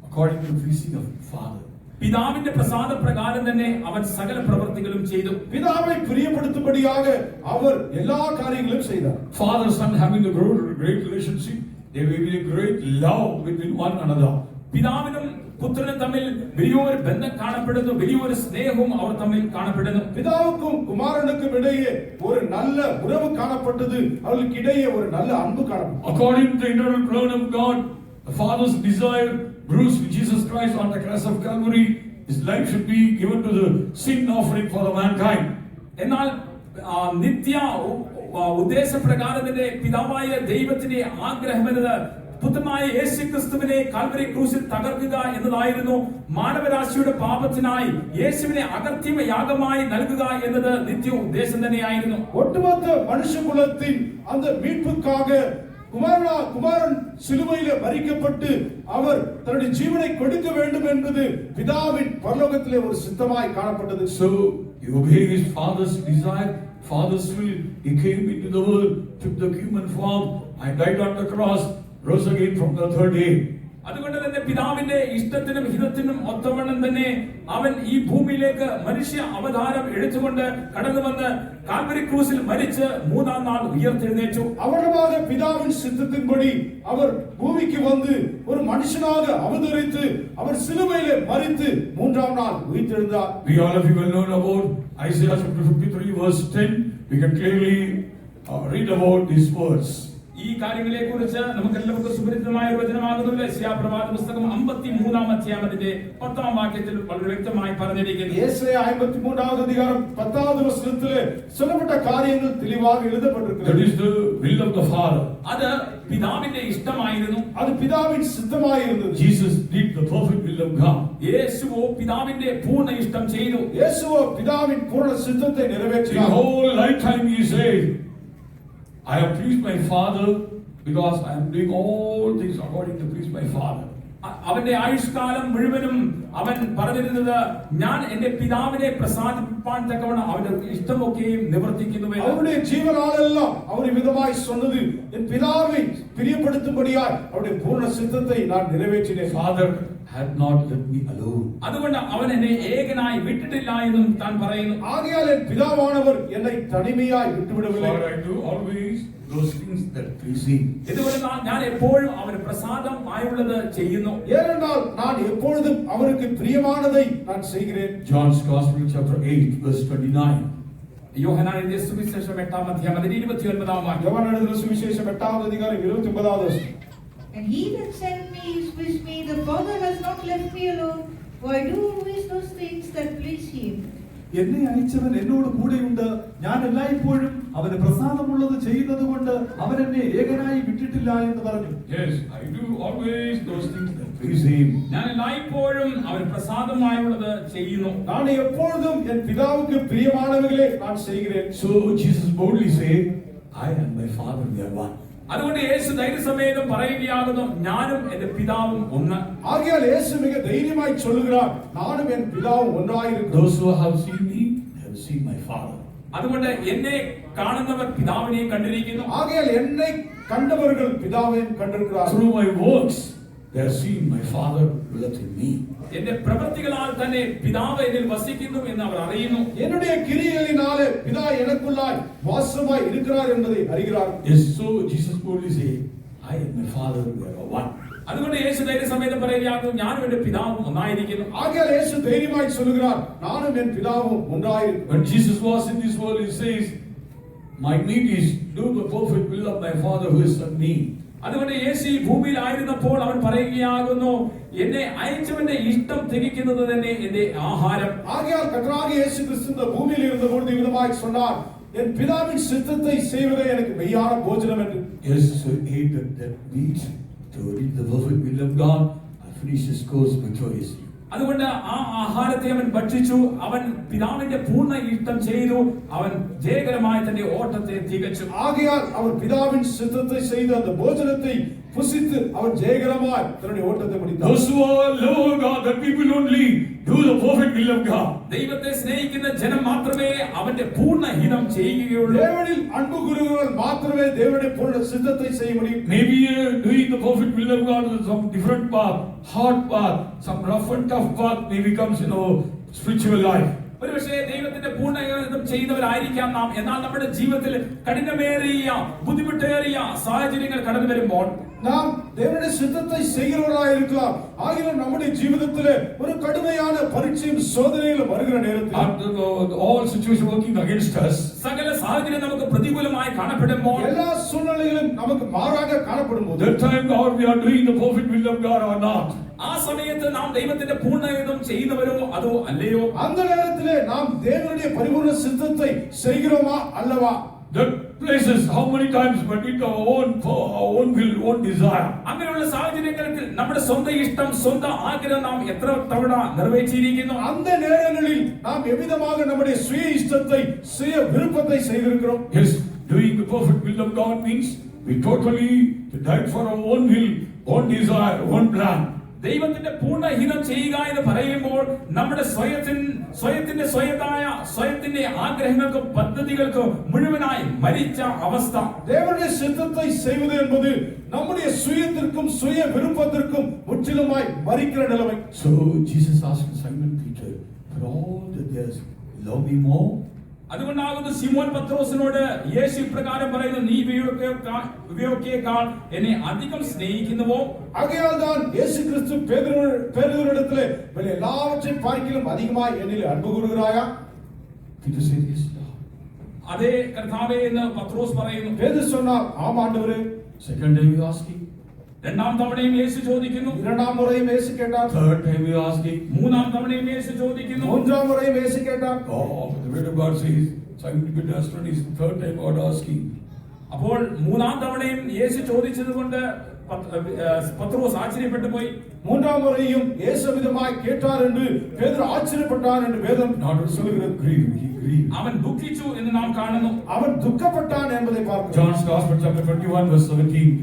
according to the pleasing of the Father. പിതാവിന്റെ പ്രസാദ പ്രകാരം തന്നെ അവൻ സകല പ്രവൃത്തികളും ചെയ്തു. പിതാவை പ്രിയപ്പെടുത്തുம்படியாக அவர் எல்லா காரியங்களும் செய்தார். Father son having a great relationship, there will be a great love between one another. പിതാവിനും പുത്രനും തമ്മിൽ വലിയൊരു ബന്ധം കാണപ്പെടുന്നു, വലിയൊരു സ്നേഹവും അവർ തമ്മിൽ കാണപ്പെടുന്നു. பிதாவுக்கும் குமாரனுக்கும் இடையே ஒரு நல்ல உறவு காணப்பட்டது, அவர்களுக்கு இடையே ஒரு நல்ல அன்பு காணப்பட்டது. According to the internal plan of God, the Father's desire bruised Jesus Christ on the cross of Calvary, His life should be given to the sin offering for the mankind. എന്നാൽ നിത്യ ഉദ്ദേശപ്രകാരം തന്നെ പിതാവായ ദൈവത്തിന്റെ ആഗ്രഹമെന്നത് പുത്രനായ യേശുക്രിസ്തുവിനെ കാൽവരി ക്രൂശിൽ തകർക്കുക എന്നതായിരുന്നു. മാനവരാശിയുടെ പാപത്തിനായി യേശുവിനെ അകർത്തിമ യാഗമായി നൽകുക എന്നത് നിത്യ ഉദ്ദേശം തന്നെയായിരുന്നു. ஒட்டுமொத்த மனுஷகுலத்தின் அந்த மீட்புக்காக குமாரன் சிலுவையிலே மரிக்கப்பட்டு அவர் தன்னுடைய ஜீவனை கொடுக்க வேண்டும் என்பது பிதாவின் பரலோகத்திலே ஒரு சித்தமாய் காணப்பட்டது. So he obeyed his father's desire, father's will. He came into the world, took the human form, and died on the cross, rose again from the third day. അതുകൊണ്ട് തന്നെ പിതാവിന്റെ ഇഷ്ടത്തിനും ഹിതത്തിനും ഒത്തവണ്ണം തന്നെ അവൻ ഈ ഭൂമിയിലേക്ക് മനുഷ്യ അവതാരം എടുത്തുകൊണ്ട് കടന്നു വന്ന് കാൽവരി ക്രൂസിൽ മരിച്ച് മൂന്നാം നാൾ ഉയർത്തെഴുന്നേറ്റു. அவரமாக பிதாவின் சித்தத்தின்படி அவர் பூமிக்கு வந்து ஒரு மனுஷனாக அவதரித்து அவர் சிலுவையிலே மரித்து மூன்றாம் நாள் உயிர்த்தெழுந்தார். We all of you well known about Isaiah chapter 53 verse 10. We can clearly read about these words. ഈ കാര്യങ്ങളെ കുറിച്ച് നമുക്ക് എല്ലാവർക്കും സുപരിചിതമായ ഒരു വചനമാകുന്നു. യെശയ്യാ പ്രവാചക പുസ്തകം 53-ാം അധ്യായം അതിന്റെ 10-ാം വാക്യത്തിൽ വളരെ വ്യക്തമായി പറഞ്ഞിരിക്കുന്നു. യെശയ്യാ 53-வது அதிகாரம் 10வது வசனத்திலே சொல்லப்பட்ட காரியங்கள் தெளிவாக எழுதப்பட்டிருக்கிறது. That is the will of the Father. അത് പിതാവിന്റെ ഇഷ്ടമായിരുന്നു, അത് പിതാവിൻ സിദ്ധമായിരുന്നു. Jesus did the perfect will of God. യേശുവോ പിതാവിന്റെ പൂർണ്ണ ഇഷ്ടം ചെയ്തു. യേശുവോ പിതാവിൻ പൂർണ്ണ സിദ്ധത്തെ In നിറവേറ്റിனார். whole lifetime he said, I have pleased my Father because I am doing all things according to please my Father. അവന്റെ ആയുഷ്കാലം മുഴുവനും അവൻ പറഞ്ഞിരുന്നത് ഞാൻ എന്റെ പിതാവിനെ പ്രസാദിപ്പാൻ തക്കവണ്ണം അവന്റെ ഇഷ്ടമൊക്കെയും നിവർത്തിക്കുന്നു. அவருடைய ஜீவனாலெல்லாம் அவர் விதமாய் சொன்னது என் பிதாவை பிரியப்படுத்தும்படியாய் அவருடைய பூர்ண சித்தத்தை நான் நிறைவேற்றினேன். Father had not left me alone. അതുകൊണ്ട് അവൻ എന്നെ ഏകനായി വിട്ടിട്ടില്ല എന്നും താൻ പറയുന്നു. ആകയാൽ എൻ പിതാവാനവർ എന്നെ തനിമയായി വിട്ടുവിടവിல்லை. For I do always those things that please Him. ഇതുകൊണ്ട് ഞാൻ എപ്പോഴും അവന് പ്രസാദമായുള്ളത് ചെയ്യുന്നു. ஏனென்றால் நான் எப்பொழுதும் அவருக்கு பிரியமானதை நான் செய்கிறேன். John's Gospel chapter 8 verse 29. യോഹന്നാൻ എഴുതിയ സുവിശേഷം 8-ാം അധ്യായം അതിന്റെ 29-ാം വാക്യം. യോഹന്നാൻ എഴുതിയ സുവിശേഷം 8-ാം അധ്യായം 29-ാം വചനം. And he that sent me is with me. The Father has not left me alone, for I do always those things that please Him. എന്നെ അയച്ചവൻ എന്നോട് കൂടെയുണ്ട്. ഞാൻ എല്ലായ്പ്പോഴും അവന് പ്രസാദമുള്ളത് ചെയ്യുന്നത് കൊണ്ട് അവൻ എന്നെ ഏകനായി വിട്ടിട്ടില്ല എന്ന് പറഞ്ഞു. Yes, I do always those things that please Him. ഞാൻ എല്ലായ്പ്പോഴും അവന് പ്രസാദമായുള്ളത് ചെയ്യുന്നു. நான் எப்பொழுதும் என் பிதாவுக்கு பிரியமானவைகளை நான் செய்கிறேன். So Jesus boldly said, I and my Father we are one. അതുകൊണ്ട് യേശു ധൈര്യസമേതം പറയുകയാകുന്നു ഞാനും എന്റെ പിതാവും ഒന്ന്. ஆகையால் இயேசு மிக தைரியமாய் சொல்லுகிறார் நானும் என் பிதாவும் ஒன்றாயிருக்கிறோம். Those who have seen me have seen my Father. അതുകൊണ്ട് എന്നെ കാണുന്നവർ പിതാവിനെയും കണ്ടിരിക്കുന്നു. ஆகையால் என்னை கண்டவர்கள் பிதாவையும் கண்டிருக்கிறார்கள். Through my works they have seen my Father dwelleth in me. എന്റെ പ്രവൃത്തികളാൽ തന്നെ പിതാവ് എന്നിൽ വസിക്കുന്നു എന്ന് അവർ അറിയുന്നു. என்னுடைய கிரியைகளினாலே பிதா எனக்குள்ளாய் வாசமாய் இருக்கிறார் என்பதை அறிகிறார். Yes, so Jesus boldly said, I and my Father we are one. അതുകൊണ്ട് യേശു ധൈര്യസമേതം പറയുകയാകുന്നു ഞാനും എന്റെ പിതാവും ഒന്നായിരിക്കുന്നു. ஆகையால் இயேசு தைரியமாய் சொல்லுகிறார் நானும் என் பிதாவும் ஒன்றாயிருக்கிறோம். When Jesus was in this world, He says, my need is do the perfect will of my Father who has sent me. അതുകൊണ്ട് യേശു ഈ ഭൂമിയിൽ ആയിരുന്നപ്പോൾ അവൻ പറയുകയാകുന്നു എന്നെ അയച്ചവന്റെ ഇഷ്ടം തികയ്ക്കുന്നത് തന്നെ എന്റെ ആഹാരം. ஆகையால் கர்த்தராகிய இயேசு கிறிஸ்து இந்த பூமியில் இருந்தபொழுது விதமாய் சொன்னார் என் பிதாவின் சித்தத்தை செய்வதே எனக்கு மெய்யான போஜனம் என்று. Yes, so he ate that meat to eat the perfect will of God and finish his course victoriously. അതുകൊണ്ട് ആ ആഹാരത്തെ അവൻ ഭക്ഷിച്ചു, അവൻ പിതാവിന്റെ പൂർണ്ണ ഇഷ്ടം ചെയ്തു, അവൻ ജയകരമായി തന്റെ ഓട്ടത്തെ തികച്ചു. ஆகையால் அவர் பிதாவின் சித்தத்தை செய்து அந்த போஜனத்தை புசித்து அவர் ஜெயகரமாய் தன்னுடைய ஓட்டத்தை முடித்தார். Those who love God, the people only do the perfect will of God. ദൈവത്തെ സ്നേഹിക്കുന്ന ജനം മാത്രമേ അവന്റെ പൂർണ്ണ ഹിതം ചെയ്യുകയുള്ളൂ. தேவனில் அன்பு கூறுகிறவர்கள் மாத்திரமே தேவனுடைய பூர்ண சித்தத்தை செய்ய முடியும். Maybe doing the perfect will of God is some different path, hard path, some rough and tough path may becomes, spiritual life. ഒരുപക്ഷേ ദൈവത്തിന്റെ പൂർണ്ണഹിതം ചെയ്യുന്നവരായിരിക്കാം നാം. എന്നാൽ നമ്മുടെ ജീവിതത്തിൽ കഠിനമേറിയ ബുദ്ധിമുട്ടേറിയ സാഹചര്യങ്ങൾ കടന്നു വരുമ്പോൾ நாம் தேவனுடைய சித்தத்தை செய்கிறவர்களாக இருக்கலாம். ஆகிலும் நம்முடைய ஜீவிதத்திலே ஒரு கடுமையான பரீட்சையும் சோதனைகளும் வருகிற நேரத்தில் all situations working against us, സകല സാഹചര്യം നമുക്ക് പ്രതികൂലമായി കാണപ്പെടുമ്പോൾ, எல்லா சூழ்நிலைகளும் நமக்கு மாறாக காணப்படும்போது, that time God we are doing the perfect will of God or not. ആ സമയത്ത് നാം ദൈവത്തിന്റെ പൂർണ്ണഹിതം ചെയ്യുന്നവരോ അതോ അല്ലയോ? அந்த நேரத்திலே நாம் தேவனுடைய பரிபூர்ண சித்தத்தை செய்கிறோமா அல்லவா? That places how many times but it our own will, own desire. അങ്ങനെയുള്ള സാഹചര്യങ്ങളിൽ നമ്മുടെ സ്വന്തം ഇഷ്ടം, സ്വന്തം ആഗ്രഹം നാം എത്ര തവണ നിറവേറ്റിയിരിക്കുന്നു? அந்த நேரங்களில் நாம் எவ்விதமாக நம்முடைய சுய இஷ்டத்தை சுய விருப்பத்தை செய்திருக்கிறோம்? Yes, doing the perfect will of God means we totally died for our own will, own desire, own plan. ദൈവത്തിന്റെ പൂർണ്ണഹിതം ചെയ്യുക എന്ന് പറയുമ്പോൾ നമ്മുടെ സ്വയത്തിന്റെ ആഗ്രഹങ്ങൾക്കും പദ്ധതികൾക്കും മുഴുവനായി മരിച്ച അവസ്ഥ. தேவனுடைய சித்தத்தை செய்வது என்பது நம்முடைய சுயத்திற்கும் சுய விருப்பத்திற்கும் முற்றிலுமாய் மரிக்கிற நிலைமை. So Jesus asked Simon Peter, for all that there's love me more. അതുകൊണ്ടാകുന്നു ശിമോൻ പത്രോസിനോട് യേശു ഇപ്രകാരം പറയുന്നു, നീ ഇവയൊക്കെക്കാൾ എന്നെ അധികം സ്നേഹിക്കുന്നുവോ? ஆகையால் தான் இயேசு கிறிஸ்து பேதுருவிடத்திலே எல்லாவற்றையும் பார்க்கிலும் அதிகமாய் என்னில் அன்பு கூறுகிறாயா? Peter said, yes, Lord. അതേ കർത്താവേ എന്ന് പത്രോസ് പറയുന്നു. பேதுரு சொன்னார், ஆம் ஆண்டவரே. Second time he asking. രണ്ടാം തവണയും യേശു ചോദിക്കുന്നു. இரண்டாம் முறையும் இயேசு கேட்டார். Third time he asking. മൂന്നാം തവണയും യേശു ചോദിക്കുന്നു. மூன்றாம் முறையும் இயேசு கேட்டார். Oh, the word of God says, Simon Peter asked is third time God asking. അപ്പോൾ മൂന്നാം തവണയും യേശു ചോദിച്ചതുകൊണ്ട് പത്രോസ് ആശ്ചര്യപ്പെട്ടു പോയി. மூன்றாம் முறையும் இயேசு விதமாய் கேட்டார் என்று பேதுரு ஆச்சரியப்பட்டான் என்று வேதம் சொல்கிறது. grieved. അവൻ ദുഃഖിച്ചു എന്ന് നാം കാണുന്നു. அவன் துக்கப்பட்டான் என்பதை பார்க்கிறோம். John's Gospel chapter 21 verse 17.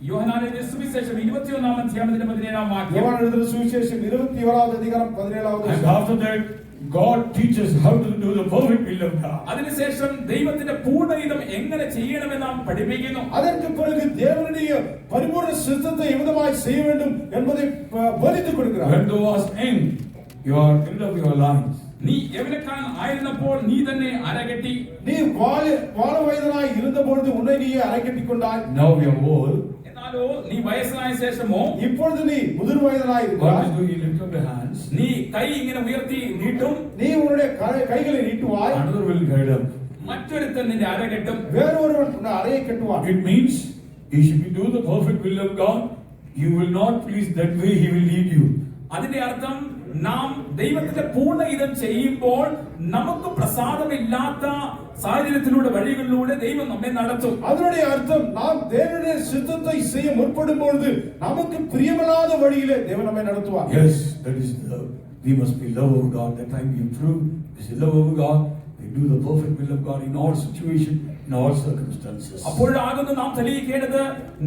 യോഹന്നാന്റെ സുവിശേഷം 21-ാം അധ്യായത്തിന്റെ 17-ാം വാക്യം. യോഹന്നാൻ എഴുതിയ സുവിശേഷം 21-ാം അധ്യായം 17-ാം And after that God teaches how to do the perfect will of God. അതിനുശേഷം ദൈവത്തിന്റെ പൂർണ്ണഹിതം എങ്ങനെ ചെയ്യണമെന്ന് നാം പഠിപ്പിക്കുന്നു. அதற்கு பிறகு தேவனுடைய பரிபூர்ண சித்தத்தை எவ்விதமாய் செய்ய வேண்டும் என்பதை போதித்துக் கொடுக்கிறார். When thou wast young, you are end of your life. നീ യൗവനക്കാരൻ ആയിരുന്നപ്പോൾ നീ തന്നെ അരകെട്ടി. நீ வாழ வயதனாய் இருந்தபொழுது உன்னை நீயே அரைக்கட்டிக் கொண்டாய். Now you are old. എന്നാലോ നീ വയസ്സായ ശേഷമോ இப்பொழுது நீ முதிர் வயதனாய் God இருக்கிறாய். is doing lift up the hands. നീ കൈ ഇങ്ങനെ ഉയർത്തി നീട്ടും. நீ உன்னுடைய கைகளை நீட்டுவாய். Another will guide up. മറ്റൊരുത്തൻ നിന്റെ അരകെട്ടും. வேறொருவன் உன்னை அறையை கட்டுவான். It means if you do the perfect will of God, you will not please that way he will lead you. അതിന്റെ അർത്ഥം നാം ദൈവത്തിന്റെ പൂർണ്ണഹിതം ചെയ്യുമ്പോൾ നമുക്ക് പ്രസാദമില്ലാത്ത സാഹചര്യത്തിലൂടെ വഴികളിലൂടെ ദൈവം നമ്മെ നടത്തും. அதனுடைய அர்த்தம் நாம் தேவனுடைய சித்தத்தை செய்ய முற்படும் பொழுது நமக்கு பிரியமில்லாத வழியிலே தேவன் நம்மை நடத்துவார். Yes, that is we must be love of God. That time we prove is the love of God. We do the perfect will of God in all situations, in all circumstances. അപ്പോഴാകുന്നു നാം തെളിയിക്കേണ്ടത്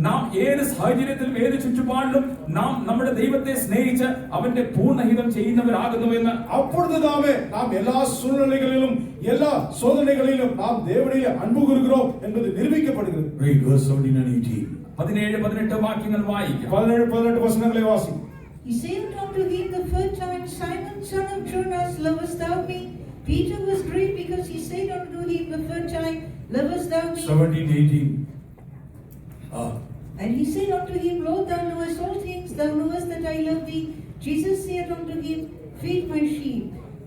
നാം ഏത് സാഹചര്യത്തിലും ഏത് ചുറ്റുപാടിലും നാം നമ്മുടെ ദൈവത്തെ സ്നേഹിച്ച് അവന്റെ പൂർണ്ണഹിതം ചെയ്യുന്നവരാകുന്നുവെന്ന്. அப்பொழுதுதாமே நாம் எல்லா சூழ்நிலைகளிலும் எல்லா சோதனைகளிலும் நாம் தேவனில் அன்பு கூறுகிறோம் என்பது நிரூபிக்கப்படுகிறது. Read verse 17 and 18. 17-18 വാക്യങ്ങൾ വായിക്കാം. 17-18 வசனங்களை வாசி. He said unto him the third time, Simon, son of Jonas, lovest thou me? Peter was grieved because he said unto him the third time, lovest thou me? 17-18. And he said unto him, Lord, thou knowest all things, thou knowest that I love thee. Jesus said unto him, feed my sheep.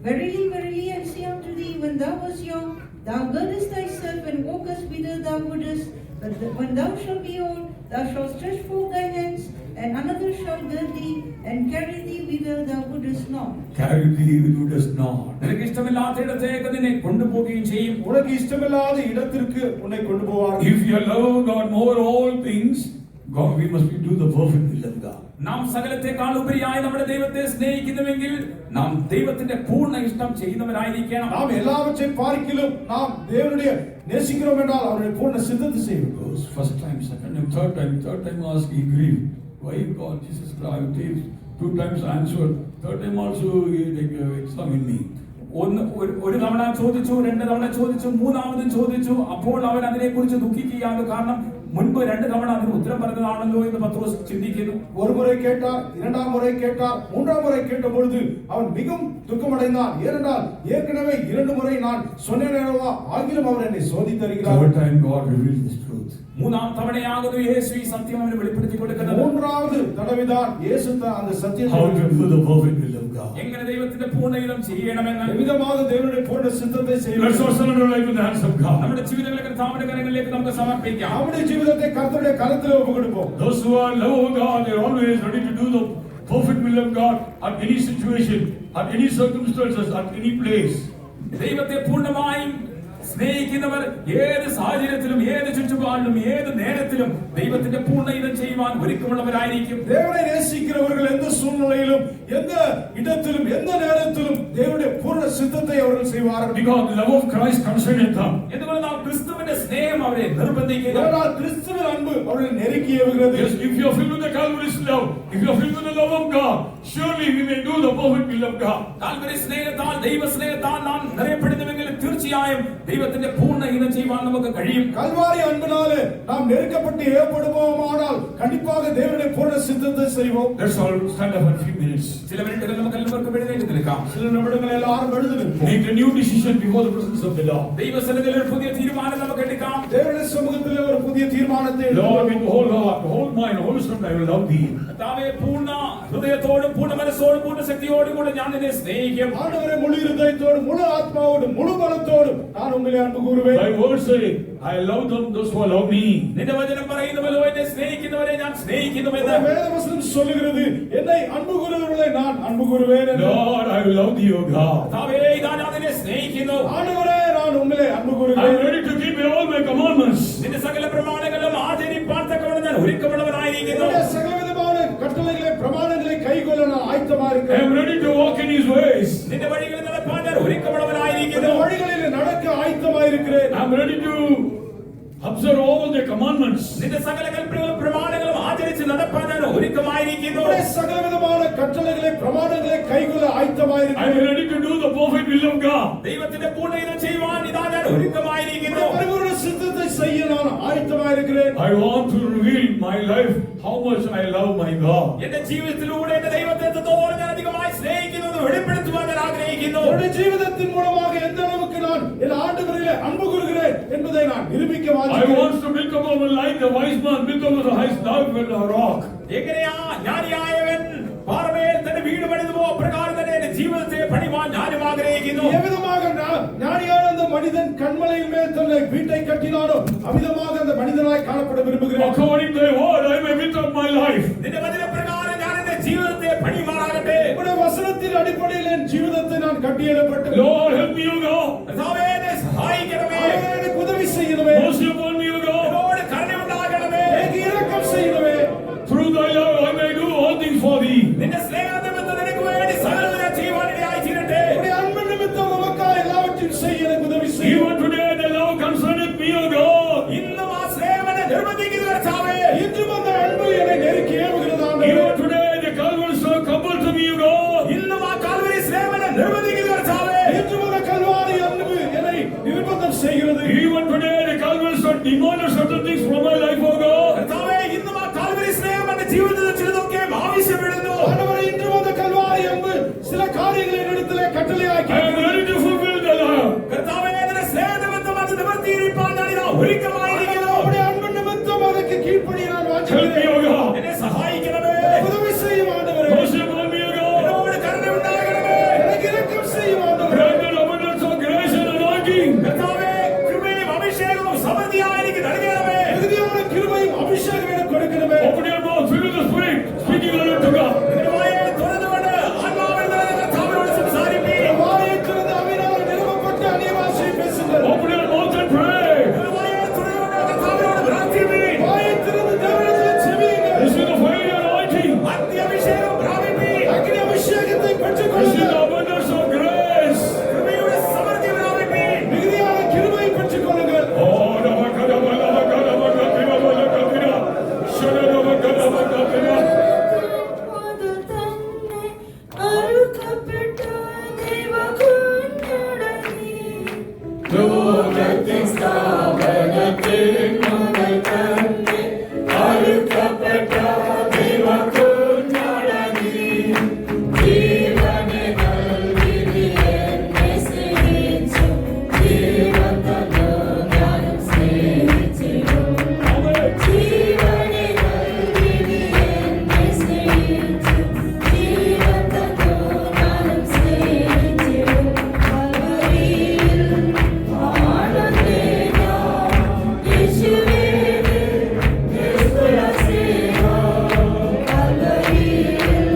Verily, verily, I say unto thee, when thou wast young, thou girdest thyself and walkest whither thou wouldest. But when thou shalt be old, thou shalt stretch forth thy hands, and another shall gird thee and carry thee whither thou wouldest not. Carry thee whither wouldest not. നിനക്ക് ഇഷ്ടമില്ലാത്ത ഇടത്തേക്ക് നിന്നെ കൊണ്ടുപോവുകയും ചെയ്യും. உனக்கு இஷ்டமில்லாத இடத்திற்கு உன்னை கொண்டு போவார். If you love God more all things, God, we must do the perfect will of God. നാം സകലത്തെക്കാൾ ഉപരിയായി നമ്മുടെ ദൈവത്തെ സ്നേഹിക്കുന്നുവെങ്കിൽ നാം ദൈവത്തിന്റെ പൂർണ്ണ ഇഷ്ടം ചെയ്യുന്നവരായിരിക്കണം. நாம் எல்லாவற்றையும் பார்க்கிலும் நாம் தேவனுடைய நேசிக்கிறோம் என்றால் அவருடைய பூர்ண சித்தத்தை செய்வோம். First time, second time, third time asking grief. Why God, Jesus Christ, 2 times answered, third time also he examined me. ഒരു തവണ ചോദിച്ചു, 2 തവണ ചോദിച്ചു, 3ാമതും ചോദിച്ചു. അപ്പോൾ അവൻ അതിനെക്കുറിച്ച് ദുഃഖിക്കുകയാണ്. കാരണം മുൻപ് 2 തവണ അതിന് ഉത്തരം പറഞ്ഞതാണല്ലോ എന്ന് പത്രോസ് ചിന്തിക്കുന്നു. ஒரு முறை கேட்டார், இரண்டாம் முறை கேட்டார், மூன்றாம் முறை கேட்ட பொழுது அவன் மிகவும் துக்கமடைந்தான். ஏனென்றால் ஏற்கனவே 2 முறை நான் சொன்னேனேவா, ஆகிலும் அவர் என்னை சோதித்தருகிறார். Third time God revealed this truth. 3ാം തവണയാകുന്നു യേശു ഈ സത്യം അവന് വെളിപ്പെടുത്തി കൊടുക്കുന്നത്. மூன்றாவது தடவைதான் இயேசு அந்த சத்தியத்தை How to do the perfect will of God. എങ്ങനെ ദൈവത്തിന്റെ പൂർണ്ണയിലും ചെയ്യണമെന്ന്, விதமாக தேவனுடைய பூர்ண சித்தத்தை Let's செய்வோம். all surrender our life in the hands of God. നമ്മുടെ ജീവിതങ്ങളെ കർത്താവിന്റെ കരങ്ങളിലേക്ക് നമുക്ക് സമർപ്പിക്കാം. நம்முடைய ஜீவிதத்தை கர்த்தருடைய கரத்திலே ஒப்புக்கொடுப்போம். Those who are love of God, they are always ready to do the perfect will of God at any situation, at any circumstances, at any place. ദൈവത്തെ പൂർണ്ണമായും സ്നേഹിക്കുന്നവർ ഏത് സാഹചര്യത്തിലും ഏത് ചുറ്റുപാടിലും ഏത് നേരത്തിലും ദൈവത്തിന്റെ പൂർണ്ണയിതം ചെയ്യുവാൻ ഒരുക്കമുള്ളവരായിരിക്കും. தேவனை நேசிக்கிறவர்கள் எந்த சூழ்நிலையிலும் எந்த இடத்திலும் எந்த நேரத்திலும் தேவனுடைய பூர்ண சித்தத்தை அவர்கள் செய்வார்கள். Because the love of Christ constrained them. എന്തുകൊണ്ടാണ് ക്രിസ്തുവിന്റെ സ്നേഹം അവരെ നിർബന്ധിക്കുക? ஏனென்றால் கிறிஸ்துவின் அன்பு அவர்களை நெருக்கி ஏவுகிறது. Yes, if you are filled with the Calvary's love, if you are filled with the love of God, surely we may do the perfect will of God. Calvary സ്നേഹത്താൽ, ദൈവ സ്നേഹത്താൽ നാം നിറയപ്പെടുന്നുവെങ്കിൽ തീർച്ചയായും ദൈവത്തിന്റെ പൂർണ്ണ ഇനം ചെയ്യുവാൻ നമുക്ക് കഴിയും. கல்வாரி அன்பினாலே நாம் நெருக்கப்பட்டு ஏற்படுவோமானால் கண்டிப்பாக தேவனுடைய பூர்ண சித்தத்தை செய்வோம். Let's all stand up for a few minutes. ചില മിനിറ്റുകൾ നമുക്ക് എല്ലാവർക്കും എഴുന്നേറ്റ് നിൽക്കാം. சில நிமிடங்கள் எல்லாரும் எழுந்து நிற்போம். Make a new decision before the presence of the Lord. ദൈവസന്നിധിയിൽ ഒരു പുതിയ തീരുമാനം നമുക്ക് എടുക്കാം. தேவனுடைய சமூகத்திலே ஒரு புதிய தீர்மானத்தை Lord, with the whole heart, the whole mind, the whole strength, I will love thee. കർത്താവേ, പൂർണ്ണ ഹൃദയത്തോടും പൂർണ്ണ മനസ്സോടും പൂർണ്ണ ശക്തിയോടും കൂടെ ഞാൻ നിന്നെ സ്നേഹിക്കും. ஆண்டவரே, முழு இருதயத்தோடும் முழு ஆத்மாவோடும் முழு பலத்தோடும் நான் உங்களை அன்பு கூறுவேன். Thy word say, I love them, those who love me. നിന്റെ വചനം പറയുന്നുവല്ലോ, എന്നെ സ്നേഹിക്കുന്നവരെ ഞാൻ സ്നേഹിക്കുന്നുവെന്ന്. வேதவசனம் சொல்லுகிறது, என்னை அன்பு கூறுகிறவர்களை நான் அன்பு கூறுவேன் என்று. Lord, I will love thee, O God. കർത്താവേ, ഇതാ ഞാൻ നിന്നെ സ്നേഹിക്കുന്നു. ஆண்டவரே, நான் உங்களை அன்பு I am கூறுகிறேன். ready to keep all my commandments. നിന്റെ സകല പ്രമാണങ്ങളും ആചരിപ്പാൻ തക്കവണ്ണം ഞാൻ ഒരുക്കമുള്ളവനായിരിക്കുന്നു. என்னுடைய சகலவிதமான கட்டளைகளை பிரமாணங்களை கைக்கொள்ள நான் ஆயத்தமா I இருக்கிறேன். am ready to walk in his ways. നിന്റെ വഴികളിൽ നടപ്പാൻ ഞാൻ இந்த ഒരുക്കമുള്ളവനായിരിക്കുന്നു. வழிகளில் நடக்க ஆயத்தமா இருக்கிறேன். I am ready to observe all the commandments. നിന്റെ സകല കൽപ്പനകളും പ്രമാണങ്ങളും ആചരിച്ച് നടപ്പാൻ ഞാൻ ഒരുക്കമായിരിക്കുന്നു. என்னுடைய சகலவிதமான கட்டளைகளை பிரமாணங்களை கைக்கொள்ள ஆயத்தமா I am இருக்கிறேன். ready to do the perfect will of God. ദൈവത്തിന്റെ പൂർണ്ണയിനം ചെയ്യുവാൻ ഇതാ ഞാൻ ഒരുക്കമായിരിക്കുന്നു. பரிபூர்ண சித்தத்தை செய்ய நான் ஆயத்தமா இருக்கிறேன். I want to reveal my life, how much I love my God. എന്റെ ജീവിതത്തിലൂടെ എന്റെ ദൈവത്തെ എത്രത്തോളം ഞാൻ അധികമായി സ്നേഹിക്കുന്നു എന്ന് വെളിപ്പെടുത്തുവാൻ ഞാൻ ആഗ്രഹിക്കുന്നു. என்னுடைய ஜீவிதத்தின் மூலமாக எந்த அளவுக்கு நான் என் ஆண்டவரிலே அன்பு கூறுகிறேன் என்பதை நான் நிரூபிக்க I வாஞ்சிக்கிறேன். want to become over like the wise man, become over the highest dove with a rock. എങ്ങനെയാ ജ്ഞാനിയായവൻ പാറമേൽ തന്റെ വീട് പണിതുവോ അപ്രകാരം തന്നെ എന്റെ ജീവിതത്തെ പണിവാൻ ഞാനും ആഗ്രഹിക്കുന്നു. எவ்விதமாக ஞானியான அந்த மனிதன் கண்மலையின் மேல் தன்னை வீட்டை கட்டினானோ அவ்விதமாக அந்த மனிதனாய் காணப்பட விரும்புகிறேன். According to thy word, I may build up my life. നിന്റെ വചനപ്രകാരം ഞാൻ എന്റെ ജീവിതത്തെ പണിമാറാകട്ടെ. உம்முடைய வசனத்தின் அடிப்படையில் என் ஜீவிதத்தை நான் கட்டியெழுப்பட்டு. Lord, help me, O God. കർത്താവേ, എന്നെ സഹായിക്കണമേ. எனக்கு உதவி செய்யணுமே. Mercy upon me, O God. എന്നോട് കരുണയുണ്ടാകണമേ. எனக்கு இரக்கம் செய்யணுமே. Through thy love, I may do all things for thee. നിന്റെ സ്നേഹനിമിത്തം നിനക്ക് വേണ്ടി സകലതും ഞാൻ ചെയ്യുവാൻ ഇടയായി തീരട്ടെ. உம்முடைய அன்பு நிமித்தம் உமக்காய் எல்லாவற்றையும் செய்ய எனக்கு உதவி செய்யும். Even today, the love concerneth me, O God. ഇന്നും ആ സ്നേഹം എന്നെ നിർബന്ധിക്കുന്നു കർത്താവേ. இன்றும் அந்த அன்பு என்னை நெருக்கி ஏவுகிறது ஆண்டவரே. Even today, the Calvary so coupled to me, O God. ഇന്നും ആ കാൽവരി സ്നേഹം എന്നെ നിർബന്ധിക്കുന്നു കർത്താവേ. இன்றும் அந்த கல்வாரி அன்பு என்னை நிர்பந்தம் செய்கிறது. Even today, the Calvary so demanded certain things from my life, O God. കർത്താവേ, ഇന്നും ആ കാൽവരി സ്നേഹം എന്റെ ജീവിതത്തിൽ ചിലതൊക്കെ ആവശ്യപ്പെടുന്നു. ஆண்டவரே, இன்றும் அந்த கல்வாரி அன்பு சில காரியங்களை என்னிடத்திலே கட்டளையாக்கி. I am ready to fulfill the love. കർത്താവേ, നിന്റെ സ്നേഹനിമിത്തം അത് നിവർത്തിയിരിക്കാൻ ഞാൻ ഇതാ ഒരുക്കമായിരിക്കുന്നു. உம்முடைய அன்பு நிமித்தம் அதற்கு கீழ்ப்படிய நான் Help me, வாஞ்சிக்கிறேன். O God. എന്നെ സഹായിക്കണമേ. உதவி செய்யும் ஆண்டவரே. Mercy upon me, O God. എന്നോട് കരുണയുണ്ടാകണമേ. எனக்கு இரக்கம் செய்யும் ஆண்டவரே. Grant an abundance of grace and anointing. കർത്താവേ, കൃപയും അഭിഷേകവും സമൃദ്ധിയായി എനിക്ക് നൽകണമേ. மிகுதியான கிருபையும் அபிஷேகம் எனக்கு கொடுக்கணுமே. Open your mouth, fill with the Spirit, speaking the word to God. നിന്റെ വായെ തുറന്നുകൊണ്ട് ആത്മാവിൽ നിറഞ്ഞ കർത്താവിനോട് സംസാരിപ്പീൻ. வாயை திறந்து அவினால் நிறுவப்பட்ட அந்நிய பாஷையை பேசுங்கள். Open your mouth and pray. നിന്റെ വായെ തുറന്നുകൊണ്ട് ലോകത്തിൻ സ്ഥാപനത്തിൽ മുതൽ തന്നെ അറുക്കപ്പെട്ട ദൈവകുഞ്ഞാടനീ. ജീവനെ നൽകി നീ എന്നെ സ്നേഹിച്ചു. ജീവൻ തന്നു ഞാനും സ്നേഹിച്ചിടും. ജീവനെ നൽകി നീ എന്നെ സ്നേഹിച്ചു. ജീവൻ തന്നു ഞാനും സ്നേഹിച്ചിടും. കൽവരിയിൽ ആനന്ദേന യേശുവേ നിസ്തുല സേവ. കൽവരിയിൽ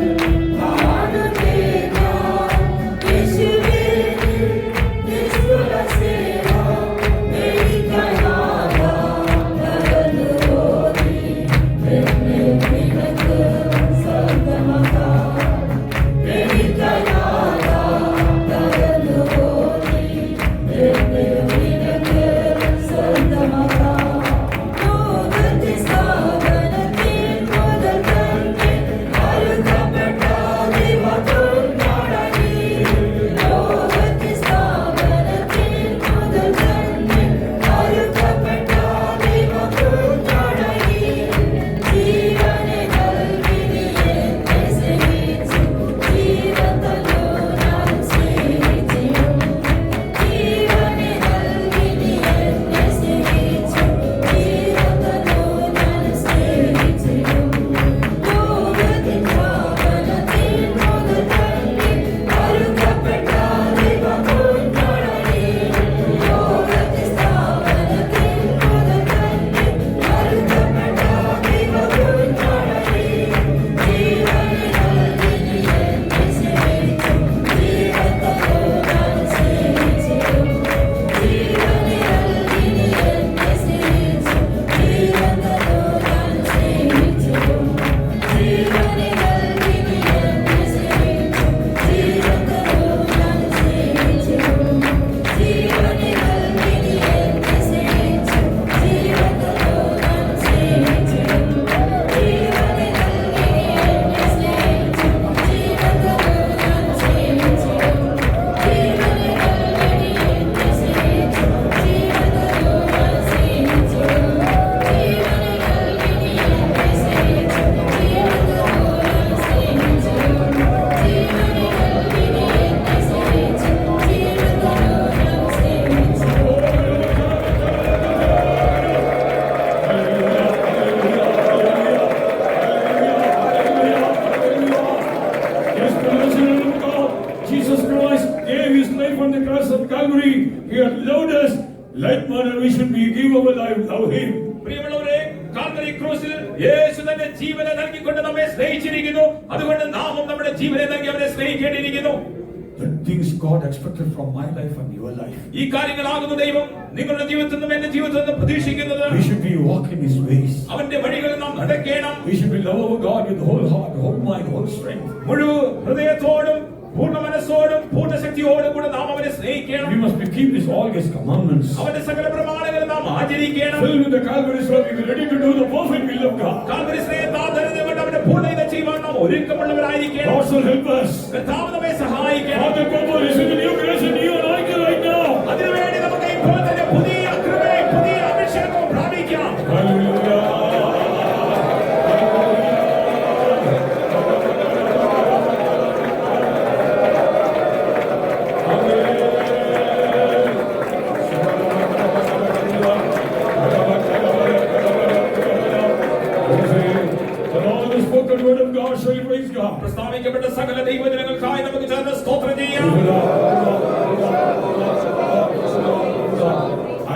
ആനന്ദേന യേശുവേ നിസ്തുല സേവ. എനിക്കനാഥ കരന്നു പോയി എന്നെ നിനക്ക് സ്വന്തമാക്കാം. എനിക്കനാഥ കരന്നു പോയി എന്നെ നിനക്ക് സ്വന്തമാക്കാം. ലോകത്തിൻ സ്ഥാപനത്തിൽ മുതൽ തന്നെ അറുക്കപ്പെട്ട ദൈവകുഞ്ഞാടനീ. ലോകത്തിൻ സ്ഥാപനത്തിൽ മുതൽ തന്നെ അറുക്കപ്പെട്ട ദൈവകുഞ്ഞാടനീ. ജീവനെ നൽകി നീ എന്നെ സ്നേഹിച്ചു. ജീവൻ തന്നു ഞാനും സ്നേഹിച്ചിടും. ജീവനെ നൽകി നീ എന്നെ സ്നേഹിച്ചു. ജീവൻ തന്നു ഞാനും സ്നേഹിച്ചിടും. ലോകത്തിൻ സ്ഥാപനത്തിൽ മുതൽ തന്നെ അറുക്കപ്പെട്ട ദൈവകുഞ്ഞാടനീ. ലോകത്തിൻ സ്ഥാപനത്തിൽ മുതൽ തന്നെ അറുക്കപ്പെട്ട ദൈവകുഞ്ഞാടനീ. ജീവനെ നൽകി നീ എന്നെ സ്നേഹിച്ചു. ജീവൻ തന്നു ഞാനും സ്നേഹിച്ചിടും. ജീവനെ നൽകി നീ എന്നെ സ്നേഹിച്ചു. ജീവൻ തന്നു ഞാനും സ്നേഹിച്ചിടും. ജീവനെ നൽകി നീ എന്നെ സ്നേഹിച്ചു. ജീവൻ തന്നു ഞാനും സ്നേഹിച്ചിടും. ജീവനെ നൽകി നീ എന്നെ സ്നേഹിച്ചു. ജീവൻ തന്നു ഞാനും സ്നേഹിച്ചിടും. ജീവനെ നൽകി നീ എന്നെ സ്നേഹിച്ചു. ജീവൻ തന്നു ഞാനും സ്നേഹിച്ചിടും. ജീവനെ നൽകി നീ എന്നെ സ്നേഹിച്ചു. ജീവൻ തന്നു ഞാനും സ്നേഹിച്ചിടും. ജീവനെ നൽകി നീ എന്നെ സ്നേഹിച്ചു. ജീവൻ തന്നു ഞാനും സ്നേഹിച്ചിടും. ജീവനെ നൽകി നീ എന്നെ സ്നേഹിച്ചു. ജീവൻ തന്നു ഞാനും സ്നേഹിച്ചിടും. Yes, the Lord of God, Jesus Christ gave his life on the cross of Calvary. He had loved us like manner we should be give our life, love him. പ്രിയമുള്ളവരെ, കാൽവരി ക്രൂസിൽ യേശു തന്റെ ജീവനെ നൽകിക്കൊണ്ട് നമ്മെ സ്നേഹിച്ചിരിക്കുന്നു. അതുകൊണ്ട് നാമും നമ്മുടെ ജീവനെ നൽകി അവനെ സ്നേഹിക്കേണ്ടിയിരിക്കുന്നു. The things God expected from my life and your life. ഈ കാര്യങ്ങളാകുന്നു ദൈവം നിങ്ങളുടെ ജീവിതത്തിൽ നിന്നും എന്റെ ജീവിതത്തിൽ നിന്നും പ്രതീക്ഷിക്കുന്നത്. We should be walking his ways. അവന്റെ വഴികളിൽ നാം നടക്കണം. We should be love our God with whole heart, whole mind, whole strength. മുഴുവൻ ഹൃദയത്തോടും പൂർണ്ണ മനസ്സോടും പൂർണ്ണ ശക്തിയോടും കൂടെ നാം അവനെ സ്നേഹിക്കണം. We must be keep his all his commandments. അവന്റെ സകല പ്രമാണങ്ങളും നാം ആചരിക്കണം. Filled with the Calvary's love, we be ready to do the perfect will of God. Calvary സ്നേഹത്താൽ ധന്യതകൊണ്ട് അവന്റെ പൂർണ്ണത ചെയ്യുവാൻ നാം ഒരുക്കമുള്ളവരായിരിക്കണം. God will help us. കർത്താവ് നമ്മെ സഹായിക്കണം. For the purpose is in the new creation, new and I can right now. അതിനുവേണ്ടി നമുക്ക് ഇപ്പോൾ തന്നെ പുതിയ കൃപയും പുതിയ അഭിഷേകവും പ്രാപിക്കാം. Hallelujah. Word of God, shall we praise God? പ്രസ്താവിക്കപ്പെട്ട സകല ദൈവജനങ്ങൾക്കായി നമുക്ക് ചേർന്ന് സ്തോത്രം ചെയ്യാം.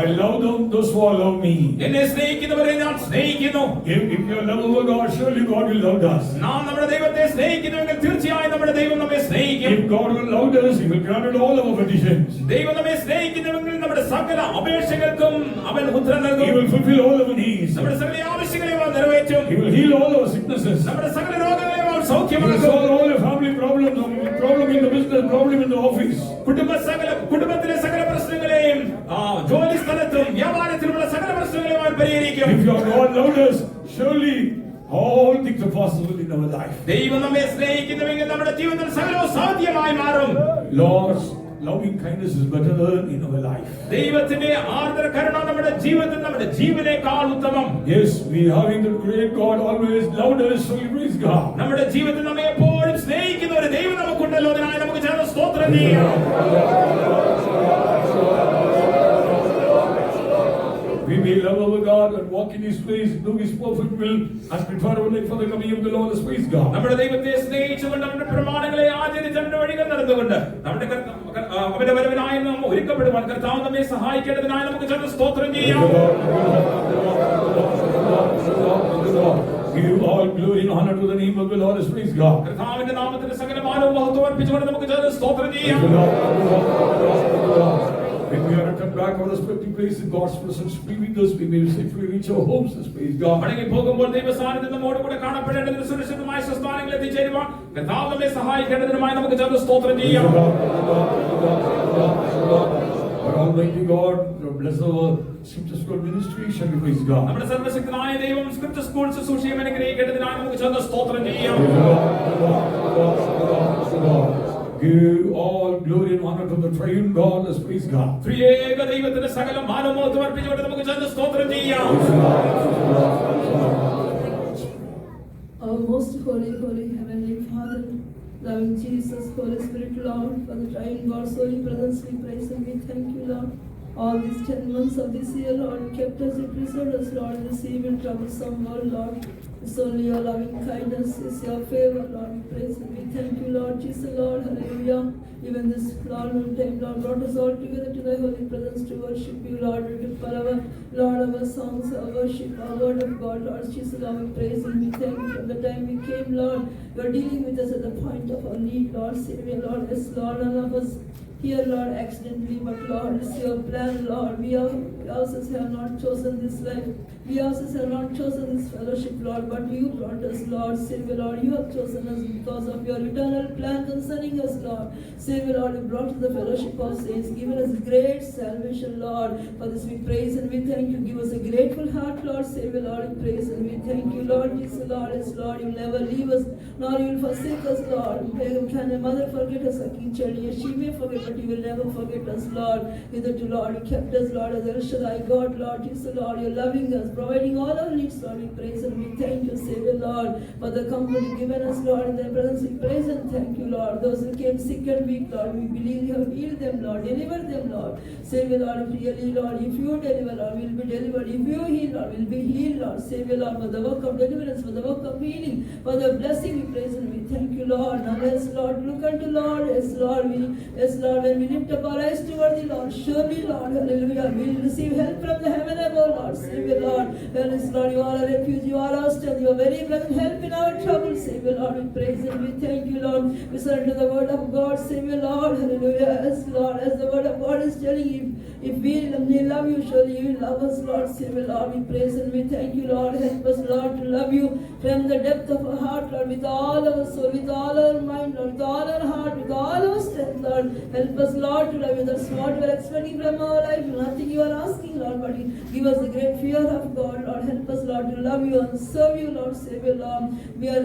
I love them, those who love me. എന്നെ സ്നേഹിക്കുന്നവരെ ഞാൻ സ്നേഹിക്കുന്നു. If you love our God, surely God will love us. നാം നമ്മുടെ ദൈവത്തെ സ്നേഹിക്കുന്നുവെങ്കിൽ തീർച്ചയായും നമ്മുടെ ദൈവം നമ്മെ സ്നേഹിക്കും. If God will love us, He will grant all our petitions. ദൈവം നമ്മെ സ്നേഹിക്കുന്നുവെങ്കിൽ നമ്മുടെ സകല അപേക്ഷകൾക്കും അവൻ ഉത്തരം നൽകും. He will fulfill all our needs. നമ്മുടെ സകല ആവശ്യങ്ങളെയും അവൻ നിറവേറ്റും. He will heal all our sicknesses. നമ്മുടെ സകല രോഗങ്ങളെയും അവൻ He will സൗഖ്യമാക്കും. solve all your family problems, problem in the business, problem in the office. കുടുംബത്തിലെ സകല പ്രശ്നങ്ങളെയും ജോലി സ്ഥലത്തും വ്യാപാരത്തിലുള്ള സകല പ്രശ്നങ്ങളെയും അവൻ പരിഹരിക്കും. If your God loved us, surely all things are possible in our life. ദൈവം നമ്മെ സ്നേഹിക്കുന്നുവെങ്കിൽ നമ്മുടെ ജീവിതത്തിൽ സകലവും സാധ്യമായി മാറും. Lord, loving kindness is better in our life. ദൈവത്തിന്റെ ആർദ്ര കരുണ നമ്മുടെ ജീവിതത്തിൽ നമ്മുടെ ജീവനേക്കാൾ ഉത്തമം. Yes, we having the great God always loved us, so we praise God. നമ്മുടെ ജീവിതത്തിൽ നമ്മെ എപ്പോഴും സ്നേഹിക്കുന്ന ഒരു ദൈവം നമുക്കുണ്ടല്ലോ, അതിനായി നമുക്ക് ചേർന്ന് സ്തോത്രം ചെയ്യാം. We may love our God and walk in His ways, do His perfect will, as prepare our life for the coming of the Lord. Let's praise God. നമ്മുടെ ദൈവത്തെ സ്നേഹിച്ചുകൊണ്ട് അവന്റെ പ്രമാണങ്ങളെ ആചരിച്ച് അവന്റെ വഴികൾ നടന്നുകൊണ്ട് നമ്മുടെ അവന്റെ വരവിനായി നാം ഒരുക്കപ്പെടുവാൻ കർത്താവ് നമ്മെ സഹായിക്കേണ്ടതിനായി നമുക്ക് ചേർന്ന് സ്തോത്രം ചെയ്യാം. Give all glory and honor to the name of the Lord. Let's praise God. കർത്താവിന്റെ നാമത്തിന് സകലമാനവും മഹത്വം അർപ്പിച്ചുകൊണ്ട് നമുക്ക് ചേർന്ന് സ്തോത്രം ചെയ്യാം. When we are returned back our respective places, God's presence be with us. We may safely reach our homes. Let's praise God. മടങ്ങി പോകുമ്പോൾ ദൈവസാന്നിധ്യം നമ്മോട് കൂടെ കാണപ്പെടേണ്ടതിന് സുരക്ഷിതമായ സ്ഥാനങ്ങളിൽ എത്തിച്ചേരുവാൻ കർത്താവ് നമ്മെ സഹായിക്കേണ്ടതിനുമായി നമുക്ക് ചേർന്ന് സ്തോത്രം ചെയ്യാം. Our Almighty God, bless our Scripture School ministry. Shall we praise God? നമ്മുടെ സർവശക്തനായ ദൈവം സ്ക്രിപ്ചർ സ്കൂൾ ശുശ്രൂഷയും അനുഗ്രഹിക്കേണ്ടതിനായി നമുക്ക് ചേർന്ന് സ്തോത്രം ചെയ്യാം. Give all glory and honor to the triune God. Let's praise God. ത്രിയേക ദൈവത്തിന് സകല മാനവമഹത്വം അർപ്പിച്ചുകൊണ്ട് നമുക്ക് ചേർന്ന് സ്തോത്രം ചെയ്യാം. Our most holy, holy heavenly Father, loving Jesus, Holy Spirit, Lord, for the triune God's holy presence, we praise and we thank you, Lord. All these 10 months of this year, Lord, you kept us, you preserved us, Lord, in this evil, troublesome world, Lord. It's only your loving kindness, it's your favor, Lord. We praise and we thank you, Lord Jesus, Lord, hallelujah. Even this Lord time, Lord, brought us all together to thy holy presence to worship you, Lord, for our Lord, our songs, our worship, our word of God, Lord Jesus, Lord, we praise and we thank you. From the time we came, Lord, you are dealing with us at the point of our need, Lord, Savior, Lord, yes, Lord, none of us here, Lord, accidentally, but Lord, it's your plan, Lord. We ourselves have not chosen this life. We ourselves have not chosen this fellowship, Lord, but you brought us, Lord. Savior, Lord, you have chosen us because of your eternal plan concerning us, Lord. Savior, Lord, you brought us the fellowship of saints, given us great salvation, Lord. For this we praise and we thank you. Give us a grateful heart, Lord. Savior, Lord, we praise and we thank you, Lord. Jesus, Lord, yes, Lord, you never leave us, nor you will forsake us, Lord. Can a mother forget us, a king child? Yes, she may forget, but you will never forget us, Lord. Hitherto, Lord, you kept us, Lord, as El Shaddai, God, Lord, Jesus, Lord, you're loving us, providing all our needs, Lord. We praise and we thank you, Savior, Lord, for the comfort you've given us, Lord, in their presence. We praise and thank you, Lord. Those who came sick and weak, Lord, we believe you have healed them, Lord. Deliver them, Lord. Savior, Lord, if really, Lord, if you deliver, Lord, we'll be delivered. If you heal, Lord, we'll be healed, Lord. Savior, Lord, for the work of deliverance, for the work of healing, for the blessing, we praise and we thank you, Lord. Now, yes, Lord, look unto Lord, yes, Lord, when we lift up our eyes toward thee, Lord, surely, Lord, hallelujah, we'll receive help from the heaven above, Lord. Savior, Lord, yes, Lord, you are a refuge, you are our strength, you are very present help in our trouble, Savior, Lord, we praise and we thank you, Lord. We surrender the word of God, Savior, Lord, hallelujah, yes, Lord, as the word of God is telling you, if we love you, surely you will love us, Lord, Savior, Lord, we praise and we thank you, Lord. Help us, Lord, to love you from the depth of our heart, Lord, with all our soul, with all our mind, Lord, with all our heart, with all our strength, Lord. Help us, Lord, to love you. That's what we are expecting from our life. Nothing you are asking, Lord, but you give us the great fear of God, Lord. Help us, Lord, to love you and serve you, Lord, Savior, Lord. We are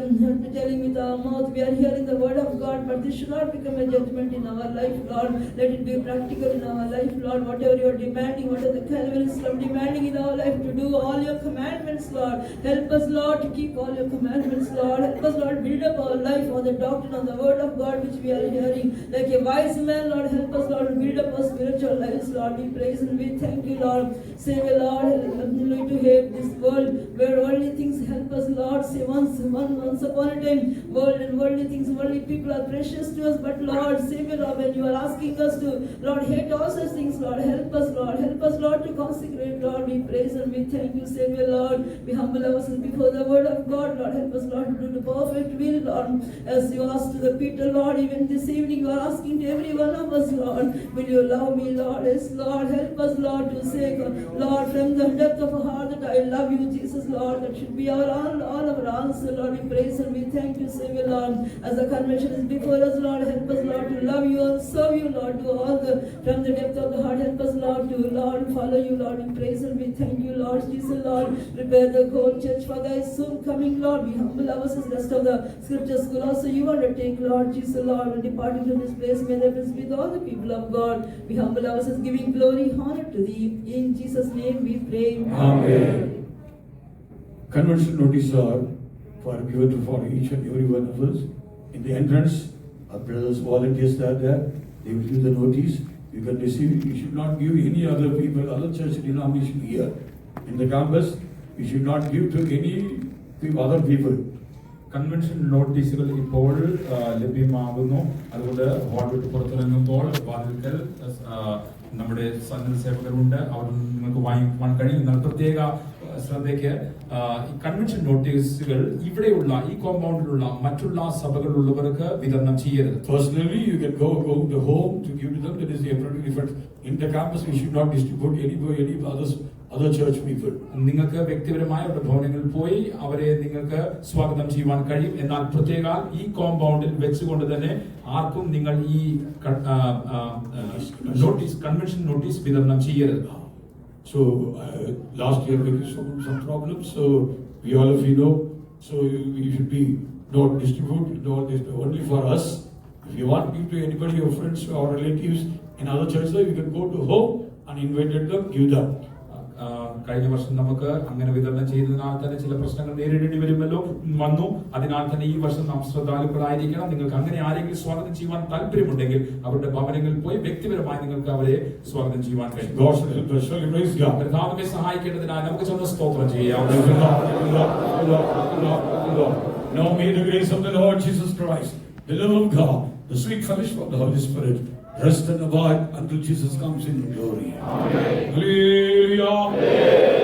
telling with our mouth, we are hearing the word of God, but this should not become a judgment in our life, Lord. Let it be practical in our life, Lord. Whatever you are demanding, whatever the Calvinists are demanding in our life, to do all your commandments, Lord. Help us, Lord, to keep all your commandments, Lord. Help us, Lord, build up our life on the doctrine, on the word of God which we are hearing. Like a wise man, Lord, help us, Lord, to build up our spiritual lives, Lord. We praise and we thank you, Lord. Savior, Lord, help me to hate this world where worldly things help us, Lord. Say once upon a time, world and worldly things, worldly people are precious to us, but Lord, Savior, Lord, when you are asking us to, Lord, hate all such things, Lord, help us, Lord, to consecrate, Lord. We praise and we thank you, Savior, Lord. We humble ourselves before the word of God, Lord. Help us, Lord, to do the perfect will, Lord. As you asked to the Peter, Lord, even this evening you are asking to every one of us, Lord, will you love me, Lord? Lord. Yes, Lord, help us, Lord, to say, Lord, from the depth of our heart that I love you, Jesus, Lord. That should be our all of our answer, Lord. We praise and we thank you, Savior, Lord. As the convention is before us, Lord, help us, Lord, to love you and serve you, Lord, to all from the depth of the heart. Help us, Lord, to, Lord, follow you, Lord. We praise and we thank you, Lord. Jesus, Lord, prepare the whole church for thy soon coming, Lord. We humble ourselves, rest of the scripture school also you want to take, Lord. Jesus, Lord, and departing from this place, may there be with all the people of God. We humble ourselves, giving glory, honor to thee. In Jesus' name we pray. Amen. Convention notices are given for each and every one of us. In the entrance, our brothers, volunteers are there. They will give the notice. You can receive it. You should not give any other people, other church denomination here. In the campus, you should not give to any other people. Convention നോട്ടീസുകൾ ഇപ്പോൾ ലഭ്യമാകുന്നു. അതുകൊണ്ട് hall വിട്ട് പുറത്തിറങ്ങുമ്പോൾ വാതിൽക്കൽ നമ്മുടെ സന്നദ്ധ സേവകരുണ്ട്. അവർ നിങ്ങൾക്ക് വാങ്ങിക്കാൻ കഴിയും. എന്നാൽ പ്രത്യേക ശ്രദ്ധയ്ക്ക് കൺവെൻഷൻ നോട്ടീസുകൾ ഇവിടെയുള്ള ഈ കോമ്പൗണ്ടിലുള്ള മറ്റുള്ള സഭകളിലുള്ളവർക്ക് വിതരണം ചെയ്യരുത്. Personally, you can go to home to give to them. That is the appropriate difference. In the campus, we should not distribute any other church people. നിങ്ങൾക്ക് വ്യക്തിപരമായ അവരുടെ ഭവനങ്ങളിൽ പോയി അവരെ നിങ്ങൾക്ക് സ്വാഗതം ചെയ്യുവാൻ കഴിയും. എന്നാൽ പ്രത്യേക ഈ കോമ്പൗണ്ടിൽ വെച്ചുകൊണ്ട് തന്നെ ആർക്കും നിങ്ങൾ ഈ നോട്ടീസ് കൺവെൻഷൻ നോട്ടീസ് വിതരണം ചെയ്യരുത്. So last year we had some problems. So we all of you know. So we should be not distribute not this only for us. If you want to give to anybody, your friends or relatives in other churches, you can go to home and invite them, give them. കഴിഞ്ഞ വർഷം നമുക്ക് അങ്ങനെ വിതരണം ചെയ്തതിനാൽ തന്നെ ചില പ്രശ്നങ്ങൾ നേരിടേണ്ടി വന്നു. അതിനാൽ തന്നെ ഈ വർഷം നാം ശ്രദ്ധാലുക്കളായിരിക്കണം. നിങ്ങൾക്ക് അങ്ങനെ ആരെങ്കിലും സ്വാഗതം ചെയ്യുവാൻ താല്പര്യമുണ്ടെങ്കിൽ അവരുടെ ഭവനങ്ങളിൽ പോയി വ്യക്തിപരമായി നിങ്ങൾക്ക് അവരെ സ്വാഗതം ചെയ്യുവാൻ കഴിയും. കർത്താവിനെ സഹായിക്കേണ്ടതിനായി നമുക്ക് ചെന്ന് സ്തോത്രം ചെയ്യാം. Now may the grace of the Lord Jesus Christ, the love of God, the sweet fellowship of the Holy Spirit rest and abide until Jesus comes in glory. Amen. Hallelujah. Amen.